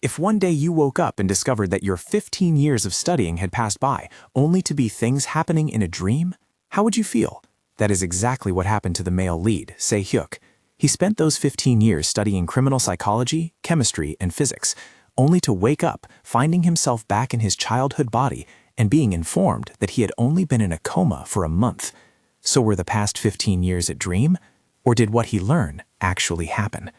If one day you woke up and discovered that your 15 years of studying had passed by, only to be things happening in a dream, how would you feel? That is exactly what happened to the male lead, Se-hyuk. He spent those 15 years studying criminal psychology, chemistry, and physics, only to wake up, finding himself back in his childhood body and being informed that he had only been in a coma for a month. So were the past 15 years a dream? Or did what he learned actually happen?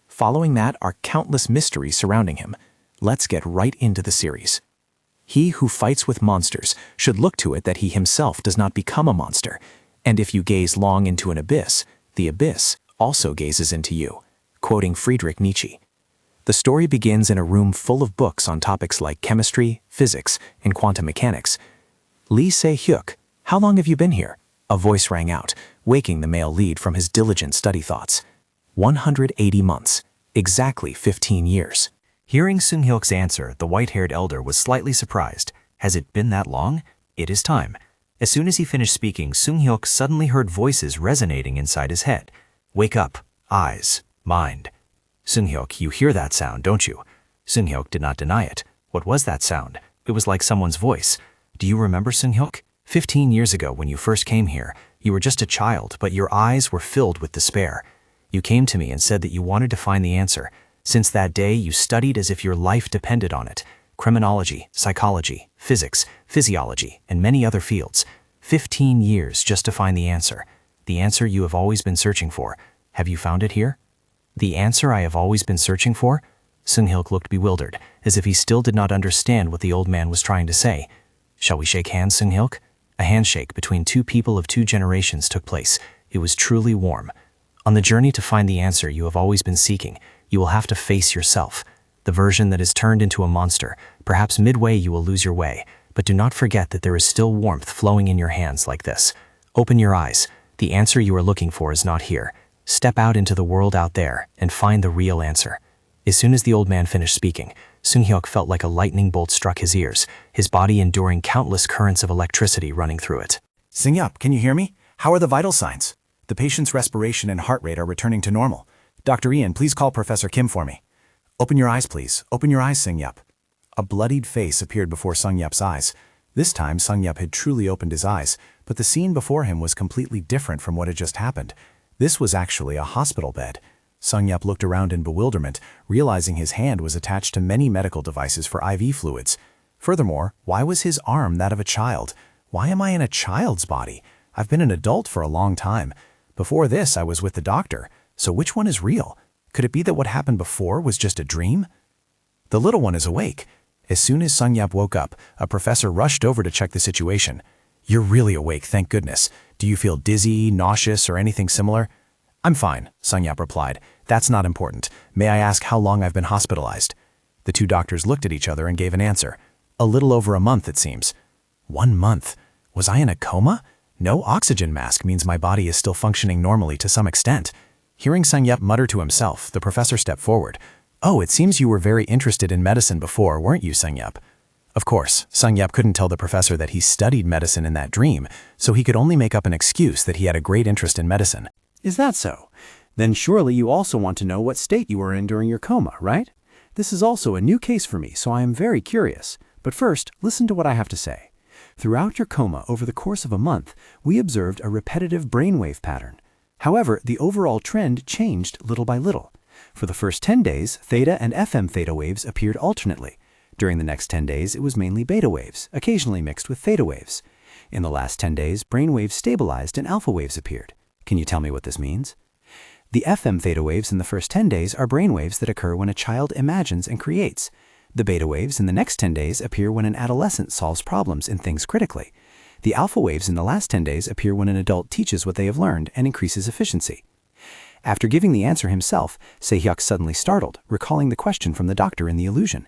Following that are countless mysteries surrounding him. Let's get right into the series. He who fights with monsters should look to it that he himself does not become a monster. And if you gaze long into an abyss, the abyss also gazes into you. Quoting Friedrich Nietzsche. The story begins in a room full of books on topics like chemistry, physics, and quantum mechanics. Lee Se-hyuk, how long have you been here? A voice rang out, waking the male lead from his diligent study thoughts. 180 months, exactly 15 years. Hearing Sung-hyuk's answer, the white-haired elder was slightly surprised. Has it been that long? It is time. As soon as he finished speaking, Sung-hyuk suddenly heard voices resonating inside his head. Wake up, eyes, mind. Sung-hyuk, you hear that sound, don't you? Sung-hyuk did not deny it. What was that sound? It was like someone's voice. Do you remember, Sung-hyuk? 15 years ago when you first came here, you were just a child, but your eyes were filled with despair. You came to me and said that you wanted to find the answer. Since that day, you studied as if your life depended on it. Criminology, psychology, physics, physiology, and many other fields. 15 years just to find the answer. The answer you have always been searching for. Have you found it here? The answer I have always been searching for? Sung-hyuk looked bewildered, as if he still did not understand what the old man was trying to say. Shall we shake hands, Sung-hyuk? A handshake between two people of 2 generations took place. It was truly warm. On the journey to find the answer you have always been seeking, you will have to face yourself, the version that is turned into a monster. Perhaps midway you will lose your way, but do not forget that there is still warmth flowing in your hands like this. Open your eyes. The answer you are looking for is not here. Step out into the world out there and find the real answer. As soon as the old man finished speaking, Sung-hyuk felt like a lightning bolt struck his ears, his body enduring countless currents of electricity running through it. Sung-hyuk, can you hear me? How are the vital signs? The patient's respiration and heart rate are returning to normal. Dr. Ian, please call Professor Kim for me. Open your eyes, please. Open your eyes, Sung-hyuk. A bloodied face appeared before Sung-hyuk's eyes. This time, Sung-hyuk had truly opened his eyes, but the scene before him was completely different from what had just happened. This was actually a hospital bed. Sung-hyuk looked around in bewilderment, realizing his hand was attached to many medical devices for IV fluids. Furthermore, why was his arm that of a child? Why am I in a child's body? I've been an adult for a long time. Before this, I was with the doctor. So which one is real? Could it be that what happened before was just a dream? The little one is awake. As soon as Sung-hyuk woke up, a professor rushed over to check the situation. You're really awake, thank goodness. Do you feel dizzy, nauseous, or anything similar? I'm fine, Sung-hyuk replied. That's not important. May I ask how long I've been hospitalized? The 2 doctors looked at each other and gave an answer. A little over a month, it seems. 1 month? Was I in a coma? No oxygen mask means my body is still functioning normally to some extent. Hearing Sung-hyuk mutter to himself, the professor stepped forward. Oh, it seems you were very interested in medicine before, weren't you, Sung-hyuk? Of course, Sung-hyuk couldn't tell the professor that he studied medicine in that dream, so he could only make up an excuse that he had a great interest in medicine. Is that so? Then surely you also want to know what state you were in during your coma, right? This is also a new case for me, so I am very curious. But first, listen to what I have to say. Throughout your coma over the course of a month, we observed a repetitive brainwave pattern. However, the overall trend changed little by little. For the first 10 days, theta and FM theta waves appeared alternately. During the next 10 days, it was mainly beta waves, occasionally mixed with theta waves. In the last 10 days, brain waves stabilized and alpha waves appeared. Can you tell me what this means? The FM theta waves in the first 10 days are brain waves that occur when a child imagines and creates. The beta waves in the next 10 days appear when an adolescent solves problems and thinks critically. The alpha waves in the last 10 days appear when an adult teaches what they have learned and increases efficiency. After giving the answer himself, Se-hyuk suddenly startled, recalling the question from the doctor in the illusion.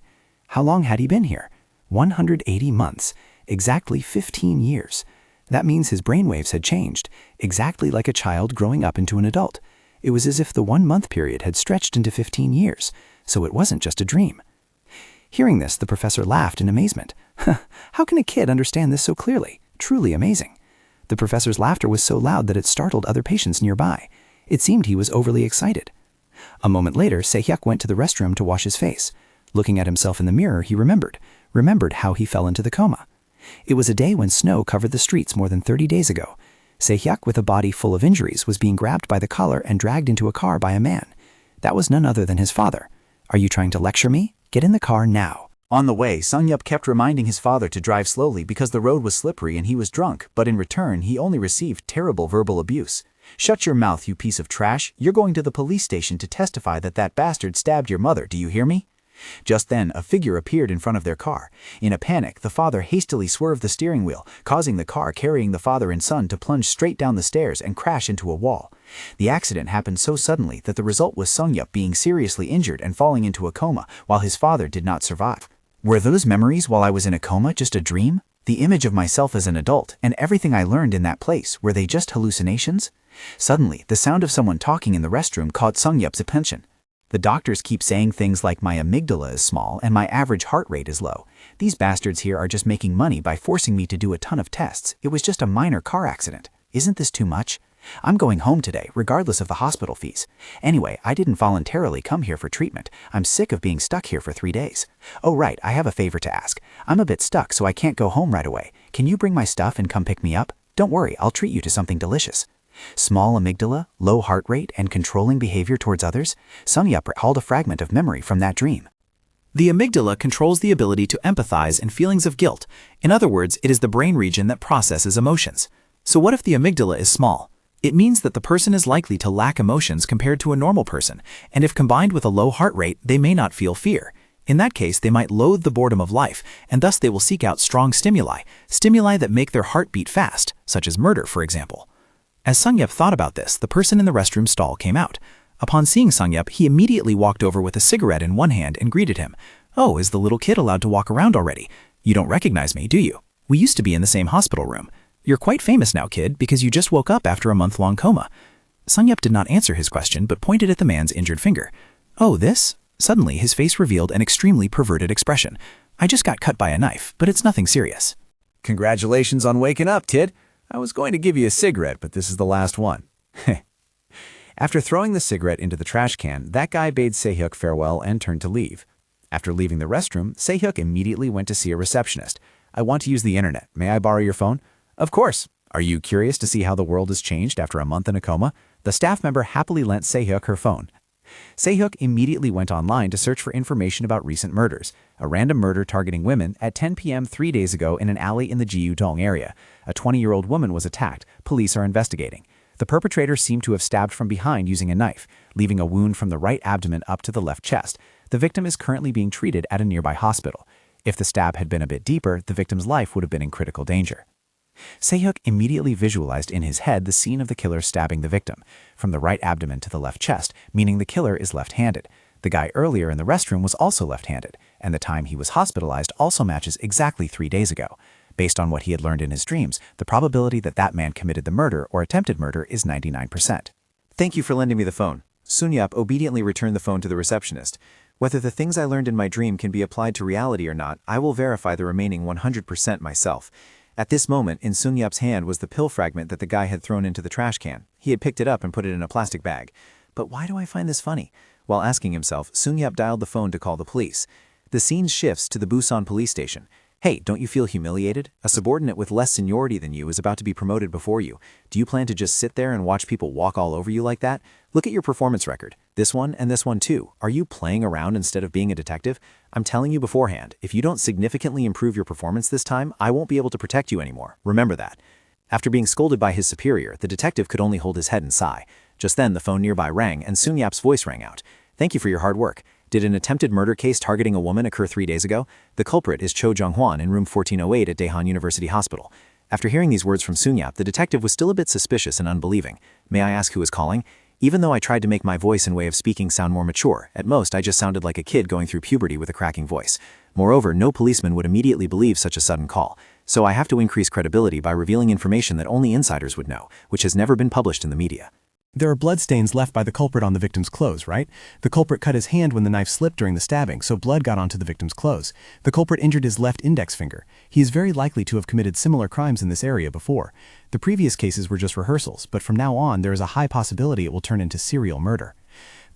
How long had he been here? 180 months, exactly 15 years. That means his brainwaves had changed, exactly like a child growing up into an adult. It was as if the 1-month period had stretched into 15 years, so it wasn't just a dream. Hearing this, the professor laughed in amazement. How can a kid understand this so clearly? Truly amazing. The professor's laughter was so loud that it startled other patients nearby. It seemed he was overly excited. A moment later, Se-hyuk went to the restroom to wash his face. Looking at himself in the mirror, he remembered how he fell into the coma. It was a day when snow covered the streets more than 30 days ago. Se-hyuk, with a body full of injuries, was being grabbed by the collar and dragged into a car by a man. That was none other than his father. "Are you trying to lecture me? Get in the car now." On the way, Sung-yup kept reminding his father to drive slowly because the road was slippery and he was drunk, but in return, he only received terrible verbal abuse. "Shut your mouth, you piece of trash. You're going to the police station to testify that that bastard stabbed your mother, do you hear me?" Just then, a figure appeared in front of their car. In a panic, the father hastily swerved the steering wheel, causing the car carrying the father and son to plunge straight down the stairs and crash into a wall. The accident happened so suddenly that the result was Sung-yup being seriously injured and falling into a coma, while his father did not survive. Were those memories while I was in a coma just a dream? The image of myself as an adult and everything I learned in that place, were they just hallucinations? Suddenly, the sound of someone talking in the restroom caught Sung-yup's attention. "The doctors keep saying things like my amygdala is small and my average heart rate is low. These bastards here are just making money by forcing me to do a ton of tests. It was just a minor car accident. Isn't this too much? I'm going home today, regardless of the hospital fees. Anyway, I didn't voluntarily come here for treatment. I'm sick of being stuck here for 3 days. Oh right, I have a favor to ask. I'm a bit stuck, so I can't go home right away. Can you bring my stuff and come pick me up? Don't worry, I'll treat you to something delicious." Small amygdala, low heart rate, and controlling behavior towards others? Sung-yup recalled a fragment of memory from that dream. The amygdala controls the ability to empathize in feelings of guilt. In other words, it is the brain region that processes emotions. So what if the amygdala is small? It means that the person is likely to lack emotions compared to a normal person, and if combined with a low heart rate, they may not feel fear. In that case, they might loathe the boredom of life, and thus they will seek out strong stimuli that make their heart beat fast, such as murder, for example. As Sung-yup thought about this, the person in the restroom stall came out. Upon seeing Sung-yup, he immediately walked over with a cigarette in one hand and greeted him. "Oh, is the little kid allowed to walk around already? You don't recognize me, do you? We used to be in the same hospital room. You're quite famous now, kid, because you just woke up after a month-long coma." Sung-yup did not answer his question, but pointed at the man's injured finger. "Oh, this?" Suddenly, his face revealed an extremely perverted expression. "I just got cut by a knife, but it's nothing serious." "Congratulations on waking up, kid. I was going to give you a cigarette, but this is the last one." After throwing the cigarette into the trash can, that guy bade Se-hyuk farewell and turned to leave. After leaving the restroom, Se-hyuk immediately went to see a receptionist. "I want to use the internet. May I borrow your phone?" "Of course. Are you curious to see how the world has changed after a month in a coma?" The staff member happily lent Se-hyuk her phone. Se-hyuk immediately went online to search for information about recent murders. A random murder targeting women at 10 p.m. 3 days ago in an alley in the Jiu-dong area. A 20-year-old woman was attacked. Police are investigating. The perpetrator seemed to have stabbed from behind using a knife, leaving a wound from the right abdomen up to the left chest. The victim is currently being treated at a nearby hospital. If the stab had been a bit deeper, the victim's life would have been in critical danger. Se-hyuk immediately visualized in his head the scene of the killer stabbing the victim, from the right abdomen to the left chest, meaning the killer is left-handed. The guy earlier in the restroom was also left-handed, and the time he was hospitalized also matches exactly 3 days ago. Based on what he had learned in his dreams, the probability that that man committed the murder or attempted murder is 99%. "Thank you for lending me the phone." Sung-yup obediently returned the phone to the receptionist. "Whether the things I learned in my dream can be applied to reality or not, I will verify the remaining 100% myself." At this moment, in Sung-yup's hand was the pill fragment that the guy had thrown into the trash can. He had picked it up and put it in a plastic bag. But why do I find this funny? While asking himself, Sung-yup dialed the phone to call the police. The scene shifts to the Busan police station. "Hey, don't you feel humiliated? A subordinate with less seniority than you is about to be promoted before you. Do you plan to just sit there and watch people walk all over you like that? Look at your performance record. This one and this one too. Are you playing around instead of being a detective? I'm telling you beforehand, if you don't significantly improve your performance this time, I won't be able to protect you anymore. Remember that." After being scolded by his superior, the detective could only hold his head and sigh. Just then, the phone nearby rang and Sung-yup's voice rang out. "Thank you for your hard work. Did an attempted murder case targeting a woman occur 3 days ago? The culprit is Cho Jung-hwan in room 1408 at Daehan University Hospital." After hearing these words from Sung-yup, the detective was still a bit suspicious and unbelieving. "May I ask who is calling?" Even though I tried to make my voice and way of speaking sound more mature, at most I just sounded like a kid going through puberty with a cracking voice. Moreover, no policeman would immediately believe such a sudden call. So I have to increase credibility by revealing information that only insiders would know, which has never been published in the media. There are bloodstains left by the culprit on the victim's clothes, right? The culprit cut his hand when the knife slipped during the stabbing, so blood got onto the victim's clothes. The culprit injured his left index finger. He is very likely to have committed similar crimes in this area before. The previous cases were just rehearsals, but from now on there is a high possibility it will turn into serial murder.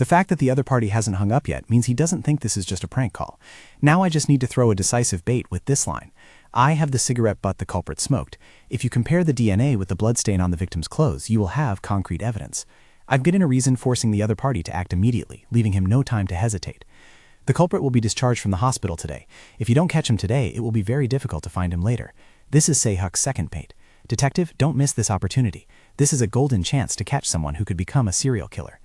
The fact that the other party hasn't hung up yet means he doesn't think this is just a prank call. Now I just need to throw a decisive bait with this line. I have the cigarette butt the culprit smoked. If you compare the DNA with the bloodstain on the victim's clothes, you will have concrete evidence. I've given a reason forcing the other party to act immediately, leaving him no time to hesitate. The culprit will be discharged from the hospital today. If you don't catch him today, it will be very difficult to find him later. This is Se-hyuk's second bait. Detective, don't miss this opportunity. This is a golden chance to catch someone who could become a serial killer.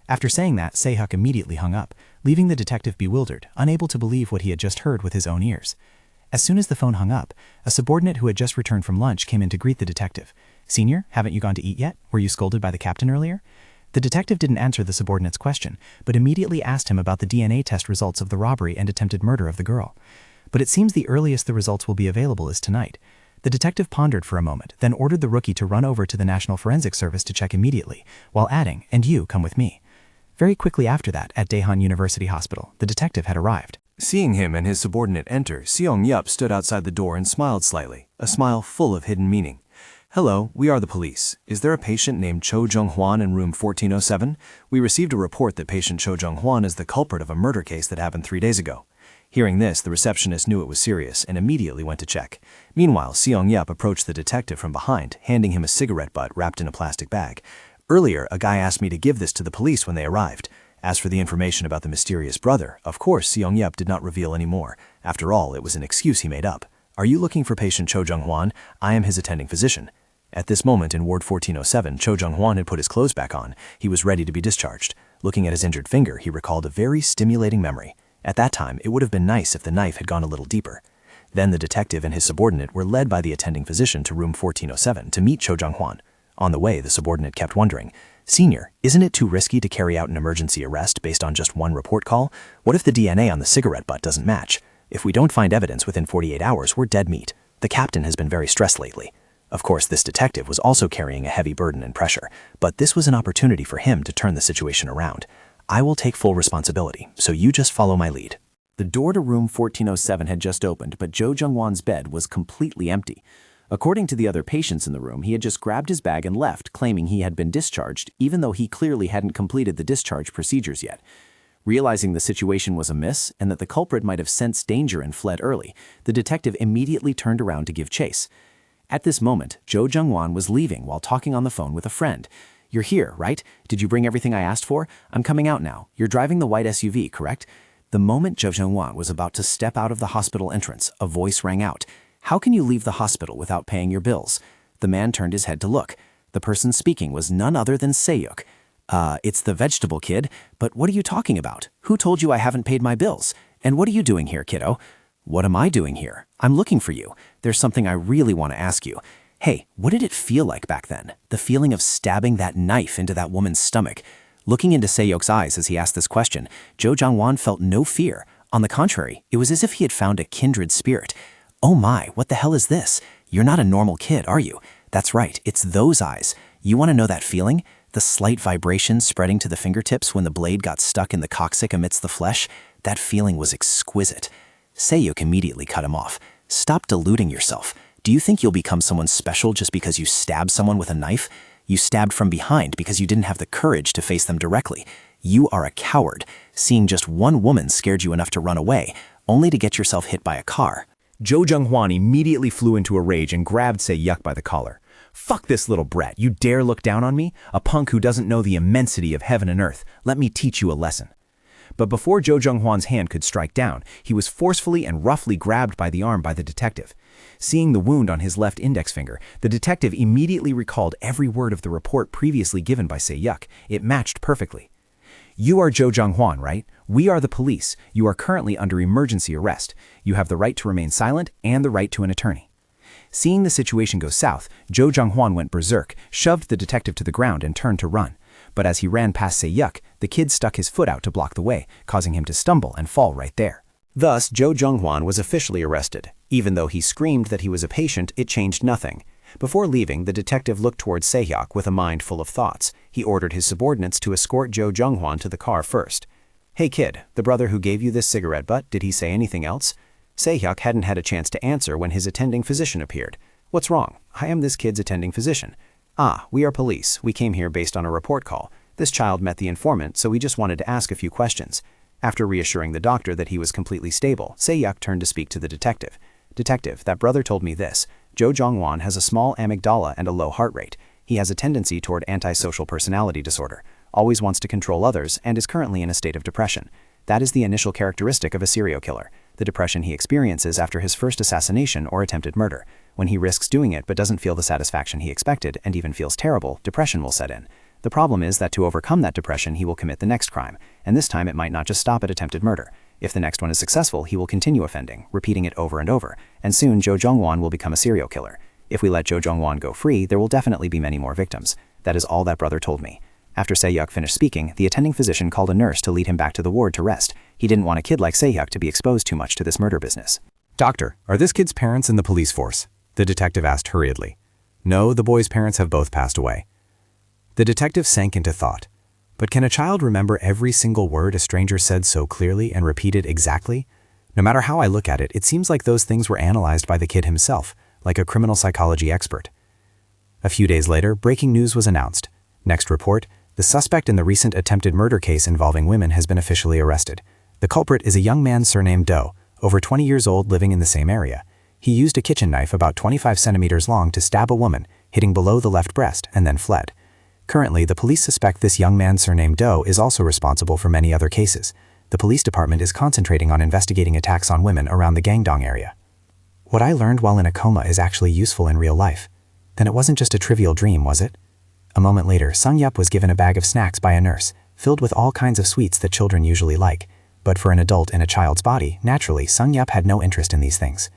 After saying that, Se-hyuk immediately hung up, leaving the detective bewildered, unable to believe what he had just heard with his own ears. As soon as the phone hung up, a subordinate who had just returned from lunch came in to greet the detective. "Senior, haven't you gone to eat yet? Were you scolded by the captain earlier?" The detective didn't answer the subordinate's question, but immediately asked him about the DNA test results of the robbery and attempted murder of the girl. But it seems the earliest the results will be available is tonight. The detective pondered for a moment, then ordered the rookie to run over to the National Forensic Service to check immediately, while adding, "And you, come with me." Very quickly after that, at Daehan University Hospital, the detective had arrived. Seeing him and his subordinate enter, Seong-yup stood outside the door and smiled slightly, a smile full of hidden meaning. "Hello, we are the police. Is there a patient named Cho Jung-hwan in room 1407? We received a report that patient Cho Jung-hwan is the culprit of a murder case that happened 3 days ago." Hearing this, the receptionist knew it was serious and immediately went to check. Meanwhile, Seong-yup approached the detective from behind, handing him a cigarette butt wrapped in a plastic bag. "Earlier, a guy asked me to give this to the police when they arrived. As for the information about the mysterious brother, of course Seong-yup did not reveal any more. After all, it was an excuse he made up. Are you looking for patient Cho Jung-hwan? I am his attending physician." At this moment in Ward 1407, Cho Jung-hwan had put his clothes back on. He was ready to be discharged. Looking at his injured finger, he recalled a very stimulating memory. At that time, it would have been nice if the knife had gone a little deeper. Then the detective and his subordinate were led by the attending physician to room 1407 to meet Cho Jung-hwan. On the way, the subordinate kept wondering, "Senior, isn't it too risky to carry out an emergency arrest based on just one report call? What if the DNA on the cigarette butt doesn't match? If we don't find evidence within 48 hours, we're dead meat. The captain has been very stressed lately." Of course, this detective was also carrying a heavy burden and pressure, but this was an opportunity for him to turn the situation around. "I will take full responsibility, so you just follow my lead." The door to room 1407 had just opened, but Cho Jung-hwan's bed was completely empty. According to the other patients in the room, he had just grabbed his bag and left, claiming he had been discharged, even though he clearly hadn't completed the discharge procedures yet. Realizing the situation was amiss and that the culprit might have sensed danger and fled early, the detective immediately turned around to give chase. At this moment, Cho Jung-hwan was leaving while talking on the phone with a friend. "You're here, right? Did you bring everything I asked for? I'm coming out now. You're driving the white SUV, correct?" The moment Cho Jung-hwan was about to step out of the hospital entrance, a voice rang out. "How can you leave the hospital without paying your bills?" The man turned his head to look. The person speaking was none other than Se-hyuk. It's the vegetable kid, but what are you talking about? Who told you I haven't paid my bills? And what are you doing here, kiddo?" "What am I doing here? I'm looking for you. There's something I really want to ask you. Hey, what did it feel like back then? The feeling of stabbing that knife into that woman's stomach." Looking into Se-hyuk's eyes as he asked this question, Cho Jung-hwan felt no fear. On the contrary, it was as if he had found a kindred spirit. "Oh my, what the hell is this? You're not a normal kid, are you?" "That's right, it's those eyes. You want to know that feeling? The slight vibration spreading to the fingertips when the blade got stuck in the coccyx amidst the flesh? That feeling was exquisite." Se-hyuk immediately cut him off. "Stop deluding yourself. Do you think you'll become someone special just because you stabbed someone with a knife? You stabbed from behind because you didn't have the courage to face them directly. You are a coward. Seeing just one woman scared you enough to run away, only to get yourself hit by a car." Cho Jung-hwan immediately flew into a rage and grabbed Se-hyuk by the collar. "Fuck this little brat. You dare look down on me? A punk who doesn't know the immensity of heaven and earth. Let me teach you a lesson." But before Cho Jung-hwan's hand could strike down, he was forcefully and roughly grabbed by the arm by the detective. Seeing the wound on his left index finger, the detective immediately recalled every word of the report previously given by Se-hyuk. It matched perfectly. "You are Cho Jung-hwan, right? We are the police. You are currently under emergency arrest. You have the right to remain silent and the right to an attorney." Seeing the situation go south, Cho Jung-hwan went berserk, shoved the detective to the ground and turned to run. But as he ran past Se-hyuk, the kid stuck his foot out to block the way, causing him to stumble and fall right there. Thus, Cho Jung-hwan was officially arrested. Even though he screamed that he was a patient, it changed nothing. Before leaving, the detective looked towards Se-hyuk with a mind full of thoughts. He ordered his subordinates to escort Cho Jung-hwan to the car first. "Hey kid, the brother who gave you this cigarette butt, did he say anything else?" Se-hyuk hadn't had a chance to answer when his attending physician appeared. "What's wrong? I am this kid's attending physician." "Ah, we are police. We came here based on a report call. This child met the informant, so we just wanted to ask a few questions. After reassuring the doctor that he was completely stable, Se-hyuk turned to speak to the detective. Detective, that brother told me this. Jo Jong-won has a small amygdala and a low heart rate. He has a tendency toward antisocial personality disorder, always wants to control others, and is currently in a state of depression. That is the initial characteristic of a serial killer, the depression he experiences after his first assassination or attempted murder. When he risks doing it but doesn't feel the satisfaction he expected and even feels terrible, depression will set in. The problem is that to overcome that depression, he will commit the next crime, and this time it might not just stop at attempted murder. If the next one is successful, he will continue offending, repeating it over and over, and soon Jo Jong-won will become a serial killer. If we let Jo Jong-won go free, there will definitely be many more victims. That is all that brother told me. After Se-hyuk finished speaking, the attending physician called a nurse to lead him back to the ward to rest. He didn't want a kid like Se-hyuk to be exposed too much to this murder business. Doctor, are this kid's parents in the police force? The detective asked hurriedly. No, the boy's parents have both passed away. The detective sank into thought. But can a child remember every single word a stranger said so clearly and repeated exactly? No matter how I look at it, it seems like those things were analyzed by the kid himself, like a criminal psychology expert. A few days later, breaking news was announced. Next report, the suspect in the recent attempted murder case involving women has been officially arrested. The culprit is a young man surnamed Do, over 20 years old, living in the same area. He used a kitchen knife about 25 centimeters long to stab a woman, hitting below the left breast, and then fled. Currently, the police suspect this young man surnamed Do is also responsible for many other cases. The police department is concentrating on investigating attacks on women around the Gangdong area. What I learned while in a coma is actually useful in real life. Then it wasn't just a trivial dream, was it? A moment later, Sung-yup was given a bag of snacks by a nurse, filled with all kinds of sweets that children usually like. But for an adult in a child's body, naturally, Sung-yup had no interest in these things.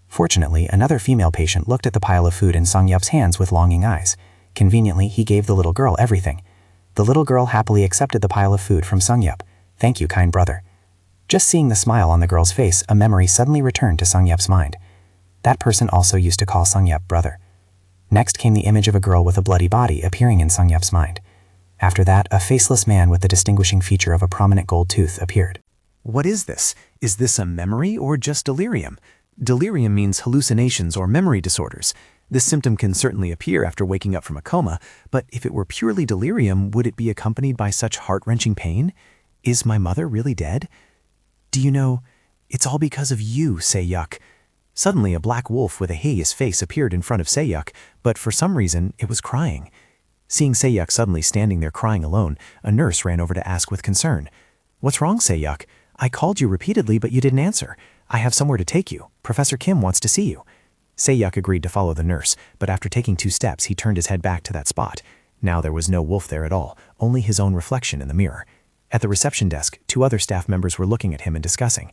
Fortunately, another female patient looked at the pile of food in Sung-yup's hands with longing eyes. Conveniently, he gave the little girl everything. The little girl happily accepted the pile of food from Sung-yup. Thank you, kind brother. Just seeing the smile on the girl's face, a memory suddenly returned to Sung-yup's mind. That person also used to call Sung-yup brother. Next came the image of a girl with a bloody body appearing in Sung-yup's mind. After that, a faceless man with the distinguishing feature of a prominent gold tooth appeared. What is this? Is this a memory or just delirium? Delirium means hallucinations or memory disorders. This symptom can certainly appear after waking up from a coma, but if it were purely delirium, would it be accompanied by such heart-wrenching pain? Is my mother really dead? Do you know, it's all because of you, Se-hyuk. Suddenly, a black wolf with a hideous face appeared in front of Se-hyuk, but for some reason, it was crying. Seeing Se-hyuk suddenly standing there crying alone, a nurse ran over to ask with concern. What's wrong, Se-hyuk? I called you repeatedly, but you didn't answer. I have somewhere to take you. Professor Kim wants to see you. Se-hyuk agreed to follow the nurse, but after taking 2 steps, he turned his head back to that spot. Now there was no wolf there at all, only his own reflection in the mirror. At the reception desk, 2 other staff members were looking at him and discussing.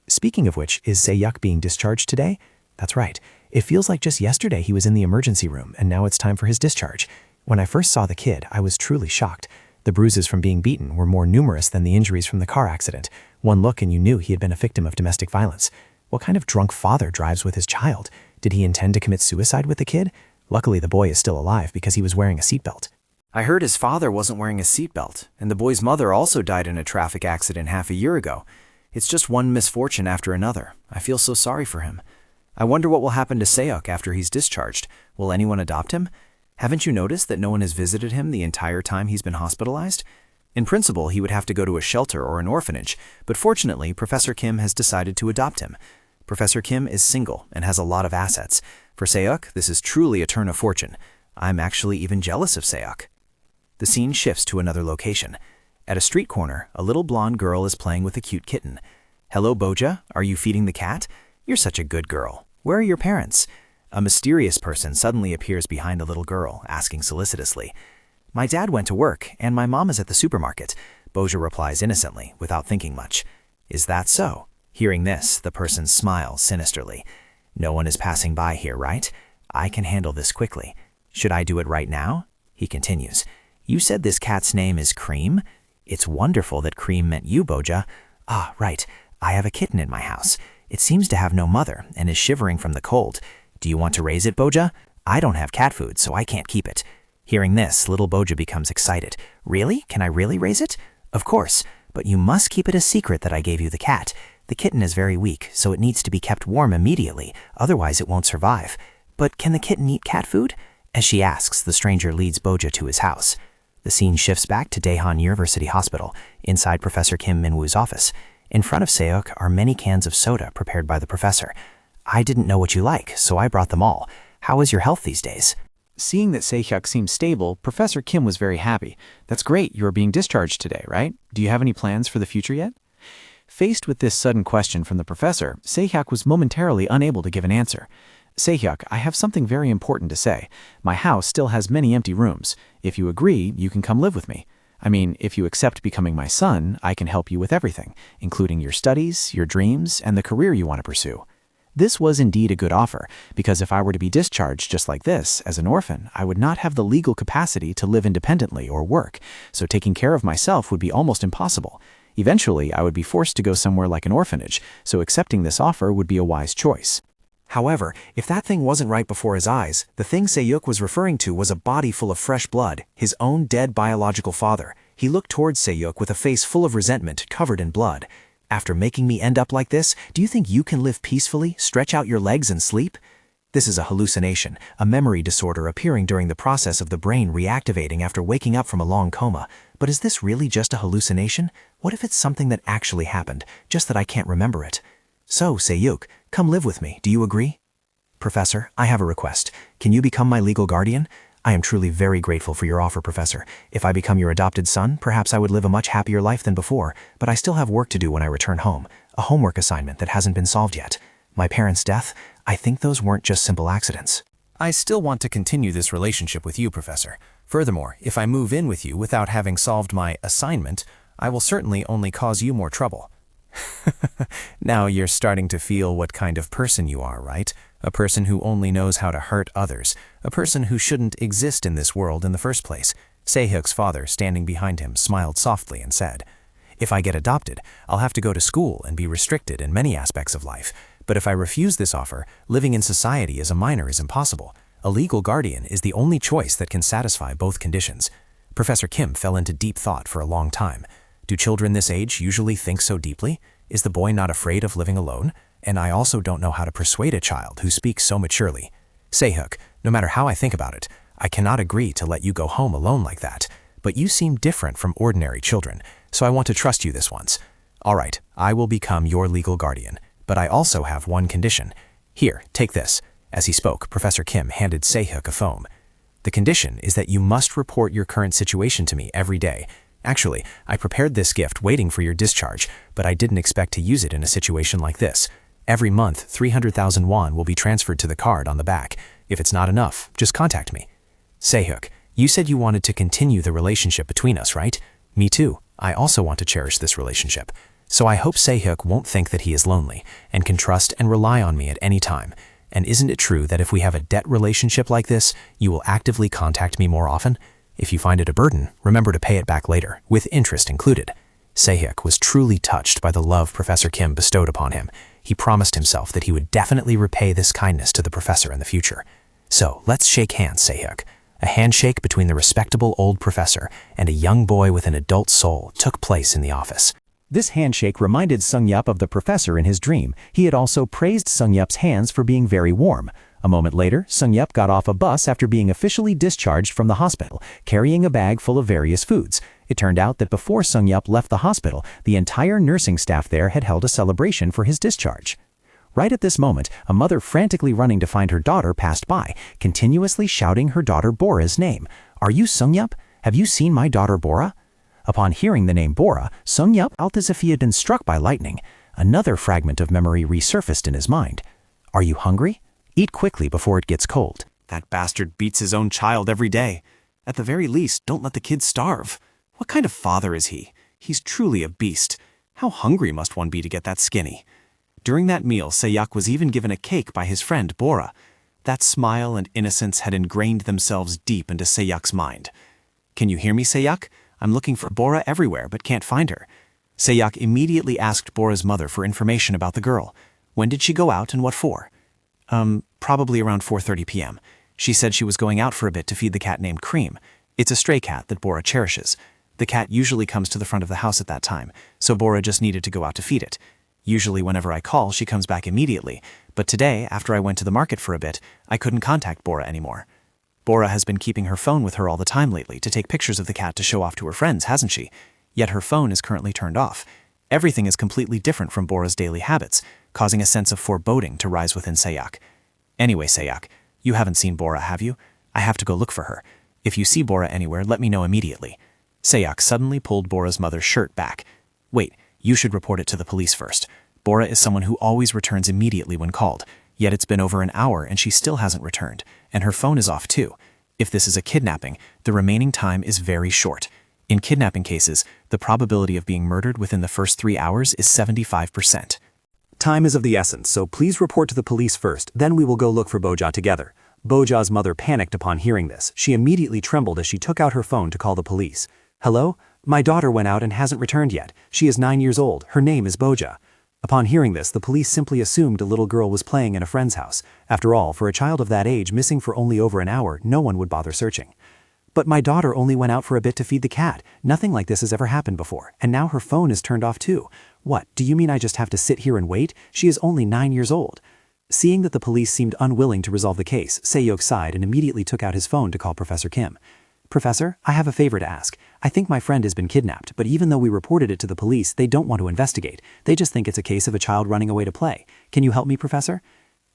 Speaking of which, is Se-hyuk being discharged today? That's right. It feels like just yesterday he was in the emergency room, and now it's time for his discharge. When I first saw the kid, I was truly shocked. The bruises from being beaten were more numerous than the injuries from the car accident. One look and you knew he had been a victim of domestic violence. What kind of drunk father drives with his child? Did he intend to commit suicide with the kid? Luckily, the boy is still alive because he was wearing a seatbelt. I heard his father wasn't wearing a seatbelt, and the boy's mother also died in a traffic accident half a year ago. It's just one misfortune after another. I feel so sorry for him. I wonder what will happen to Se-hyuk after he's discharged. Will anyone adopt him? Haven't you noticed that no one has visited him the entire time he's been hospitalized? In principle, he would have to go to a shelter or an orphanage, but fortunately, Professor Kim has decided to adopt him. Professor Kim is single and has a lot of assets. For Se-hyuk, this is truly a turn of fortune. I'm actually even jealous of Se-hyuk. The scene shifts to another location. At a street corner, a little blonde girl is playing with a cute kitten. Hello, Boja, are you feeding the cat? You're such a good girl. Where are your parents? A mysterious person suddenly appears behind the little girl, asking solicitously. My dad went to work, and my mom is at the supermarket. Boja replies innocently, without thinking much. Is that so? Hearing this, the person smiles sinisterly. No one is passing by here, right? I can handle this quickly. Should I do it right now? He continues. You said this cat's name is Cream? It's wonderful that Cream meant you, Boja. Ah, right. I have a kitten in my house. It seems to have no mother and is shivering from the cold. Do you want to raise it, Boja? I don't have cat food, so I can't keep it. Hearing this, little Boja becomes excited. Really? Can I really raise it? Of course, but you must keep it a secret that I gave you the cat. The kitten is very weak, so it needs to be kept warm immediately, otherwise it won't survive. But can the kitten eat cat food? As she asks, the stranger leads Boja to his house. The scene shifts back to Daehan University Hospital, inside Professor Kim Min-woo's office. In front of Se-hyuk are many cans of soda prepared by the professor. I didn't know what you like, so I brought them all. How is your health these days? Seeing that Se-hyuk seemed stable, Professor Kim was very happy. That's great, you are being discharged today, right? Do you have any plans for the future yet? Faced with this sudden question from the professor, Se-hyuk was momentarily unable to give an answer. Se-hyuk, I have something very important to say. My house still has many empty rooms. If you agree, you can come live with me. I mean, if you accept becoming my son, I can help you with everything, including your studies, your dreams, and the career you want to pursue. This was indeed a good offer, because if I were to be discharged just like this, as an orphan, I would not have the legal capacity to live independently or work, so taking care of myself would be almost impossible. Eventually, I would be forced to go somewhere like an orphanage, so accepting this offer would be a wise choice. However, if that thing wasn't right before his eyes, the thing Se-hyuk was referring to was a body full of fresh blood, his own dead biological father. He looked towards Se-hyuk with a face full of resentment, covered in blood. After making me end up like this, do you think you can live peacefully, stretch out your legs and sleep? This is a hallucination, a memory disorder appearing during the process of the brain reactivating after waking up from a long coma. But is this really just a hallucination? What if it's something that actually happened, just that I can't remember it? So, Se-hyuk, come live with me, do you agree? Professor, I have a request. Can you become my legal guardian? I am truly very grateful for your offer, Professor. If I become your adopted son, perhaps I would live a much happier life than before, but I still have work to do when I return home, a homework assignment that hasn't been solved yet. My parents' death, I think those weren't just simple accidents. I still want to continue this relationship with you, Professor. Furthermore, if I move in with you without having solved my assignment, I will certainly only cause you more trouble. Now you're starting to feel what kind of person you are, right? A person who only knows how to hurt others. A person who shouldn't exist in this world in the first place. Se-hyuk's father, standing behind him, smiled softly and said, "If I get adopted, I'll have to go to school and be restricted in many aspects of life. But if I refuse this offer, living in society as a minor is impossible. A legal guardian is the only choice that can satisfy both conditions." Professor Kim fell into deep thought for a long time. Do children this age usually think so deeply? Is the boy not afraid of living alone? And I also don't know how to persuade a child who speaks so maturely. Se-hyuk, no matter how I think about it, I cannot agree to let you go home alone like that. But you seem different from ordinary children, so I want to trust you this once. All right, I will become your legal guardian, but I also have one condition. Here, take this. As he spoke, Professor Kim handed Se-hyuk a phone. The condition is that you must report your current situation to me every day. Actually, I prepared this gift waiting for your discharge, but I didn't expect to use it in a situation like this. Every month, 300,000 won will be transferred to the card on the back. If it's not enough, just contact me. Se-hyuk, you said you wanted to continue the relationship between us, right? Me too. I also want to cherish this relationship. So I hope Se-hyuk won't think that he is lonely and can trust and rely on me at any time. And isn't it true that if we have a debt relationship like this, you will actively contact me more often? If you find it a burden, remember to pay it back later, with interest included. Se-hyuk was truly touched by the love Professor Kim bestowed upon him. He promised himself that he would definitely repay this kindness to the professor in the future. So, let's shake hands, Se-hyuk. A handshake between the respectable old professor and a young boy with an adult soul took place in the office. This handshake reminded Sung-yup of the professor in his dream. He had also praised Sung-yup's hands for being very warm. A moment later, Sung-yup got off a bus after being officially discharged from the hospital, carrying a bag full of various foods. It turned out that before Sung-yup left the hospital, the entire nursing staff there had held a celebration for his discharge. Right at this moment, a mother frantically running to find her daughter passed by, continuously shouting her daughter Bora's name. "Are you Sung-yup? Have you seen my daughter Bora?" Upon hearing the name Bora, Sung-yup felt as if he had been struck by lightning. Another fragment of memory resurfaced in his mind. "Are you hungry? Eat quickly before it gets cold." That bastard beats his own child every day. At the very least, don't let the kid starve. What kind of father is he? He's truly a beast. How hungry must one be to get that skinny? During that meal, Se-hyuk was even given a cake by his friend Bora. That smile and innocence had ingrained themselves deep into Se-hyuk's mind. "Can you hear me, Se-hyuk? I'm looking for Bora everywhere, but can't find her." Se-hyuk immediately asked Bora's mother for information about the girl. When did she go out and what for? Probably around 4:30 p.m. She said she was going out for a bit to feed the cat named Cream. It's a stray cat that Bora cherishes. The cat usually comes to the front of the house at that time, so Bora just needed to go out to feed it. Usually whenever I call, she comes back immediately, but today, after I went to the market for a bit, I couldn't contact Bora anymore. Bora has been keeping her phone with her all the time lately to take pictures of the cat to show off to her friends, hasn't she? Yet her phone is currently turned off. Everything is completely different from Bora's daily habits, causing a sense of foreboding to rise within Sayak. Anyway, Sayak, you haven't seen Bora, have you? I have to go look for her. If you see Bora anywhere, let me know immediately. Sayak suddenly pulled Bora's mother's shirt back. Wait, you should report it to the police first. Bora is someone who always returns immediately when called, yet it's been over an hour and she still hasn't returned, and her phone is off too. If this is a kidnapping, the remaining time is very short. In kidnapping cases, the probability of being murdered within the first 3 hours is 75%. Time is of the essence, so please report to the police first, then we will go look for Boja together. Boja's mother panicked upon hearing this. She immediately trembled as she took out her phone to call the police. Hello? My daughter went out and hasn't returned yet. She is 9 years old. Her name is Boja. Upon hearing this, the police simply assumed a little girl was playing in a friend's house. After all, for a child of that age missing for only over an hour, no one would bother searching. But my daughter only went out for a bit to feed the cat. Nothing like this has ever happened before, and now her phone is turned off too. What, do you mean I just have to sit here and wait? She is only 9 years old. Seeing that the police seemed unwilling to resolve the case, Saehyuk sighed and immediately took out his phone to call Professor Kim. Professor, I have a favor to ask. I think my friend has been kidnapped, but even though we reported it to the police, they don't want to investigate. They just think it's a case of a child running away to play. Can you help me, Professor?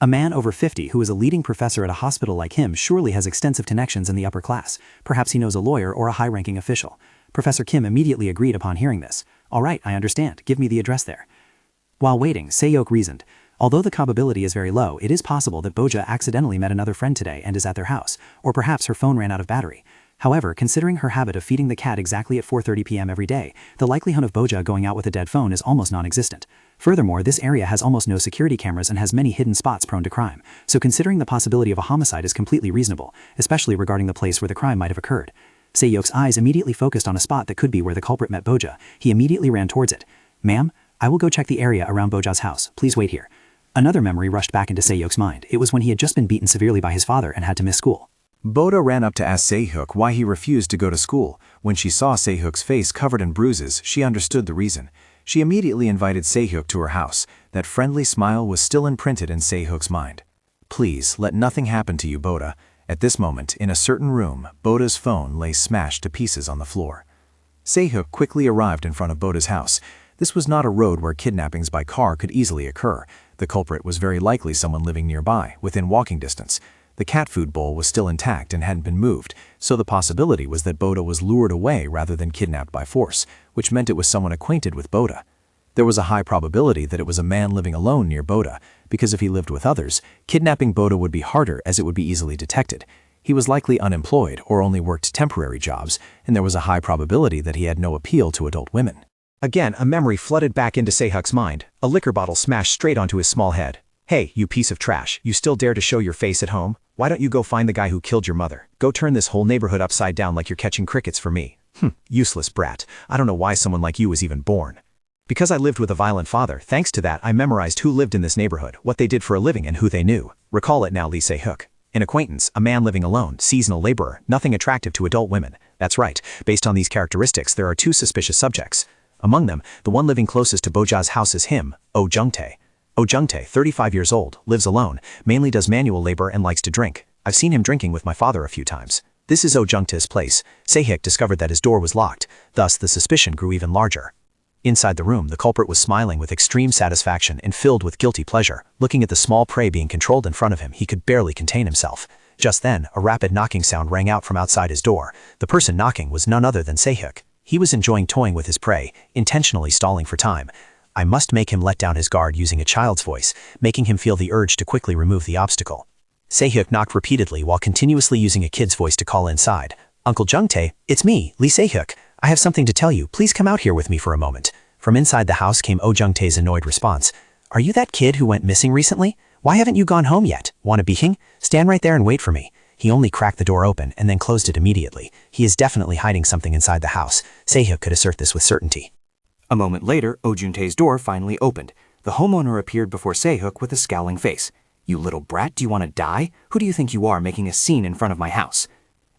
A man over 50 who is a leading professor at a hospital like him surely has extensive connections in the upper class. Perhaps he knows a lawyer or a high-ranking official. Professor Kim immediately agreed upon hearing this. All right, I understand. Give me the address there. While waiting, Saehyuk reasoned. Although the probability is very low, it is possible that Boja accidentally met another friend today and is at their house, or perhaps her phone ran out of battery. However, considering her habit of feeding the cat exactly at 4:30 p.m. every day, the likelihood of Boja going out with a dead phone is almost non-existent. Furthermore, this area has almost no security cameras and has many hidden spots prone to crime, so considering the possibility of a homicide is completely reasonable, especially regarding the place where the crime might have occurred. Saehyuk's eyes immediately focused on a spot that could be where the culprit met Boja. He immediately ran towards it. Ma'am, I will go check the area around Boja's house. Please wait here. Another memory rushed back into Saehyuk's mind. It was when he had just been beaten severely by his father and had to miss school. Boda ran up to ask Saehyuk why he refused to go to school. When she saw Saehyuk's face covered in bruises, she understood the reason. She immediately invited Saehyuk to her house. That friendly smile was still imprinted in Saehyuk's mind. Please, let nothing happen to you, Boda. At this moment, in a certain room, Boda's phone lay smashed to pieces on the floor. Saehyuk quickly arrived in front of Boda's house. This was not a road where kidnappings by car could easily occur. The culprit was very likely someone living nearby, within walking distance. The cat food bowl was still intact and hadn't been moved, so the possibility was that Boda was lured away rather than kidnapped by force, which meant it was someone acquainted with Boda. There was a high probability that it was a man living alone near Boda, because if he lived with others, kidnapping Boda would be harder as it would be easily detected. He was likely unemployed or only worked temporary jobs, and there was a high probability that he had no appeal to adult women. Again, a memory flooded back into Saehyuk's mind. A liquor bottle smashed straight onto his small head. Hey, you piece of trash, you still dare to show your face at home? Why don't you go find the guy who killed your mother? Go turn this whole neighborhood upside down like you're catching crickets for me. Useless brat. I don't know why someone like you was even born. Because I lived with a violent father, thanks to that I memorized who lived in this neighborhood, what they did for a living and who they knew. Recall it now, Lee Saehyuk. An acquaintance, a man living alone, seasonal laborer, nothing attractive to adult women. That's right, based on these characteristics there are two suspicious subjects. Among them, the one living closest to Boja's house is him, Oh Jung-tae. Oh Jung-tae, 35 years old, lives alone, mainly does manual labor and likes to drink. I've seen him drinking with my father a few times. This is Oh Jung-tae's place. Saehyuk discovered that his door was locked, thus the suspicion grew even larger. Inside the room, the culprit was smiling with extreme satisfaction and filled with guilty pleasure. Looking at the small prey being controlled in front of him, he could barely contain himself. Just then, a rapid knocking sound rang out from outside his door. The person knocking was none other than Saehyuk. He was enjoying toying with his prey, intentionally stalling for time. I must make him let down his guard using a child's voice, making him feel the urge to quickly remove the obstacle. Saehyuk knocked repeatedly while continuously using a kid's voice to call inside. Uncle Jung-tae, it's me, Lee Saehyuk. I have something to tell you. Please come out here with me for a moment. From inside the house came Oh Jung-tae's annoyed response. Are you that kid who went missing recently? Why haven't you gone home yet? Want a beating? Stand right there and wait for me. He only cracked the door open and then closed it immediately. He is definitely hiding something inside the house. Saehyuk could assert this with certainty. A moment later, Oh Jung-tae's door finally opened. The homeowner appeared before Saehyuk with a scowling face. You little brat, do you want to die? Who do you think you are making a scene in front of my house?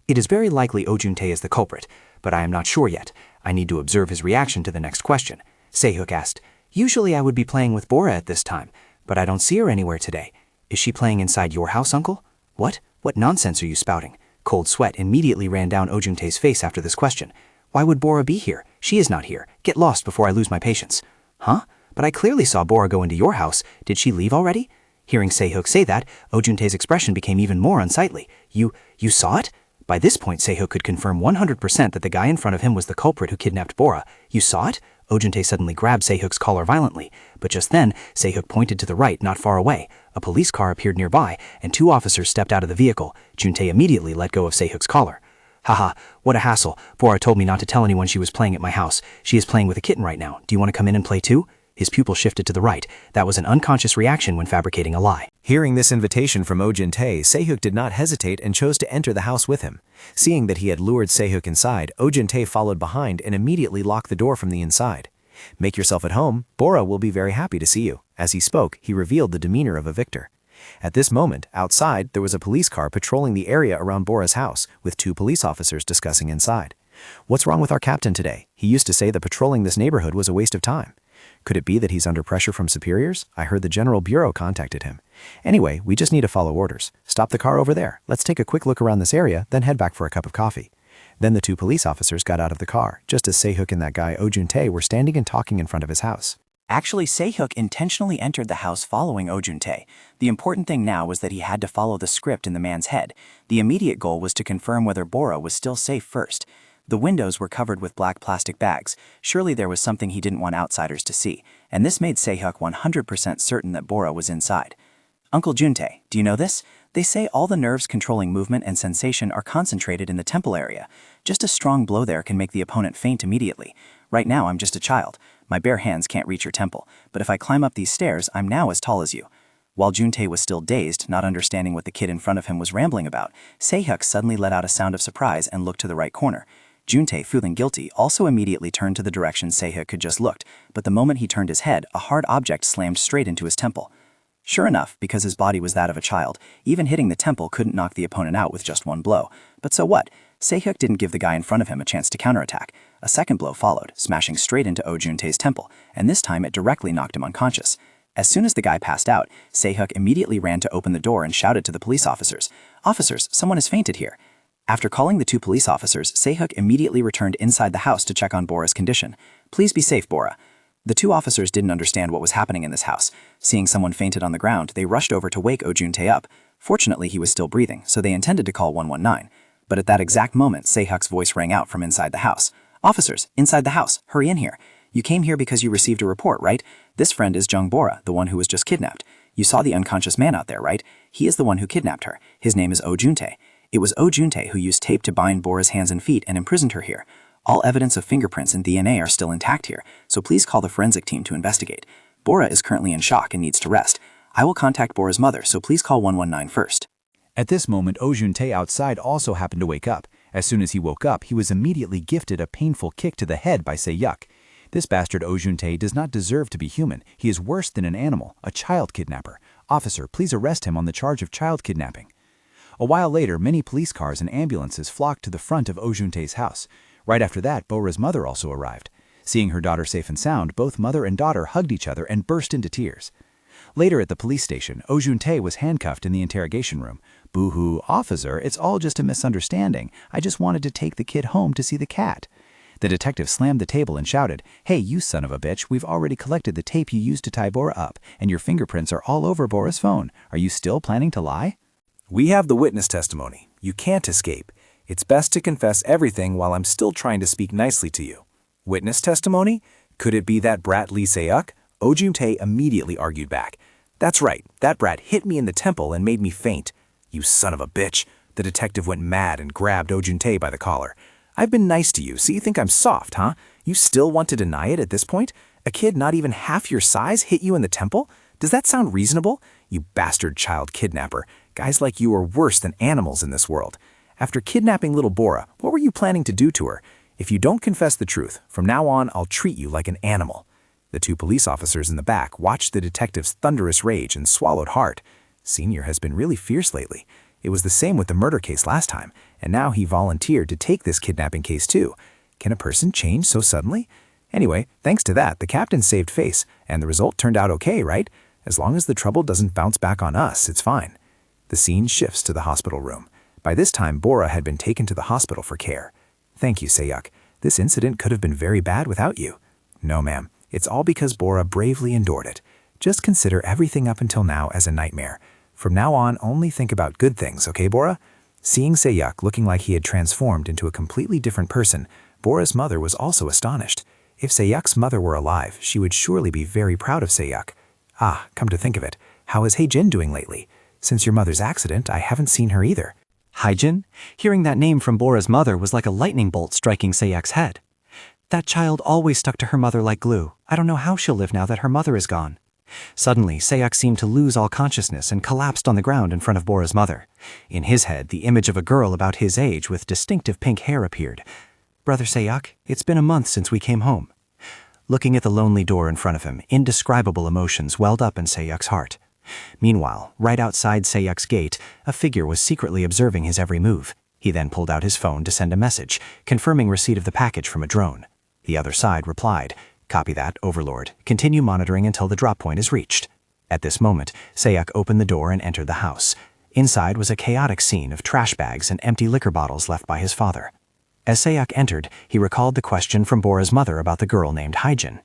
It is very likely Oh Jung-tae is the culprit, but I am not sure yet. I need to observe his reaction to the next question. Saehyuk asked, Usually I would be playing with Bora at this time, but I don't see her anywhere today. Is she playing inside your house, uncle? What? What nonsense are you spouting? Cold sweat immediately ran down Oh-Jun-tae's face after this question. Why would Bora be here? She is not here. Get lost before I lose my patience. Huh? But I clearly saw Bora go into your house. Did she leave already? Hearing Se-hyuk say that, Oh-Jun-tae's expression became even more unsightly. You saw it? By this point, Se-hyuk could confirm 100% that the guy in front of him was the culprit who kidnapped Bora. You saw it? Oh-Jun-tae suddenly grabbed Se-hyuk's collar violently. But just then, Se-hyuk pointed to the right, not far away. A police car appeared nearby, and 2 officers stepped out of the vehicle. Jun-tae immediately let go of Se-hyuk's collar. Haha, what a hassle. Bora told me not to tell anyone she was playing at my house. She is playing with a kitten right now. Do you want to come in and play too? His pupil shifted to the right. That was an unconscious reaction when fabricating a lie. Hearing this invitation from Oh-Jun-tae, Se-hyuk did not hesitate and chose to enter the house with him. Seeing that he had lured Se-hyuk inside, Oh-Jun-tae followed behind and immediately locked the door from the inside. Make yourself at home. Bora will be very happy to see you. As he spoke, he revealed the demeanor of a victor. At this moment, outside, there was a police car patrolling the area around Bora's house, with 2 police officers discussing inside. What's wrong with our captain today? He used to say that patrolling this neighborhood was a waste of time. Could it be that he's under pressure from superiors? I heard the General Bureau contacted him. Anyway, we just need to follow orders. Stop the car over there. Let's take a quick look around this area, then head back for a cup of coffee. Then the 2 police officers got out of the car, just as Se-hyuk and that guy Oh-Jun-tae were standing and talking in front of his house. Actually, Se-hyuk intentionally entered the house following Oh-Jun-tae. The important thing now was that he had to follow the script in the man's head. The immediate goal was to confirm whether Bora was still safe first. The windows were covered with black plastic bags. Surely there was something he didn't want outsiders to see, and this made Se-hyuk 100% certain that Bora was inside. Uncle Jun-tae, do you know this? They say all the nerves controlling movement and sensation are concentrated in the temple area. Just a strong blow there can make the opponent faint immediately. Right now, I'm just a child. My bare hands can't reach your temple, but if I climb up these stairs, I'm now as tall as you. While Jun-tae was still dazed, not understanding what the kid in front of him was rambling about, Se-hyuk suddenly let out a sound of surprise and looked to the right corner. Jun-tae, feeling guilty, also immediately turned to the direction Se-hyuk had just looked, but the moment he turned his head, a hard object slammed straight into his temple. Sure enough, because his body was that of a child, even hitting the temple couldn't knock the opponent out with just one blow. But so what? Se-hyuk didn't give the guy in front of him a chance to counterattack. A second blow followed, smashing straight into Oh-Jun-tae's temple, and this time it directly knocked him unconscious. As soon as the guy passed out, Se-hyuk immediately ran to open the door and shouted to the police officers, "Officers, someone has fainted here." After calling the 2 police officers, Se-hyuk immediately returned inside the house to check on Bora's condition. "Please be safe, Bora." The 2 officers didn't understand what was happening in this house. Seeing someone fainted on the ground, they rushed over to wake Oh-Jun-tae up. Fortunately, he was still breathing, so they intended to call 119. But at that exact moment, Se-hyuk's voice rang out from inside the house. "Officers, inside the house, hurry in here. You came here because you received a report, right? This friend is Jung Bora, the one who was just kidnapped. You saw the unconscious man out there, right? He is the one who kidnapped her. His name is Oh-Jun-tae. It was Oh-Jun-tae who used tape to bind Bora's hands and feet and imprisoned her here. All evidence of fingerprints and DNA are still intact here, so please call the forensic team to investigate. Bora is currently in shock and needs to rest. I will contact Bora's mother, so please call 119 first." At this moment, Oh-Jun-tae outside also happened to wake up. As soon as he woke up, he was immediately gifted a painful kick to the head by Se-hyuk. This bastard Oh-Jun-tae does not deserve to be human. He is worse than an animal, a child kidnapper. Officer, please arrest him on the charge of child kidnapping. A while later, many police cars and ambulances flocked to the front of Oh-Jun-tae's house. Right after that, Bora's mother also arrived. Seeing her daughter safe and sound, both mother and daughter hugged each other and burst into tears. Later at the police station, Oh-Jun-tae was handcuffed in the interrogation room. "Boo-hoo, officer, it's all just a misunderstanding. I just wanted to take the kid home to see the cat." The detective slammed the table and shouted, "Hey, you son of a bitch, we've already collected the tape you used to tie Bora up, and your fingerprints are all over Bora's phone. Are you still planning to lie?" We have the witness testimony. You can't escape. It's best to confess everything while I'm still trying to speak nicely to you. Witness testimony? Could it be that brat Lee Se-hyuk? Oh-Jun-tae immediately argued back. "That's right, that brat hit me in the temple and made me faint." "You son of a bitch." The detective went mad and grabbed Oh-Jun-tae by the collar. "I've been nice to you, so you think I'm soft, huh? You still want to deny it at this point? A kid not even half your size hit you in the temple? Does that sound reasonable? You bastard child kidnapper. Guys like you are worse than animals in this world. After kidnapping little Bora, what were you planning to do to her? If you don't confess the truth, from now on I'll treat you like an animal." The 2 police officers in the back watched the detective's thunderous rage and swallowed hard. Senior has been really fierce lately. It was the same with the murder case last time, and now he volunteered to take this kidnapping case too. Can a person change so suddenly? Anyway, thanks to that, the captain saved face, and the result turned out okay, right? As long as the trouble doesn't bounce back on us, it's fine. The scene shifts to the hospital room. By this time, Bora had been taken to the hospital for care. Thank you, Seyuk. This incident could have been very bad without you. No, ma'am. It's all because Bora bravely endured it. Just consider everything up until now as a nightmare. From now on, only think about good things, okay, Bora? Seeing Seyuk looking like he had transformed into a completely different person, Bora's mother was also astonished. If Seyuk's mother were alive, she would surely be very proud of Seyuk. Ah, come to think of it, how is Hae-jin doing lately? Since your mother's accident, I haven't seen her either. Hae-jin? Hearing that name from Bora's mother was like a lightning bolt striking Seyuk's head. That child always stuck to her mother like glue. I don't know how she'll live now that her mother is gone. Suddenly, Seyuk seemed to lose all consciousness and collapsed on the ground in front of Bora's mother. In his head, the image of a girl about his age with distinctive pink hair appeared. Brother Seyuk, it's been a month since we came home. Looking at the lonely door in front of him, indescribable emotions welled up in Seyuk's heart. Meanwhile, right outside Seyuk's gate, a figure was secretly observing his every move. He then pulled out his phone to send a message, confirming receipt of the package from a drone. The other side replied, "Copy that, Overlord. Continue monitoring until the drop point is reached." At this moment, Seyuk opened the door and entered the house. Inside was a chaotic scene of trash bags and empty liquor bottles left by his father. As Seyuk entered, he recalled the question from Bora's mother about the girl named Hae-jin.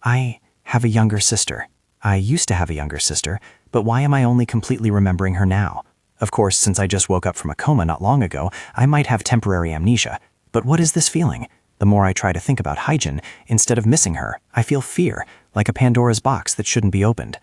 "I have a younger sister. I used to have a younger sister, but why am I only completely remembering her now? Of course, since I just woke up from a coma not long ago, I might have temporary amnesia. But what is this feeling? The more I try to think about Hae-jin, instead of missing her, I feel fear, like a Pandora's box that shouldn't be opened."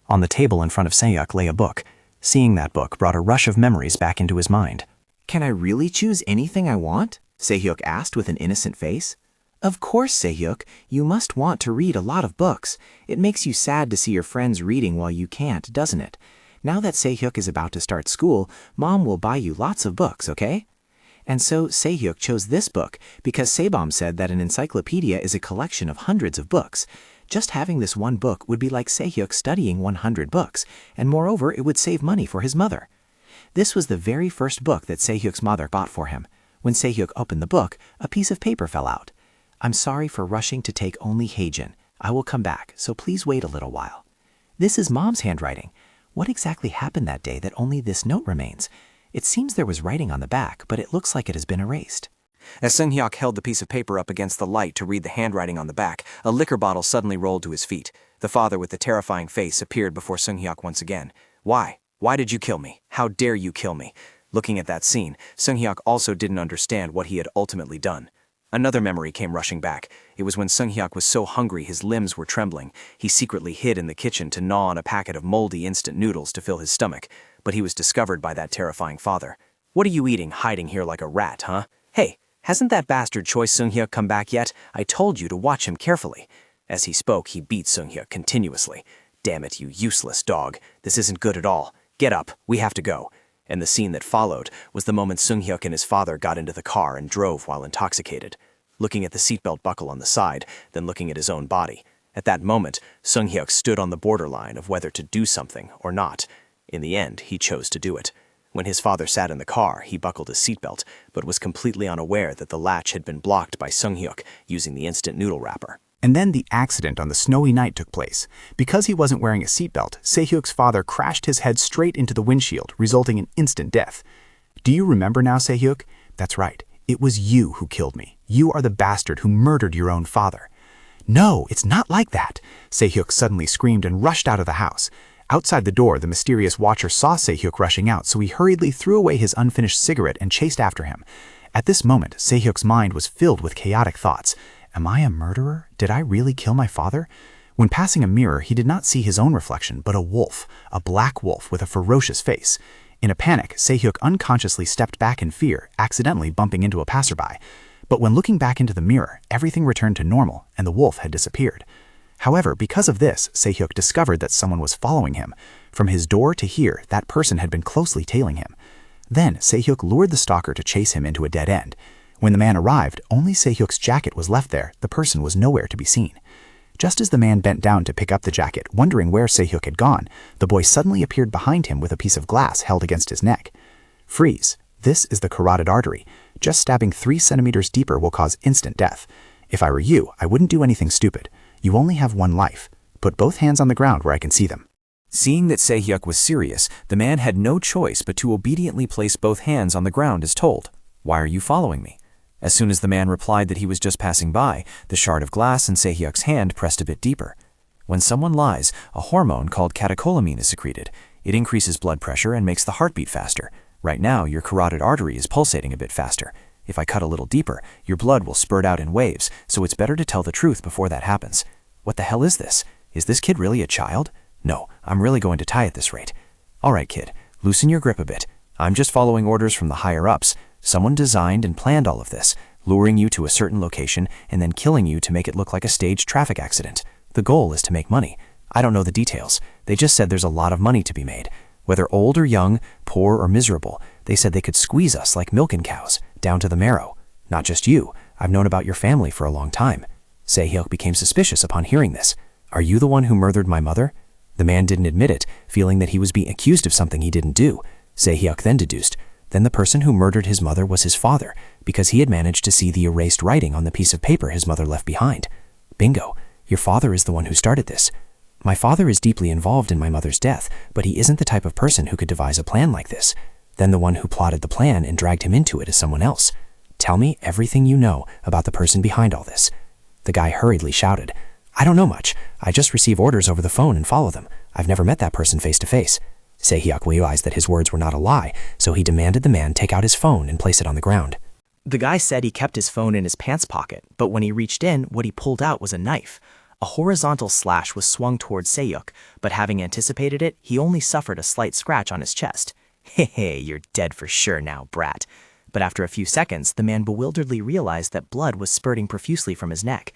On the table in front of Seyuk lay a book. Seeing that book brought a rush of memories back into his mind. "Can I really choose anything I want?" Seyuk asked with an innocent face. "Of course, Seyuk, you must want to read a lot of books. It makes you sad to see your friends reading while you can't, doesn't it? Now that Seyuk is about to start school, Mom will buy you lots of books, okay?" And so Seyuk chose this book because Sebam said that an encyclopedia is a collection of hundreds of books. Just having this one book would be like Seyuk studying 100 books, and moreover, it would save money for his mother. This was the very first book that Seyuk's mother bought for him. When Seyuk opened the book, a piece of paper fell out. "I'm sorry for rushing to take only Hae-jin. I will come back, so please wait a little while." This is Mom's handwriting. What exactly happened that day that only this note remains? It seems there was writing on the back, but it looks like it has been erased. As Sung-hyuk held the piece of paper up against the light to read the handwriting on the back, a liquor bottle suddenly rolled to his feet. The father with the terrifying face appeared before Sung-hyuk once again. "Why? Why did you kill me? How dare you kill me?" Looking at that scene, Sung-hyuk also didn't understand what he had ultimately done. Another memory came rushing back. It was when Sung-hyuk was so hungry his limbs were trembling. He secretly hid in the kitchen to gnaw on a packet of moldy instant noodles to fill his stomach, but he was discovered by that terrifying father. "What are you eating, hiding here like a rat, huh? Hey, hasn't that bastard Choi Sung-hyuk come back yet? I told you to watch him carefully." As he spoke, he beat Sung-hyuk continuously. "Damn it, you useless dog. This isn't good at all. Get up, we have to go." And the scene that followed was the moment Sung-hyuk and his father got into the car and drove while intoxicated. Looking at the seatbelt buckle on the side, then looking at his own body. At that moment, Sung-hyuk stood on the borderline of whether to do something or not. In the end, he chose to do it. When his father sat in the car, he buckled his seatbelt, but was completely unaware that the latch had been blocked by Sung-hyuk using the instant noodle wrapper. And then the accident on the snowy night took place. Because he wasn't wearing a seatbelt, Seyhyuk's father crashed his head straight into the windshield, resulting in instant death. Do you remember now, Seyhyuk? That's right. It was you who killed me. You are the bastard who murdered your own father. No, it's not like that, Seyhyuk suddenly screamed and rushed out of the house. Outside the door, the mysterious watcher saw Seyhyuk rushing out, so he hurriedly threw away his unfinished cigarette and chased after him. At this moment, Seyhyuk's mind was filled with chaotic thoughts. Am I a murderer? Did I really kill my father? When passing a mirror, he did not see his own reflection, but a wolf, a black wolf with a ferocious face. In a panic, Seyhyuk unconsciously stepped back in fear, accidentally bumping into a passerby. But when looking back into the mirror, everything returned to normal, and the wolf had disappeared. However, because of this, Seyhyuk discovered that someone was following him. From his door to here, that person had been closely tailing him. Then, Seyhyuk lured the stalker to chase him into a dead end. When the man arrived, only Seyhyuk's jacket was left there. The person was nowhere to be seen. Just as the man bent down to pick up the jacket, wondering where Seyhyuk had gone, the boy suddenly appeared behind him with a piece of glass held against his neck. Freeze. This is the carotid artery. Just stabbing 3 centimeters deeper will cause instant death. If I were you, I wouldn't do anything stupid. You only have one life. Put both hands on the ground where I can see them. Seeing that Se-hyuk was serious, the man had no choice but to obediently place both hands on the ground as told. "Why are you following me?" As soon as the man replied that he was just passing by, the shard of glass in Se-hyuk's hand pressed a bit deeper. When someone lies, a hormone called catecholamine is secreted. It increases blood pressure and makes the heartbeat faster. Right now, your carotid artery is pulsating a bit faster. If I cut a little deeper, your blood will spurt out in waves, so it's better to tell the truth before that happens. What the hell is this? Is this kid really a child? No, I'm really going to tie at this rate. All right, kid, loosen your grip a bit. I'm just following orders from the higher-ups. Someone designed and planned all of this, luring you to a certain location and then killing you to make it look like a staged traffic accident. The goal is to make money. I don't know the details. They just said there's a lot of money to be made. Whether old or young, poor or miserable, they said they could squeeze us like milking cows, down to the marrow. Not just you. I've known about your family for a long time. Se-hyuk became suspicious upon hearing this. Are you the one who murdered my mother? The man didn't admit it, feeling that he was being accused of something he didn't do. Se-hyuk then deduced. Then the person who murdered his mother was his father, because he had managed to see the erased writing on the piece of paper his mother left behind. Bingo. Your father is the one who started this. My father is deeply involved in my mother's death, but he isn't the type of person who could devise a plan like this. Then the one who plotted the plan and dragged him into it is someone else. Tell me everything you know about the person behind all this. The guy hurriedly shouted, I don't know much. I just receive orders over the phone and follow them. I've never met that person face to face. Se-hyuk realized that his words were not a lie, so he demanded the man take out his phone and place it on the ground. The guy said he kept his phone in his pants pocket, but when he reached in, what he pulled out was a knife. A horizontal slash was swung towards Se-hyuk, but having anticipated it, he only suffered a slight scratch on his chest. Hey, you're dead for sure now, brat. But after a few seconds, the man bewilderedly realized that blood was spurting profusely from his neck.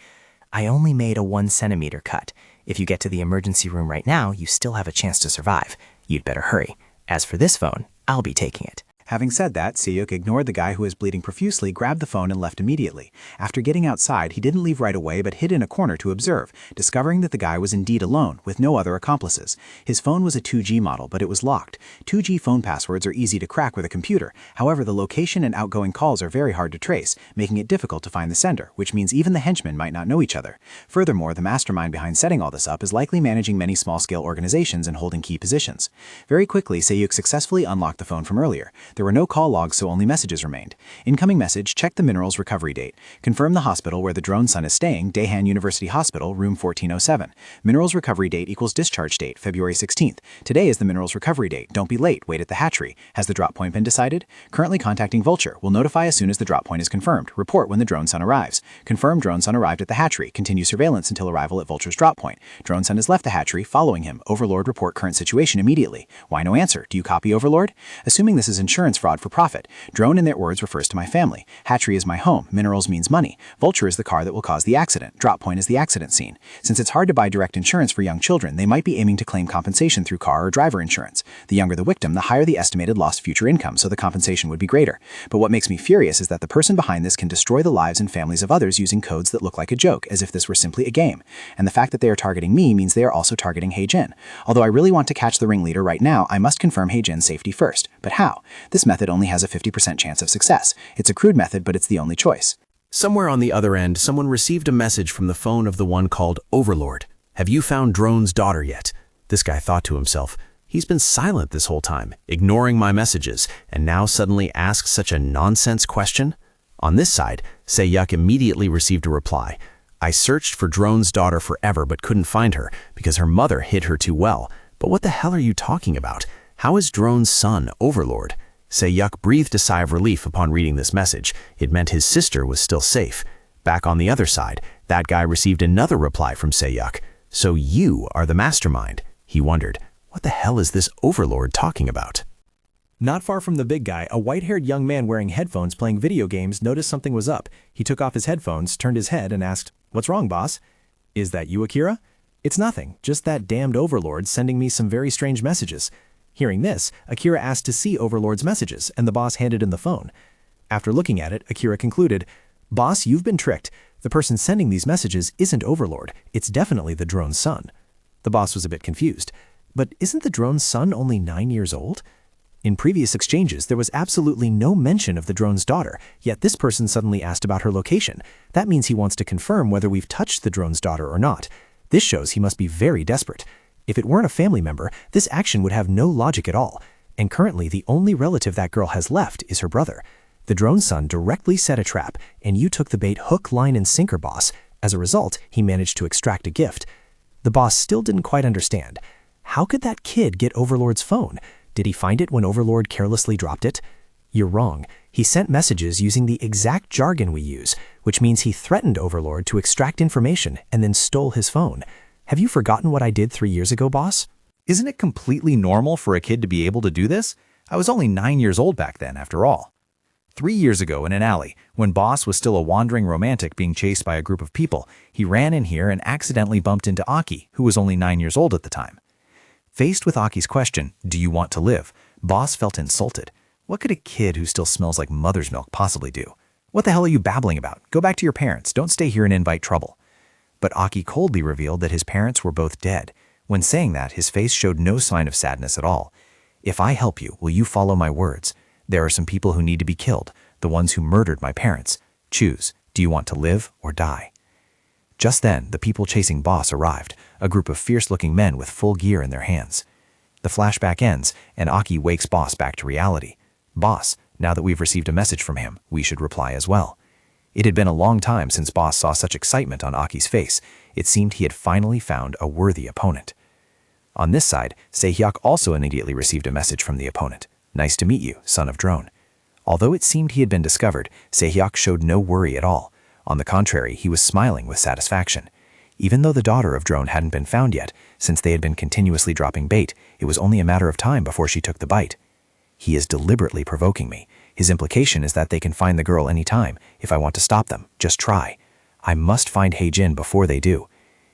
I only made a 1 centimeter cut. If you get to the emergency room right now, you still have a chance to survive. You'd better hurry. As for this phone, I'll be taking it. Having said that, Se-hyuk ignored the guy who was bleeding profusely, grabbed the phone and left immediately. After getting outside, he didn't leave right away but hid in a corner to observe, discovering that the guy was indeed alone, with no other accomplices. His phone was a 2G model, but it was locked. 2G phone passwords are easy to crack with a computer. However, the location and outgoing calls are very hard to trace, making it difficult to find the sender, which means even the henchmen might not know each other. Furthermore, the mastermind behind setting all this up is likely managing many small-scale organizations and holding key positions. Very quickly, Se-hyuk successfully unlocked the phone from earlier. There were no call logs, so only messages remained. Incoming message, check the minerals recovery date. Confirm the hospital where the drone son is staying, Daehan University Hospital, room 1407. Minerals recovery date equals discharge date, February 16th. Today is the minerals recovery date. Don't be late, wait at the hatchery. Has the drop point been decided? Currently contacting Vulture. Will notify as soon as the drop point is confirmed. Report when the drone son arrives. Confirm drone son arrived at the hatchery. Continue surveillance until arrival at Vulture's drop point. Drone son has left the hatchery, following him. Overlord, report current situation immediately. Why no answer? Do you copy, Overlord? Assuming this is insurance fraud for profit. Drone, in their words, refers to my family. Hatchery is my home. Minerals means money. Vulture is the car that will cause the accident. Drop point is the accident scene. Since it's hard to buy direct insurance for young children, they might be aiming to claim compensation through car or driver insurance. The younger the victim, the higher the estimated lost future income, so the compensation would be greater. But what makes me furious is that the person behind this can destroy the lives and families of others using codes that look like a joke, as if this were simply a game. And the fact that they are targeting me means they are also targeting Hae-jin. Although I really want to catch the ringleader right now, I must confirm Hae-jin's safety first. But how? This method only has a 50% chance of success. It's a crude method, but it's the only choice. Somewhere on the other end, someone received a message from the phone of the one called Overlord. Have you found Drone's daughter yet? This guy thought to himself, he's been silent this whole time, ignoring my messages, and now suddenly asks such a nonsense question? On this side, Se-hyuk immediately received a reply. I searched for Drone's daughter forever but couldn't find her because her mother hid her too well. But what the hell are you talking about? How is Drone's son Overlord? Se-hyuk breathed a sigh of relief upon reading this message. It meant his sister was still safe. Back on the other side, that guy received another reply from Se-hyuk. So you are the mastermind. He wondered, what the hell is this Overlord talking about? Not far from the big guy, a white-haired young man wearing headphones playing video games noticed something was up. He took off his headphones, turned his head, and asked, "What's wrong, boss?" "Is that you, Akira?" "It's nothing, just that damned Overlord sending me some very strange messages." Hearing this, Akira asked to see Overlord's messages, and the boss handed him the phone. After looking at it, Akira concluded, "Boss, you've been tricked. The person sending these messages isn't Overlord. It's definitely the drone's son." The boss was a bit confused. But isn't the drone's son only 9 years old? In previous exchanges, there was absolutely no mention of the drone's daughter, yet this person suddenly asked about her location. That means he wants to confirm whether we've touched the drone's daughter or not. This shows he must be very desperate. If it weren't a family member, this action would have no logic at all. And currently, the only relative that girl has left is her brother. The drone's son directly set a trap, and you took the bait hook, line, and sinker, boss. As a result, he managed to extract a gift. The boss still didn't quite understand. How could that kid get Overlord's phone? Did he find it when Overlord carelessly dropped it? You're wrong. He sent messages using the exact jargon we use, which means he threatened Overlord to extract information and then stole his phone. Have you forgotten what I did 3 years ago, boss? Isn't it completely normal for a kid to be able to do this? I was only 9 years old back then, after all. 3 years ago in an alley, when Boss was still a wandering romantic being chased by a group of people, he ran in here and accidentally bumped into Aki, who was only 9 years old at the time. Faced with Aki's question, "Do you want to live?" Boss felt insulted. What could a kid who still smells like mother's milk possibly do? What the hell are you babbling about? Go back to your parents. Don't stay here and invite trouble. But Aki coldly revealed that his parents were both dead. When saying that, his face showed no sign of sadness at all. "If I help you, will you follow my words? There are some people who need to be killed, the ones who murdered my parents. Choose. Do you want to live or die?" Just then, the people chasing Boss arrived, a group of fierce-looking men with full gear in their hands. The flashback ends, and Aki wakes Boss back to reality. "Boss, now that we've received a message from him, we should reply as well." It had been a long time since Boss saw such excitement on Aki's face. It seemed he had finally found a worthy opponent. On this side, Se-hyuk also immediately received a message from the opponent. "Nice to meet you, son of drone." Although it seemed he had been discovered, Se-hyuk showed no worry at all. On the contrary, he was smiling with satisfaction. Even though the daughter of drone hadn't been found yet, since they had been continuously dropping bait, it was only a matter of time before she took the bite. He is deliberately provoking me. His implication is that they can find the girl any time. If I want to stop them, just try. I must find Hae-jin before they do.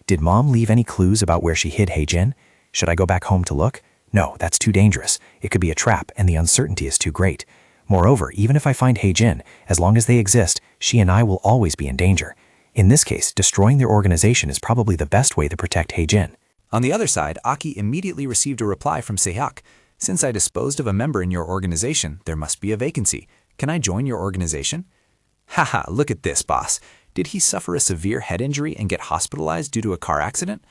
Did Mom leave any clues about where she hid Hae-jin? Should I go back home to look? No, that's too dangerous. It could be a trap, and the uncertainty is too great. Moreover, even if I find Hae-jin, as long as they exist, she and I will always be in danger. In this case, destroying their organization is probably the best way to protect Hae-jin. On the other side, Aki immediately received a reply from Se-hyuk. "Since I disposed of a member in your organization, there must be a vacancy. Can I join your organization?" Haha, look at this, boss. Did he suffer a severe head injury and get hospitalized due to a car accident?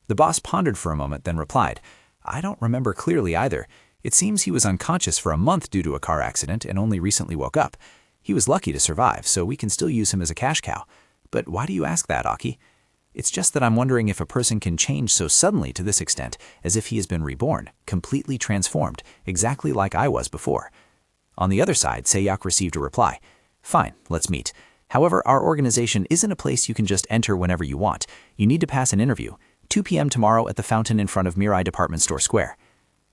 The boss pondered for a moment, then replied, "I don't remember clearly either. It seems he was unconscious for a month due to a car accident and only recently woke up. He was lucky to survive, so we can still use him as a cash cow. But why do you ask that, Aki?" "It's just that I'm wondering if a person can change so suddenly to this extent, as if he has been reborn, completely transformed, exactly like I was before." On the other side, Se-hyuk received a reply. "Fine, let's meet. However, our organization isn't a place you can just enter whenever you want. You need to pass an interview. 2 p.m. tomorrow at the fountain in front of Mirai Department Store Square."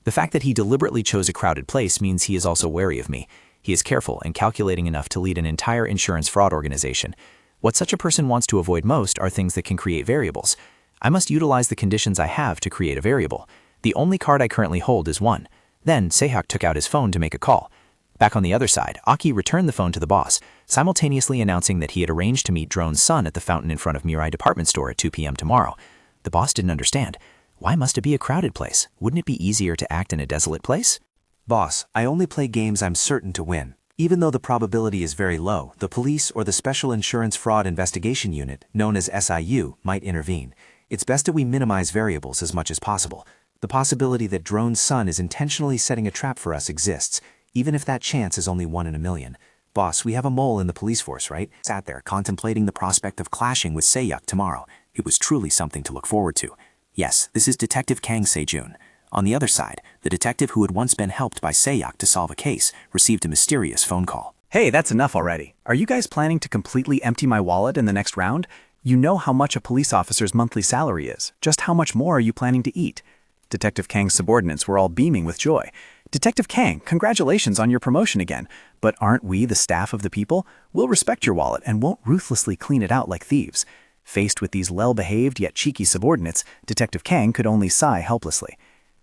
The fact that he deliberately chose a crowded place means he is also wary of me. He is careful and calculating enough to lead an entire insurance fraud organization. What such a person wants to avoid most are things that can create variables. I must utilize the conditions I have to create a variable. The only card I currently hold is 1. Then Se-hyuk took out his phone to make a call. Back on the other side, Aki returned the phone to the boss, simultaneously announcing that he had arranged to meet Drone's son at the fountain in front of Mirai Department Store at 2 p.m. tomorrow. The boss didn't understand. Why must it be a crowded place? Wouldn't it be easier to act in a desolate place? "Boss, I only play games I'm certain to win. Even though the probability is very low, the police or the Special Insurance Fraud Investigation Unit, known as SIU, might intervene. It's best that we minimize variables as much as possible. The possibility that Drone's son is intentionally setting a trap for us exists, even if that chance is only 1 in a million. Boss, we have a mole in the police force, right?" Sat there contemplating the prospect of clashing with Se-hyuk tomorrow. It was truly something to look forward to. Yes, this is Detective Kang Se-jun. On the other side, the detective who had once been helped by Se-hyuk to solve a case received a mysterious phone call. Hey, that's enough already. Are you guys planning to completely empty my wallet in the next round? You know how much a police officer's monthly salary is. Just how much more are you planning to eat? Detective Kang's subordinates were all beaming with joy. "Detective Kang, congratulations on your promotion again. But aren't we the staff of the people? We'll respect your wallet and won't ruthlessly clean it out like thieves." Faced with these well-behaved yet cheeky subordinates, Detective Kang could only sigh helplessly.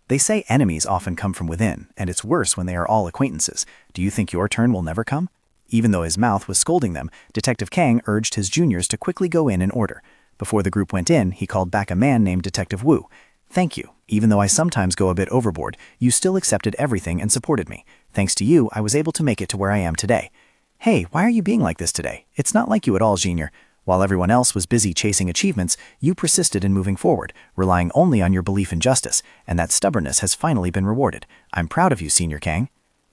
They say enemies often come from within, and it's worse when they are all acquaintances. Do you think your turn will never come? Even though his mouth was scolding them, Detective Kang urged his juniors to quickly go in order. Before the group went in, he called back a man named Detective Wu. "Thank you. Even though I sometimes go a bit overboard, you still accepted everything and supported me. Thanks to you, I was able to make it to where I am today." "Hey, why are you being like this today? It's not like you at all, Junior. While everyone else was busy chasing achievements, you persisted in moving forward, relying only on your belief in justice, and that stubbornness has finally been rewarded. I'm proud of you, Senior Kang.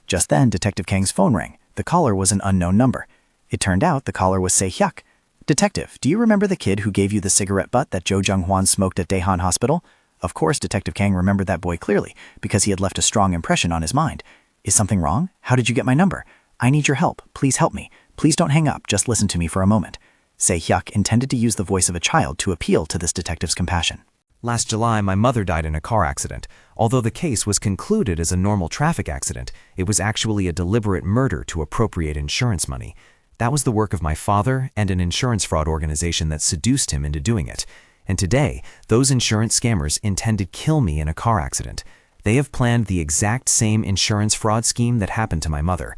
Just then, Detective Kang's phone rang. The caller was an unknown number. It turned out the caller was Se-hyuk. Detective, do you remember the kid who gave you the cigarette butt that Jo Jung-hwan smoked at Daehan Hospital? Of course, Detective Kang remembered that boy clearly, because he had left a strong impression on his mind. Is something wrong? How did you get my number? I need your help. Please help me. Please don't hang up. Just listen to me for a moment. Se-hyuk intended to use the voice of a child to appeal to this detective's compassion. Last July, my mother died in a car accident. Although the case was concluded as a normal traffic accident, it was actually a deliberate murder to appropriate insurance money. That was the work of my father and an insurance fraud organization that seduced him into doing it. And today, those insurance scammers intend to kill me in a car accident. They have planned the exact same insurance fraud scheme that happened to my mother.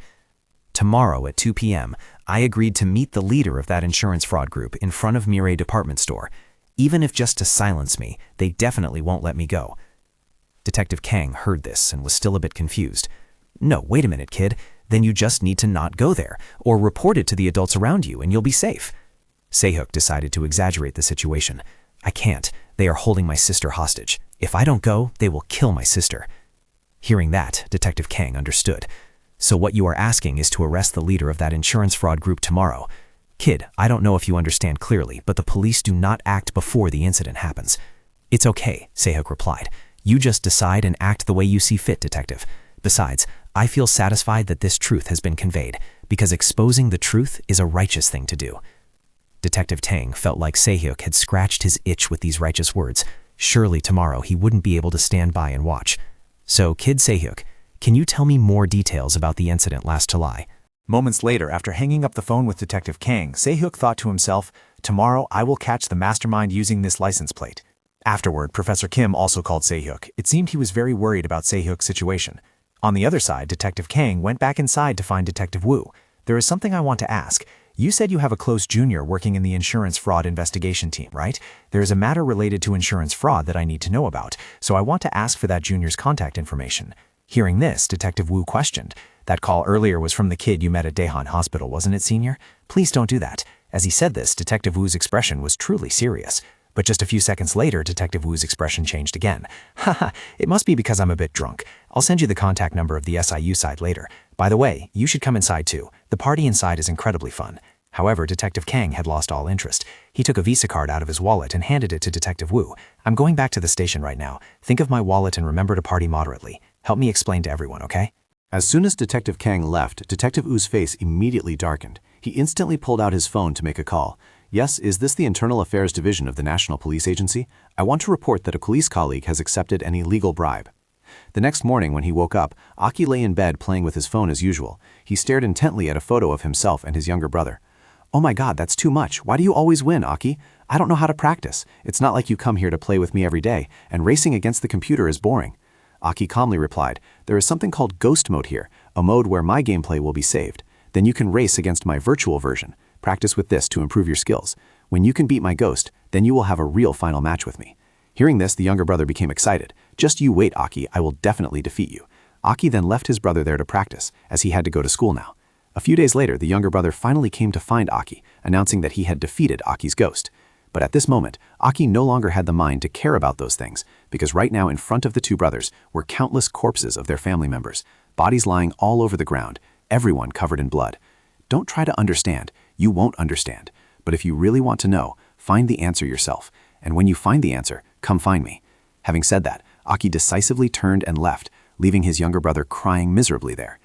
Tomorrow at 2 p.m., I agreed to meet the leader of that insurance fraud group in front of Mirai department store. Even if just to silence me, they definitely won't let me go. Detective Kang heard this and was still a bit confused. No, wait a minute, kid. Then you just need to not go there, or report it to the adults around you and you'll be safe. Se-hyuk decided to exaggerate the situation. I can't. They are holding my sister hostage. If I don't go, they will kill my sister. Hearing that, Detective Kang understood. So what you are asking is to arrest the leader of that insurance fraud group tomorrow. Kid, I don't know if you understand clearly, but the police do not act before the incident happens. It's okay, Se-hyuk replied. You just decide and act the way you see fit, detective. Besides, I feel satisfied that this truth has been conveyed, because exposing the truth is a righteous thing to do. Detective Tang felt like Se-hyuk had scratched his itch with these righteous words. Surely tomorrow he wouldn't be able to stand by and watch. So, Kid Se-hyuk, can you tell me more details about the incident last July? Moments later, after hanging up the phone with Detective Kang, Se-hyuk thought to himself, tomorrow I will catch the mastermind using this license plate. Afterward, Professor Kim also called Se-hyuk. It seemed he was very worried about Se-hyuk's situation. On the other side, Detective Kang went back inside to find Detective Wu. There is something I want to ask. You said you have a close junior working in the insurance fraud investigation team, right? There is a matter related to insurance fraud that I need to know about, so I want to ask for that junior's contact information. Hearing this, Detective Wu questioned. That call earlier was from the kid you met at Daehan Hospital, wasn't it, Senior? Please don't do that. As he said this, Detective Wu's expression was truly serious. But just a few seconds later, Detective Wu's expression changed again. Haha, it must be because I'm a bit drunk. I'll send you the contact number of the SIU side later. By the way, you should come inside too. The party inside is incredibly fun. However, Detective Kang had lost all interest. He took a Visa card out of his wallet and handed it to Detective Wu. I'm going back to the station right now. Think of my wallet and remember to party moderately. Help me explain to everyone, okay? As soon as Detective Kang left, Detective Wu's face immediately darkened. He instantly pulled out his phone to make a call. Yes, is this the Internal Affairs Division of the National Police Agency? I want to report that a police colleague has accepted an illegal bribe. The next morning when he woke up, Aki lay in bed playing with his phone as usual. He stared intently at a photo of himself and his younger brother. Oh my god, that's too much. Why do you always win, Aki? I don't know how to practice. It's not like you come here to play with me every day, and racing against the computer is boring. Aki calmly replied, there is something called Ghost Mode here, a mode where my gameplay will be saved. Then you can race against my virtual version. Practice with this to improve your skills. When you can beat my ghost, then you will have a real final match with me. Hearing this, the younger brother became excited. Just you wait, Aki, I will definitely defeat you. Aki then left his brother there to practice, as he had to go to school now. A few days later, the younger brother finally came to find Aki, announcing that he had defeated Aki's ghost. But at this moment, Aki no longer had the mind to care about those things, because right now in front of the two brothers were countless corpses of their family members, bodies lying all over the ground, everyone covered in blood. Don't try to understand, you won't understand. But if you really want to know, find the answer yourself. And when you find the answer, come find me. Having said that, Aki decisively turned and left, leaving his younger brother crying miserably there.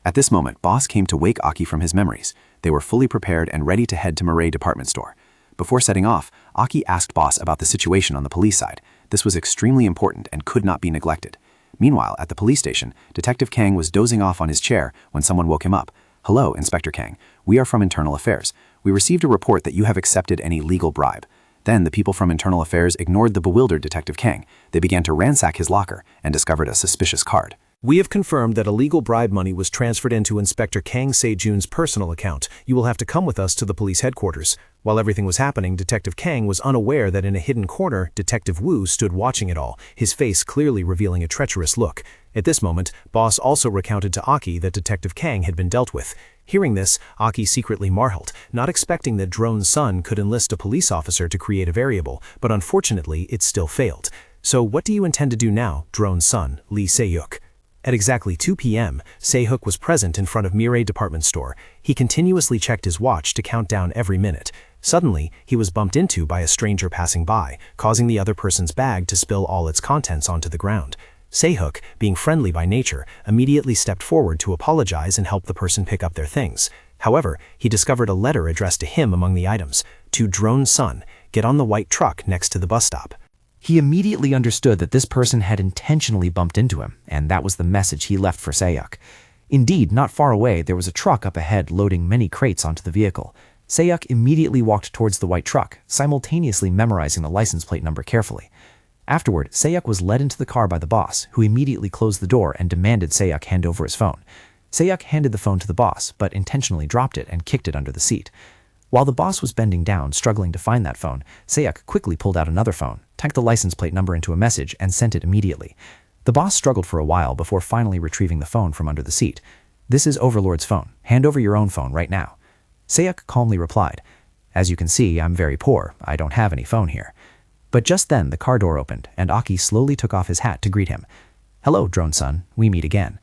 At this moment, Boss came to wake Aki from his memories. They were fully prepared and ready to head to Mirai department store. Before setting off, Aki asked Boss about the situation on the police side. This was extremely important and could not be neglected. Meanwhile, at the police station, Detective Kang was dozing off on his chair when someone woke him up. Hello, Inspector Kang. We are from Internal Affairs. We received a report that you have accepted an illegal bribe. Then the people from Internal Affairs ignored the bewildered Detective Kang. They began to ransack his locker and discovered a suspicious card. We have confirmed that illegal bribe money was transferred into Inspector Kang Se-jun's personal account. You will have to come with us to the police headquarters. While everything was happening, Detective Kang was unaware that in a hidden corner, Detective Wu stood watching it all, his face clearly revealing a treacherous look. At this moment, Boss also recounted to Aki that Detective Kang had been dealt with. Hearing this, Aki secretly marveled, not expecting that Drone's son could enlist a police officer to create a variable, but unfortunately, it still failed. So what do you intend to do now, Drone's son, Lee Se-hyuk? At exactly 2 p.m., Se-hyuk was present in front of Mirai department store. He continuously checked his watch to count down every minute. Suddenly, he was bumped into by a stranger passing by, causing the other person's bag to spill all its contents onto the ground. Se-hyuk, being friendly by nature, immediately stepped forward to apologize and help the person pick up their things. However, he discovered a letter addressed to him among the items. To Drone's son, get on the white truck next to the bus stop. He immediately understood that this person had intentionally bumped into him, and that was the message he left for Se-hyuk. Indeed, not far away, there was a truck up ahead loading many crates onto the vehicle. Se-hyuk immediately walked towards the white truck, simultaneously memorizing the license plate number carefully. Afterward, Se-hyuk was led into the car by the boss, who immediately closed the door and demanded Se-hyuk hand over his phone. Se-hyuk handed the phone to the boss, but intentionally dropped it and kicked it under the seat. While the boss was bending down, struggling to find that phone, Se-hyuk quickly pulled out another phone, typed the license plate number into a message, and sent it immediately. The boss struggled for a while before finally retrieving the phone from under the seat. "This is Overlord's phone. Hand over your own phone right now." Se-hyuk calmly replied, "As you can see, I'm very poor. I don't have any phone here." But just then, the car door opened, and Aki slowly took off his hat to greet him. "Hello, Drone-san. We meet again."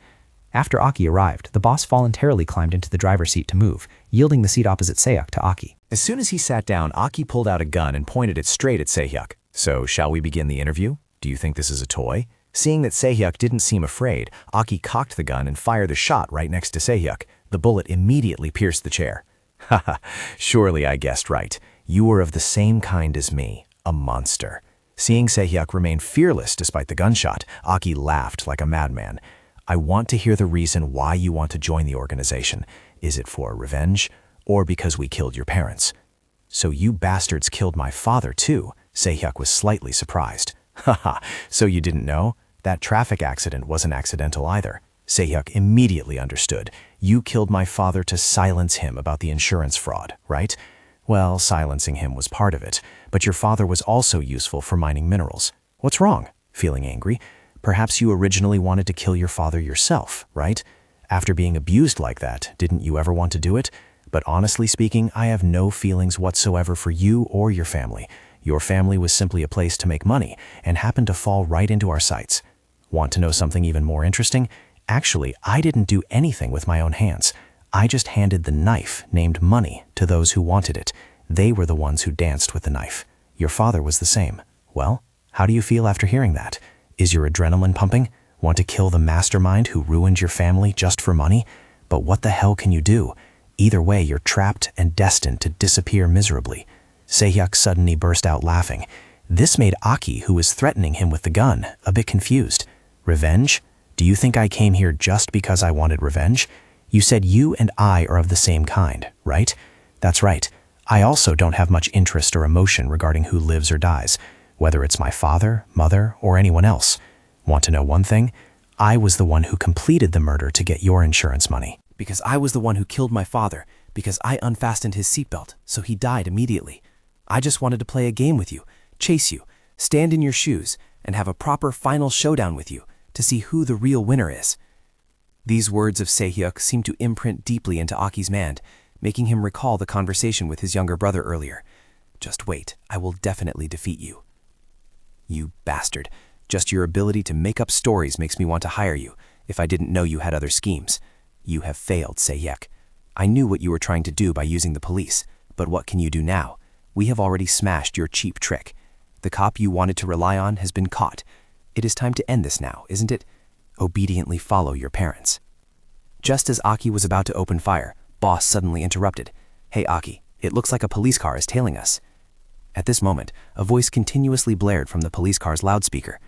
After Aki arrived, the boss voluntarily climbed into the driver's seat to move, yielding the seat opposite Se-hyuk to Aki. As soon as he sat down, Aki pulled out a gun and pointed it straight at Se-hyuk. "So, shall we begin the interview? Do you think this is a toy?" Seeing that Se-hyuk didn't seem afraid, Aki cocked the gun and fired a shot right next to Se-hyuk. The bullet immediately pierced the chair. "Haha, surely I guessed right. You are of the same kind as me, a monster." Seeing Se-hyuk remain fearless despite the gunshot, Aki laughed like a madman. "I want to hear the reason why you want to join the organization. Is it for revenge, or because we killed your parents?" "So you bastards killed my father too?" Se-hyuk was slightly surprised. "Haha, so you didn't know? That traffic accident wasn't accidental either." Se-hyuk immediately understood. "You killed my father to silence him about the insurance fraud, right? Well, silencing him was part of it, but your father was also useful for mining minerals. What's wrong? Feeling angry? Perhaps you originally wanted to kill your father yourself, right? After being abused like that, didn't you ever want to do it? But honestly speaking, I have no feelings whatsoever for you or your family. Your family was simply a place to make money and happened to fall right into our sights. Want to know something even more interesting? Actually, I didn't do anything with my own hands. I just handed the knife named Money to those who wanted it. They were the ones who danced with the knife. Your father was the same. Well, how do you feel after hearing that? Is your adrenaline pumping? Want to kill the mastermind who ruined your family just for money? But what the hell can you do? Either way, you're trapped and destined to disappear miserably." Se-hyuk suddenly burst out laughing. This made Aki, who was threatening him with the gun, a bit confused. "Revenge? Do you think I came here just because I wanted revenge? You said you and I are of the same kind, right? That's right. I also don't have much interest or emotion regarding who lives or dies, whether it's my father, mother, or anyone else. Want to know one thing? I was the one who completed the murder to get your insurance money." "Because I was the one who killed my father, because I unfastened his seatbelt, so he died immediately. I just wanted to play a game with you, chase you, stand in your shoes, and have a proper final showdown with you to see who the real winner is." These words of Se-hyuk seemed to imprint deeply into Aki's mind, making him recall the conversation with his younger brother earlier. "Just wait, I will definitely defeat you." "You bastard. Just your ability to make up stories makes me want to hire you, if I didn't know you had other schemes. You have failed, Se-hyuk. I knew what you were trying to do by using the police, but what can you do now? We have already smashed your cheap trick. The cop you wanted to rely on has been caught. It is time to end this now, isn't it? Obediently follow your parents." Just as Aki was about to open fire, Boss suddenly interrupted. "Hey Aki, it looks like a police car is tailing us." At this moment, a voice continuously blared from the police car's loudspeaker,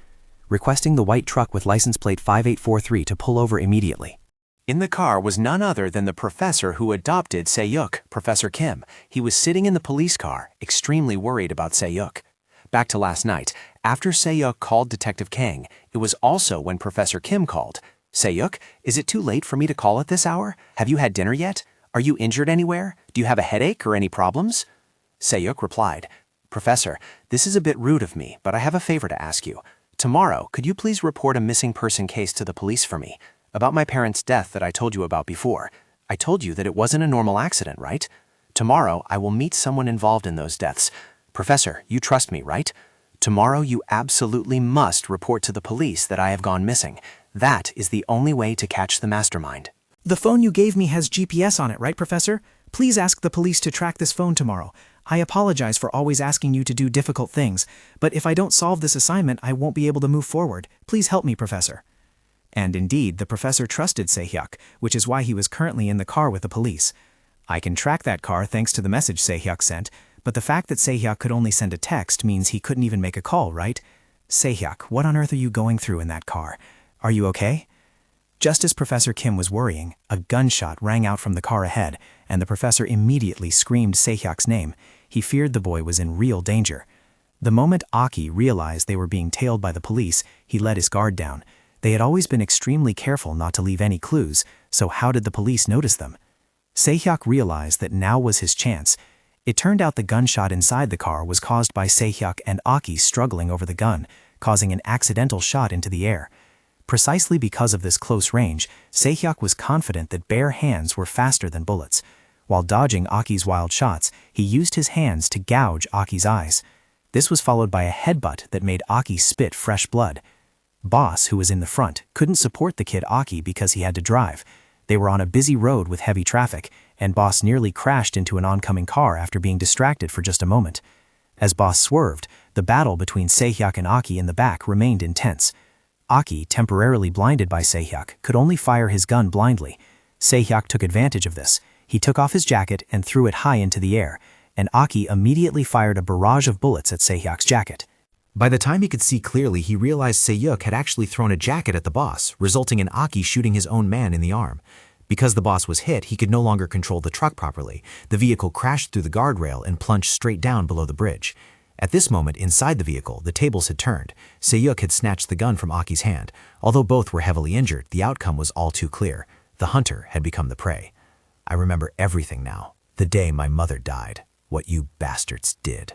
requesting the white truck with license plate 5843 to pull over immediately. In the car was none other than the professor who adopted Se-hyuk, Professor Kim. He was sitting in the police car, extremely worried about Se-hyuk. Back to last night, after Se-hyuk called Detective Kang, it was also when Professor Kim called. "Se-hyuk, is it too late for me to call at this hour? Have you had dinner yet? Are you injured anywhere? Do you have a headache or any problems?" Se-hyuk replied, "Professor, this is a bit rude of me, but I have a favor to ask you. Tomorrow, could you please report a missing person case to the police for me? About my parents' death that I told you about before. I told you that it wasn't a normal accident, right? Tomorrow, I will meet someone involved in those deaths. Professor, you trust me, right? Tomorrow, you absolutely must report to the police that I have gone missing. That is the only way to catch the mastermind." The phone you gave me has GPS on it, right, Professor? Please ask the police to track this phone tomorrow. I apologize for always asking you to do difficult things, but if I don't solve this assignment, I won't be able to move forward. Please help me, Professor. And indeed, the professor trusted Se-hyuk, which is why he was currently in the car with the police. I can track that car thanks to the message Se-hyuk sent, but the fact that Se-hyuk could only send a text means he couldn't even make a call, right? Se-hyuk, what on earth are you going through in that car? Are you okay? Just as Professor Kim was worrying, a gunshot rang out from the car ahead, and the professor immediately screamed Se-hyuk's name. He feared the boy was in real danger. The moment Aki realized they were being tailed by the police, he let his guard down. They had always been extremely careful not to leave any clues, so how did the police notice them? Se-hyuk realized that now was his chance. It turned out the gunshot inside the car was caused by Se-hyuk and Aki struggling over the gun, causing an accidental shot into the air. Precisely because of this close range, Se-hyuk was confident that bare hands were faster than bullets. While dodging Aki's wild shots, he used his hands to gouge Aki's eyes. This was followed by a headbutt that made Aki spit fresh blood. Boss, who was in the front, couldn't support the kid Aki because he had to drive. They were on a busy road with heavy traffic, and Boss nearly crashed into an oncoming car after being distracted for just a moment. As Boss swerved, the battle between Se-hyuk and Aki in the back remained intense. Aki, temporarily blinded by Se-hyuk, could only fire his gun blindly. Se-hyuk took advantage of this. He took off his jacket and threw it high into the air, and Aki immediately fired a barrage of bullets at Se-hyuk's jacket. By the time he could see clearly, he realized Se-hyuk had actually thrown a jacket at the boss, resulting in Aki shooting his own man in the arm. Because the boss was hit, he could no longer control the truck properly. The vehicle crashed through the guardrail and plunged straight down below the bridge. At this moment, inside the vehicle, the tables had turned. Se-hyuk had snatched the gun from Aki's hand. Although both were heavily injured, the outcome was all too clear. The hunter had become the prey. "I remember everything now. The day my mother died. What you bastards did."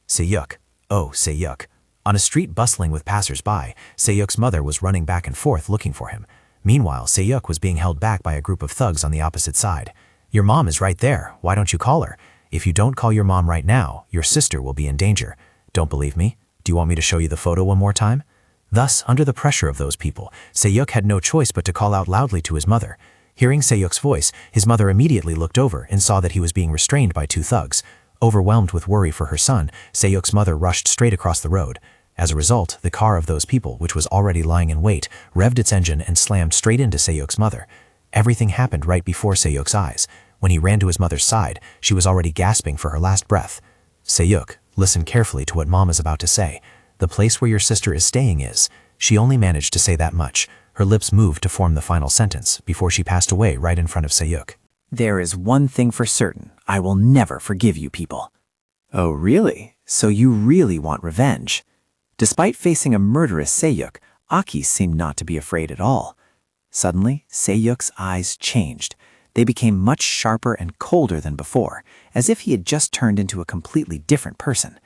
Se-hyuk. Oh, Se-hyuk. On a street bustling with passers-by, Se-hyuk's mother was running back and forth looking for him. Meanwhile, Se-hyuk was being held back by a group of thugs on the opposite side. "Your mom is right there. Why don't you call her? If you don't call your mom right now, your sister will be in danger. Don't believe me? Do you want me to show you the photo one more time?" Thus, under the pressure of those people, Se-hyuk had no choice but to call out loudly to his mother. Hearing Se-hyuk's voice, his mother immediately looked over and saw that he was being restrained by two thugs. Overwhelmed with worry for her son, Se-hyuk's mother rushed straight across the road. As a result, the car of those people, which was already lying in wait, revved its engine and slammed straight into Se-hyuk's mother. Everything happened right before Se-hyuk's eyes. When he ran to his mother's side, she was already gasping for her last breath. "Se-hyuk, listen carefully to what Mom is about to say. The place where your sister is staying is..." She only managed to say that much. Her lips moved to form the final sentence before she passed away right in front of Se-hyuk. "There is one thing for certain. I will never forgive you people." Oh, really? So you really want revenge? Despite facing a murderous Se-hyuk, Aki seemed not to be afraid at all. Suddenly, Se-hyuk's eyes changed. They became much sharper and colder than before, as if he had just turned into a completely different person.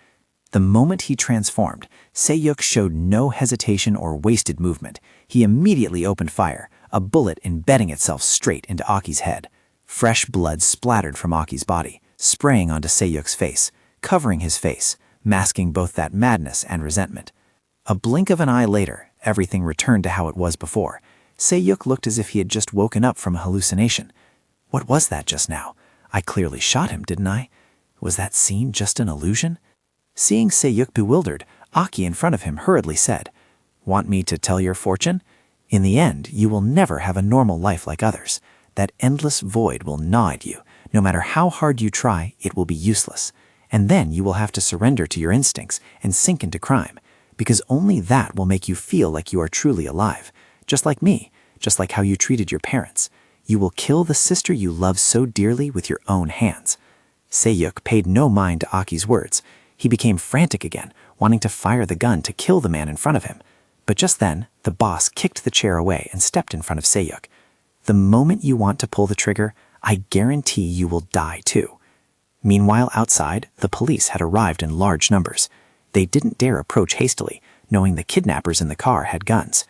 The moment he transformed, Se-hyuk showed no hesitation or wasted movement. He immediately opened fire, a bullet embedding itself straight into Aki's head. Fresh blood splattered from Aki's body, spraying onto Se-hyuk's face, covering his face, masking both that madness and resentment. A blink of an eye later, everything returned to how it was before. Se-hyuk looked as if he had just woken up from a hallucination. What was that just now? I clearly shot him, didn't I? Was that scene just an illusion? Seeing Se-hyuk bewildered, Aki in front of him hurriedly said, "Want me to tell your fortune? In the end, you will never have a normal life like others. That endless void will gnaw at you. No matter how hard you try, it will be useless. And then you will have to surrender to your instincts and sink into crime, because only that will make you feel like you are truly alive. Just like me, just like how you treated your parents. You will kill the sister you love so dearly with your own hands." Se-hyuk paid no mind to Aki's words. He became frantic again, wanting to fire the gun to kill the man in front of him. But just then, the boss kicked the chair away and stepped in front of Se-hyuk. "The moment you want to pull the trigger, I guarantee you will die too." Meanwhile, outside, the police had arrived in large numbers. They didn't dare approach hastily, knowing the kidnappers in the car had guns.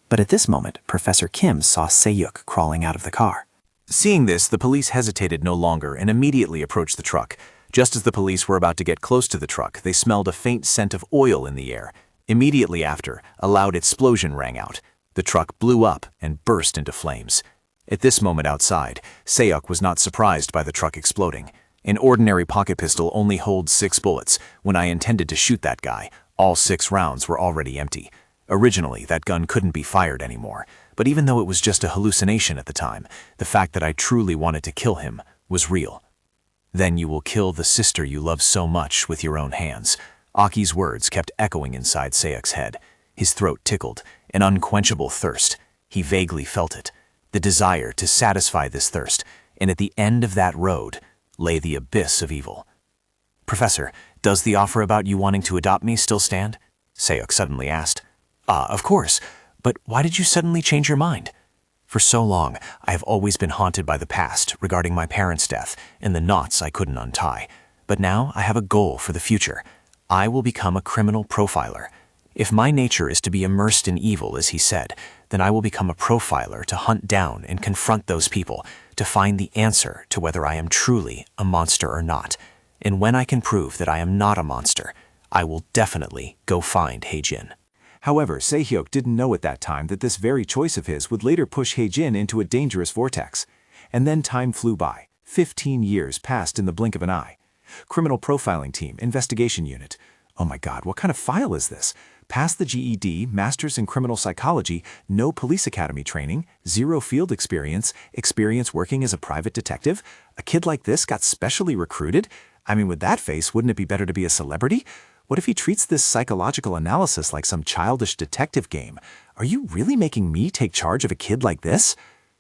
But at this moment, Professor Kim saw Se-hyuk crawling out of the car. Seeing this, the police hesitated no longer and immediately approached the truck. Just as the police were about to get close to the truck, they smelled a faint scent of oil in the air. Immediately after, a loud explosion rang out. The truck blew up and burst into flames. At this moment outside, Se-hyuk was not surprised by the truck exploding. An ordinary pocket pistol only holds 6 bullets. When I intended to shoot that guy, all 6 rounds were already empty. Originally, that gun couldn't be fired anymore, but even though it was just a hallucination at the time, the fact that I truly wanted to kill him was real. Then you will kill the sister you love so much with your own hands. Aki's words kept echoing inside Se-hyuk's head. His throat tickled, an unquenchable thirst. He vaguely felt it, the desire to satisfy this thirst, and at the end of that road lay the abyss of evil. Professor, does the offer about you wanting to adopt me still stand? Se-hyuk suddenly asked. Of course, but why did you suddenly change your mind? For so long, I have always been haunted by the past regarding my parents' death and the knots I couldn't untie. But now I have a goal for the future. I will become a criminal profiler. If my nature is to be immersed in evil, as he said, then I will become a profiler to hunt down and confront those people, to find the answer to whether I am truly a monster or not. And when I can prove that I am not a monster, I will definitely go find Hae-jin. However, Se-hyuk didn't know at that time that this very choice of his would later push Hae-jin into a dangerous vortex. And then time flew by. 15 years passed in the blink of an eye. Criminal Profiling Team, Investigation Unit. Oh my God, what kind of file is this? Passed the GED, Masters in Criminal Psychology, no police academy training, 0 field experience, experience working as a private detective? A kid like this got specially recruited? I mean, with that face, wouldn't it be better to be a celebrity? What if he treats this psychological analysis like some childish detective game? Are you really making me take charge of a kid like this?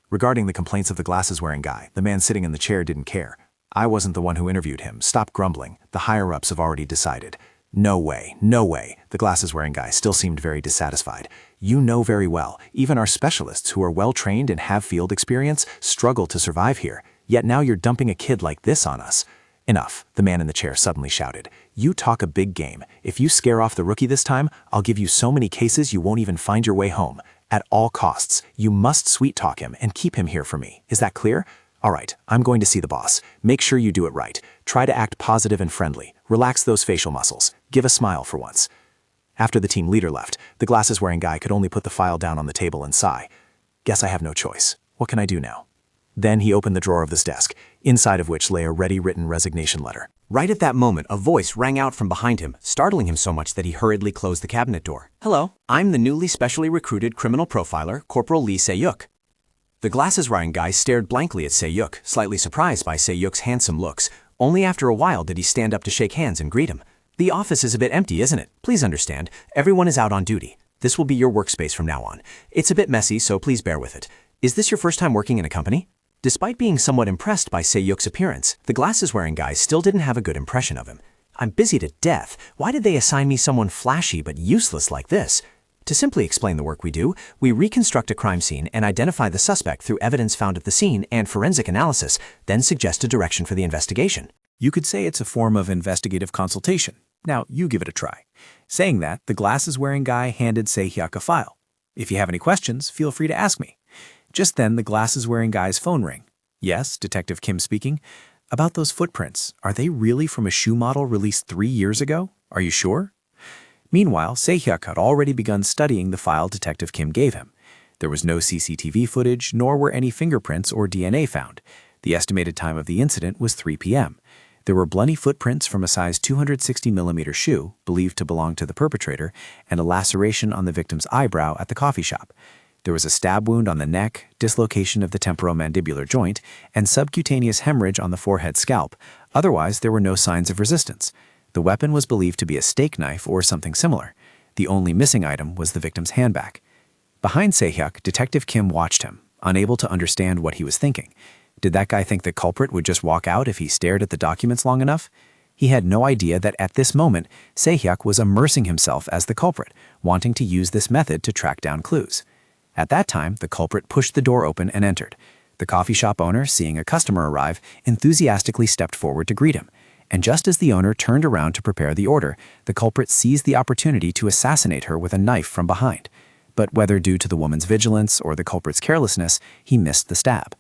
Regarding the complaints of the glasses-wearing guy, the man sitting in the chair didn't care. I wasn't the one who interviewed him. Stop grumbling. The higher-ups have already decided. No way, no way. The glasses-wearing guy still seemed very dissatisfied. You know very well, even our specialists who are well-trained and have field experience struggle to survive here. Yet now you're dumping a kid like this on us. Enough, the man in the chair suddenly shouted. You talk a big game. If you scare off the rookie this time, I'll give you so many cases you won't even find your way home. At all costs, you must sweet-talk him and keep him here for me. Is that clear? All right, I'm going to see the boss. Make sure you do it right. Try to act positive and friendly. Relax those facial muscles. Give a smile for once. After the team leader left, the glasses-wearing guy could only put the file down on the table and sigh. Guess I have no choice. What can I do now? Then he opened the drawer of his desk, inside of which lay a ready-written resignation letter. Right at that moment, a voice rang out from behind him, startling him so much that he hurriedly closed the cabinet door. Hello, I'm the newly specially recruited criminal profiler, Corporal Lee Se-hyuk. The glasses-wearing guy stared blankly at Se-hyuk, slightly surprised by Se-hyuk's handsome looks. Only after a while did he stand up to shake hands and greet him. The office is a bit empty, isn't it? Please understand, everyone is out on duty. This will be your workspace from now on. It's a bit messy, so please bear with it. Is this your first time working in a company? Despite being somewhat impressed by Se-hyuk's appearance, the glasses-wearing guy still didn't have a good impression of him. I'm busy to death. Why did they assign me someone flashy but useless like this? To simply explain the work we do, we reconstruct a crime scene and identify the suspect through evidence found at the scene and forensic analysis, then suggest a direction for the investigation. You could say it's a form of investigative consultation. Now, you give it a try. Saying that, the glasses-wearing guy handed Se-hyuk a file. If you have any questions, feel free to ask me. Just then, the glasses-wearing guy's phone rang. Yes, Detective Kim speaking. About those footprints, are they really from a shoe model released 3 years ago? Are you sure? Meanwhile, Se-hyuk had already begun studying the file Detective Kim gave him. There was no CCTV footage, nor were any fingerprints or DNA found. The estimated time of the incident was 3 p.m. There were bloody footprints from a size 260mm shoe, believed to belong to the perpetrator, and a laceration on the victim's eyebrow at the coffee shop. There was a stab wound on the neck, dislocation of the temporomandibular joint, and subcutaneous hemorrhage on the forehead scalp. Otherwise, there were no signs of resistance. The weapon was believed to be a steak knife or something similar. The only missing item was the victim's handbag. Behind Se-hyuk, Detective Kim watched him, unable to understand what he was thinking. Did that guy think the culprit would just walk out if he stared at the documents long enough? He had no idea that at this moment, Se-hyuk was immersing himself as the culprit, wanting to use this method to track down clues. At that time, the culprit pushed the door open and entered. The coffee shop owner, seeing a customer arrive, enthusiastically stepped forward to greet him. and just as the owner turned around to prepare the order, the culprit seized the opportunity to assassinate her with a knife from behind. But whether due to the woman's vigilance or the culprit's carelessness, he missed the stab.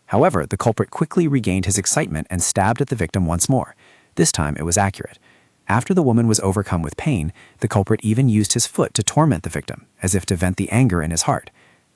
However, the culprit quickly regained his excitement and stabbed at the victim once more. This time it was accurate. After the woman was overcome with pain, the culprit even used his foot to torment the victim, as if to vent the anger in his heart.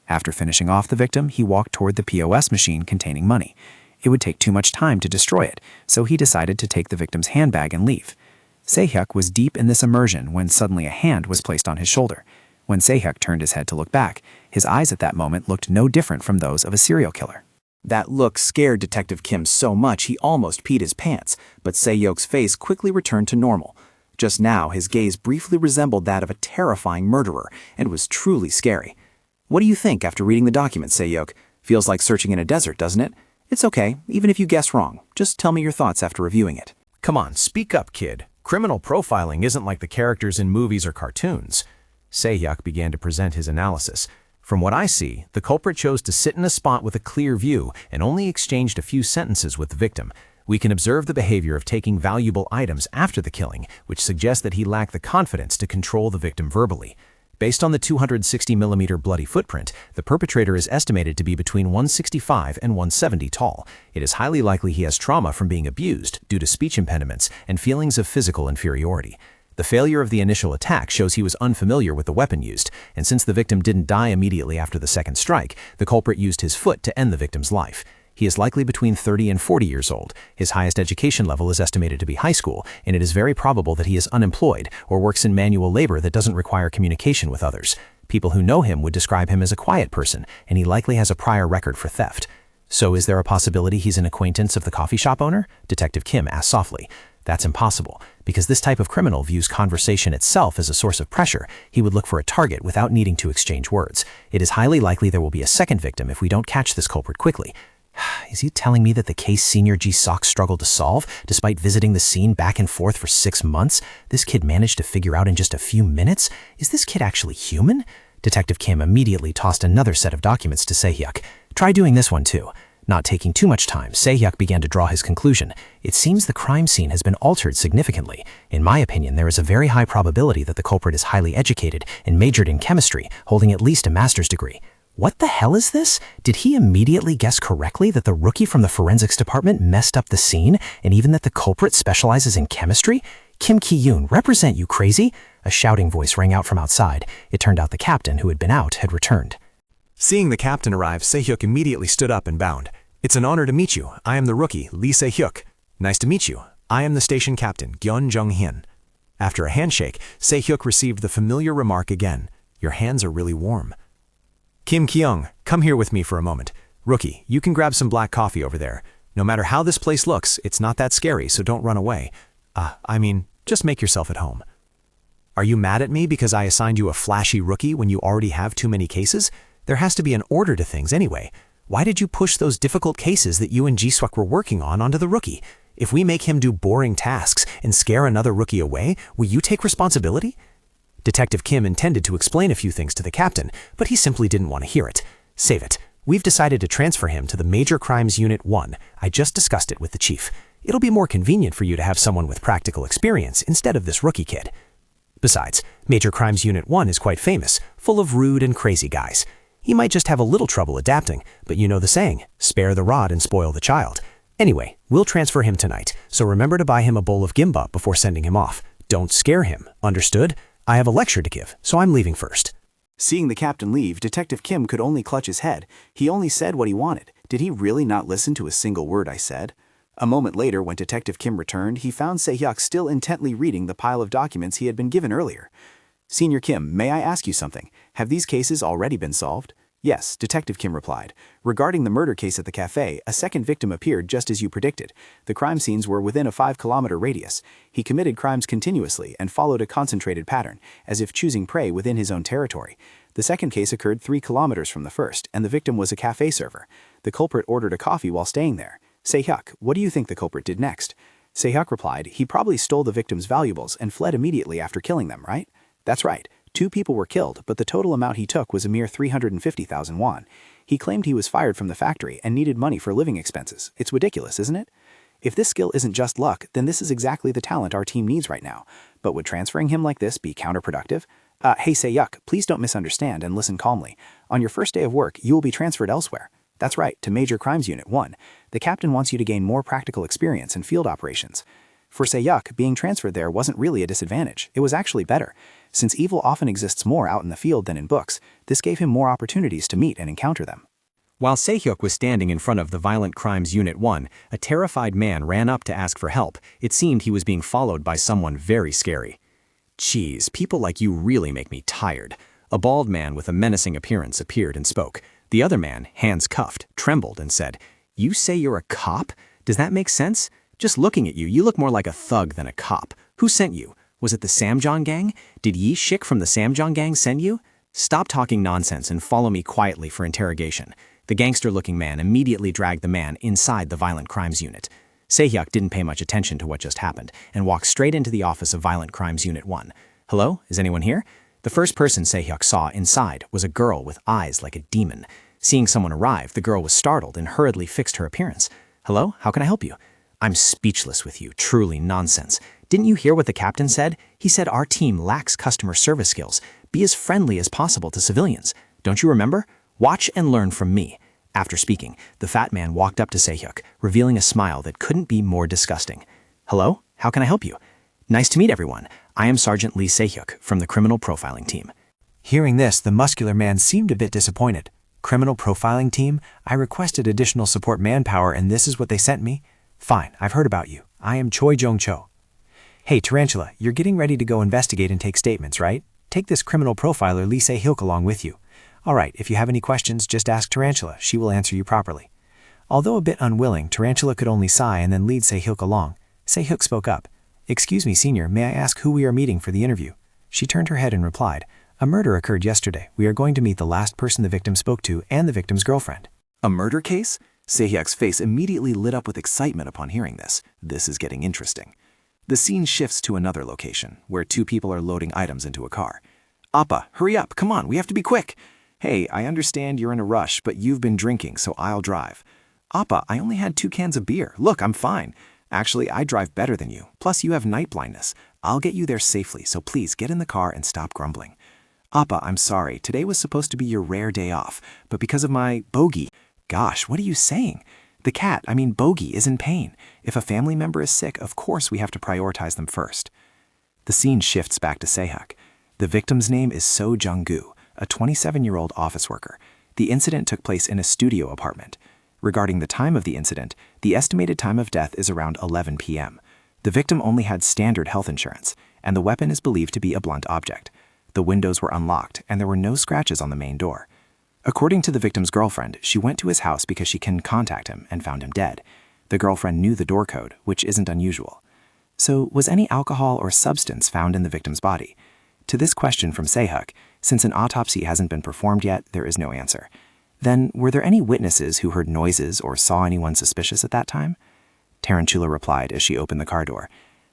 After finishing off the victim, he walked toward the POS machine containing money. It would take too much time to destroy it, so he decided to take the victim's handbag and leave. Se-hyuk was deep in this immersion when suddenly a hand was placed on his shoulder. When Se-hyuk turned his head to look back, his eyes at that moment looked no different from those of a serial killer. That look scared Detective Kim so much he almost peed his pants, but Se-hyuk's face quickly returned to normal. Just now, his gaze briefly resembled that of a terrifying murderer, and was truly scary. What do you think after reading the document, Se-hyuk? Feels like searching in a desert, doesn't it? It's okay, even if you guess wrong. Just tell me your thoughts after reviewing it. Come on, speak up, kid. Criminal profiling isn't like the characters in movies or cartoons. Se-hyuk began to present his analysis. From what I see, the culprit chose to sit in a spot with a clear view and only exchanged a few sentences with the victim. We can observe the behavior of taking valuable items after the killing, which suggests that he lacked the confidence to control the victim verbally. Based on the 260mm bloody footprint, the perpetrator is estimated to be between 165 and 170 tall. It is highly likely he has trauma from being abused due to speech impediments and feelings of physical inferiority. The failure of the initial attack shows he was unfamiliar with the weapon used, and since the victim didn't die immediately after the second strike, the culprit used his foot to end the victim's life. He is likely between 30 and 40 years old. His highest education level is estimated to be high school, and it is very probable that he is unemployed or works in manual labor that doesn't require communication with others. People who know him would describe him as a quiet person, and he likely has a prior record for theft. So is there a possibility he's an acquaintance of the coffee shop owner? Detective Kim asked softly. That's impossible, because this type of criminal views conversation itself as a source of pressure. He would look for a target without needing to exchange words. It is highly likely there will be a second victim if we don't catch this culprit quickly. Is he telling me that the case Senior Ji-sok struggled to solve, despite visiting the scene back and forth for 6 months, this kid managed to figure out in just a few minutes? Is this kid actually human? Detective Kim immediately tossed another set of documents to Se-hyuk. Try doing this one too. Not taking too much time, Se-hyuk began to draw his conclusion. It seems the crime scene has been altered significantly. In my opinion, there is a very high probability that the culprit is highly educated and majored in chemistry, holding at least a master's degree. What the hell is this? Did he immediately guess correctly that the rookie from the forensics department messed up the scene, and even that the culprit specializes in chemistry? Kim Ki-yoon, represent, you crazy! A shouting voice rang out from outside. It turned out the captain, who had been out, had returned. Seeing the captain arrive, Se-hyuk immediately stood up and bowed. It's an honor to meet you. I am the rookie, Lee Se-hyuk. Nice to meet you. I am the station captain, Gyun Jung-hyun. After a handshake, Se-hyuk received the familiar remark again. Your hands are really warm. Kim Ki-young, come here with me for a moment. Rookie, you can grab some black coffee over there. No matter how this place looks, it's not that scary, so don't run away. Just make yourself at home. Are you mad at me because I assigned you a flashy rookie when you already have too many cases? There has to be an order to things anyway. Why did you push those difficult cases that you and Ji-suk were working on onto the rookie? If we make him do boring tasks and scare another rookie away, will you take responsibility? Detective Kim intended to explain a few things to the captain, but he simply didn't want to hear it. Save it. We've decided to transfer him to the Major Crimes Unit 1. I just discussed it with the chief. It'll be more convenient for you to have someone with practical experience instead of this rookie kid. Besides, Major Crimes Unit 1 is quite famous, full of rude and crazy guys. He might just have a little trouble adapting, but you know the saying, spare the rod and spoil the child. Anyway, we'll transfer him tonight, so remember to buy him a bowl of gimbap before sending him off. Don't scare him, understood? I have a lecture to give, so I'm leaving first. Seeing the captain leave, Detective Kim could only clutch his head. He only said what he wanted. Did he really not listen to a single word I said? A moment later, when Detective Kim returned, he found Se-hyuk still intently reading the pile of documents he had been given earlier. Senior Kim, may I ask you something? Have these cases already been solved? Yes, Detective Kim replied. Regarding the murder case at the cafe, a second victim appeared just as you predicted. The crime scenes were within a 5-kilometer radius. He committed crimes continuously and followed a concentrated pattern, as if choosing prey within his own territory. The second case occurred 3 kilometers from the first, and the victim was a cafe server. The culprit ordered a coffee while staying there. Se-hyuk, what do you think the culprit did next? Se-hyuk replied, he probably stole the victim's valuables and fled immediately after killing them, right? That's right. 2 people were killed, but the total amount he took was a mere 350,000 won. He claimed he was fired from the factory and needed money for living expenses. It's ridiculous, isn't it? If this skill isn't just luck, then this is exactly the talent our team needs right now. But would transferring him like this be counterproductive? Hey Se-hyuk, please don't misunderstand and listen calmly. On your first day of work, you will be transferred elsewhere. That's right, to Major Crimes Unit 1. The captain wants you to gain more practical experience in field operations. For Se-hyuk, being transferred there wasn't really a disadvantage. It was actually better. Since evil often exists more out in the field than in books, this gave him more opportunities to meet and encounter them. While Se-hyuk was standing in front of the Violent Crimes Unit 1, a terrified man ran up to ask for help. It seemed he was being followed by someone very scary. Geez, people like you really make me tired. A bald man with a menacing appearance appeared and spoke. The other man, hands cuffed, trembled and said, "You say you're a cop? Does that make sense? Just looking at you, you look more like a thug than a cop. Who sent you? Was it the Samjong gang? Did Yi Shik from the Samjong gang send you? Stop talking nonsense and follow me quietly for interrogation." The gangster-looking man immediately dragged the man inside the Violent Crimes Unit. Se-hyuk didn't pay much attention to what just happened and walked straight into the office of Violent Crimes Unit 1. "Hello? Is anyone here?" The first person Se-hyuk saw inside was a girl with eyes like a demon. Seeing someone arrive, the girl was startled and hurriedly fixed her appearance. "Hello? How can I help you?" "I'm speechless with you. Truly nonsense. Didn't you hear what the captain said? He said our team lacks customer service skills. Be as friendly as possible to civilians. Don't you remember? Watch and learn from me." After speaking, the fat man walked up to Se-hyuk, revealing a smile that couldn't be more disgusting. "Hello? How can I help you?" "Nice to meet everyone. I am Sergeant Lee Se-hyuk from the criminal profiling team." Hearing this, the muscular man seemed a bit disappointed. "Criminal profiling team? I requested additional support manpower and this is what they sent me? Fine, I've heard about you. I am Choi Jong-cho. Hey, Tarantula, you're getting ready to go investigate and take statements, right? Take this criminal profiler Lee Se-hyuk along with you. All right, if you have any questions, just ask Tarantula. She will answer you properly." Although a bit unwilling, Tarantula could only sigh and then lead Se-hyuk along. Se-hyuk spoke up. "Excuse me, Senior, may I ask who we are meeting for the interview?" She turned her head and replied, "A murder occurred yesterday. We are going to meet the last person the victim spoke to and the victim's girlfriend." A murder case? Se-hyuk's face immediately lit up with excitement upon hearing this. This is getting interesting. The scene shifts to another location, where two people are loading items into a car. "Appa, hurry up, come on, we have to be quick." "Hey, I understand you're in a rush, but you've been drinking, so I'll drive." "Appa, I only had 2 cans of beer. Look, I'm fine. Actually, I drive better than you. Plus, you have night blindness. I'll get you there safely, so please get in the car and stop grumbling." "Appa, I'm sorry. Today was supposed to be your rare day off, but because of my bogey..." "Gosh, what are you saying? The cat, I mean bogey, is in pain. If a family member is sick, of course we have to prioritize them first." The scene shifts back to Se-hyuk. The victim's name is So Jung-gu, a 27-year-old office worker. The incident took place in a studio apartment. Regarding the time of the incident, the estimated time of death is around 11 p.m. The victim only had standard health insurance, and the weapon is believed to be a blunt object. The windows were unlocked, and there were no scratches on the main door. According to the victim's girlfriend, she went to his house because she couldn't contact him and found him dead. The girlfriend knew the door code, which isn't unusual. So, was any alcohol or substance found in the victim's body? To this question from Se-hyuk, since an autopsy hasn't been performed yet, there is no answer. Then, were there any witnesses who heard noises or saw anyone suspicious at that time? Tarantula replied as she opened the car door.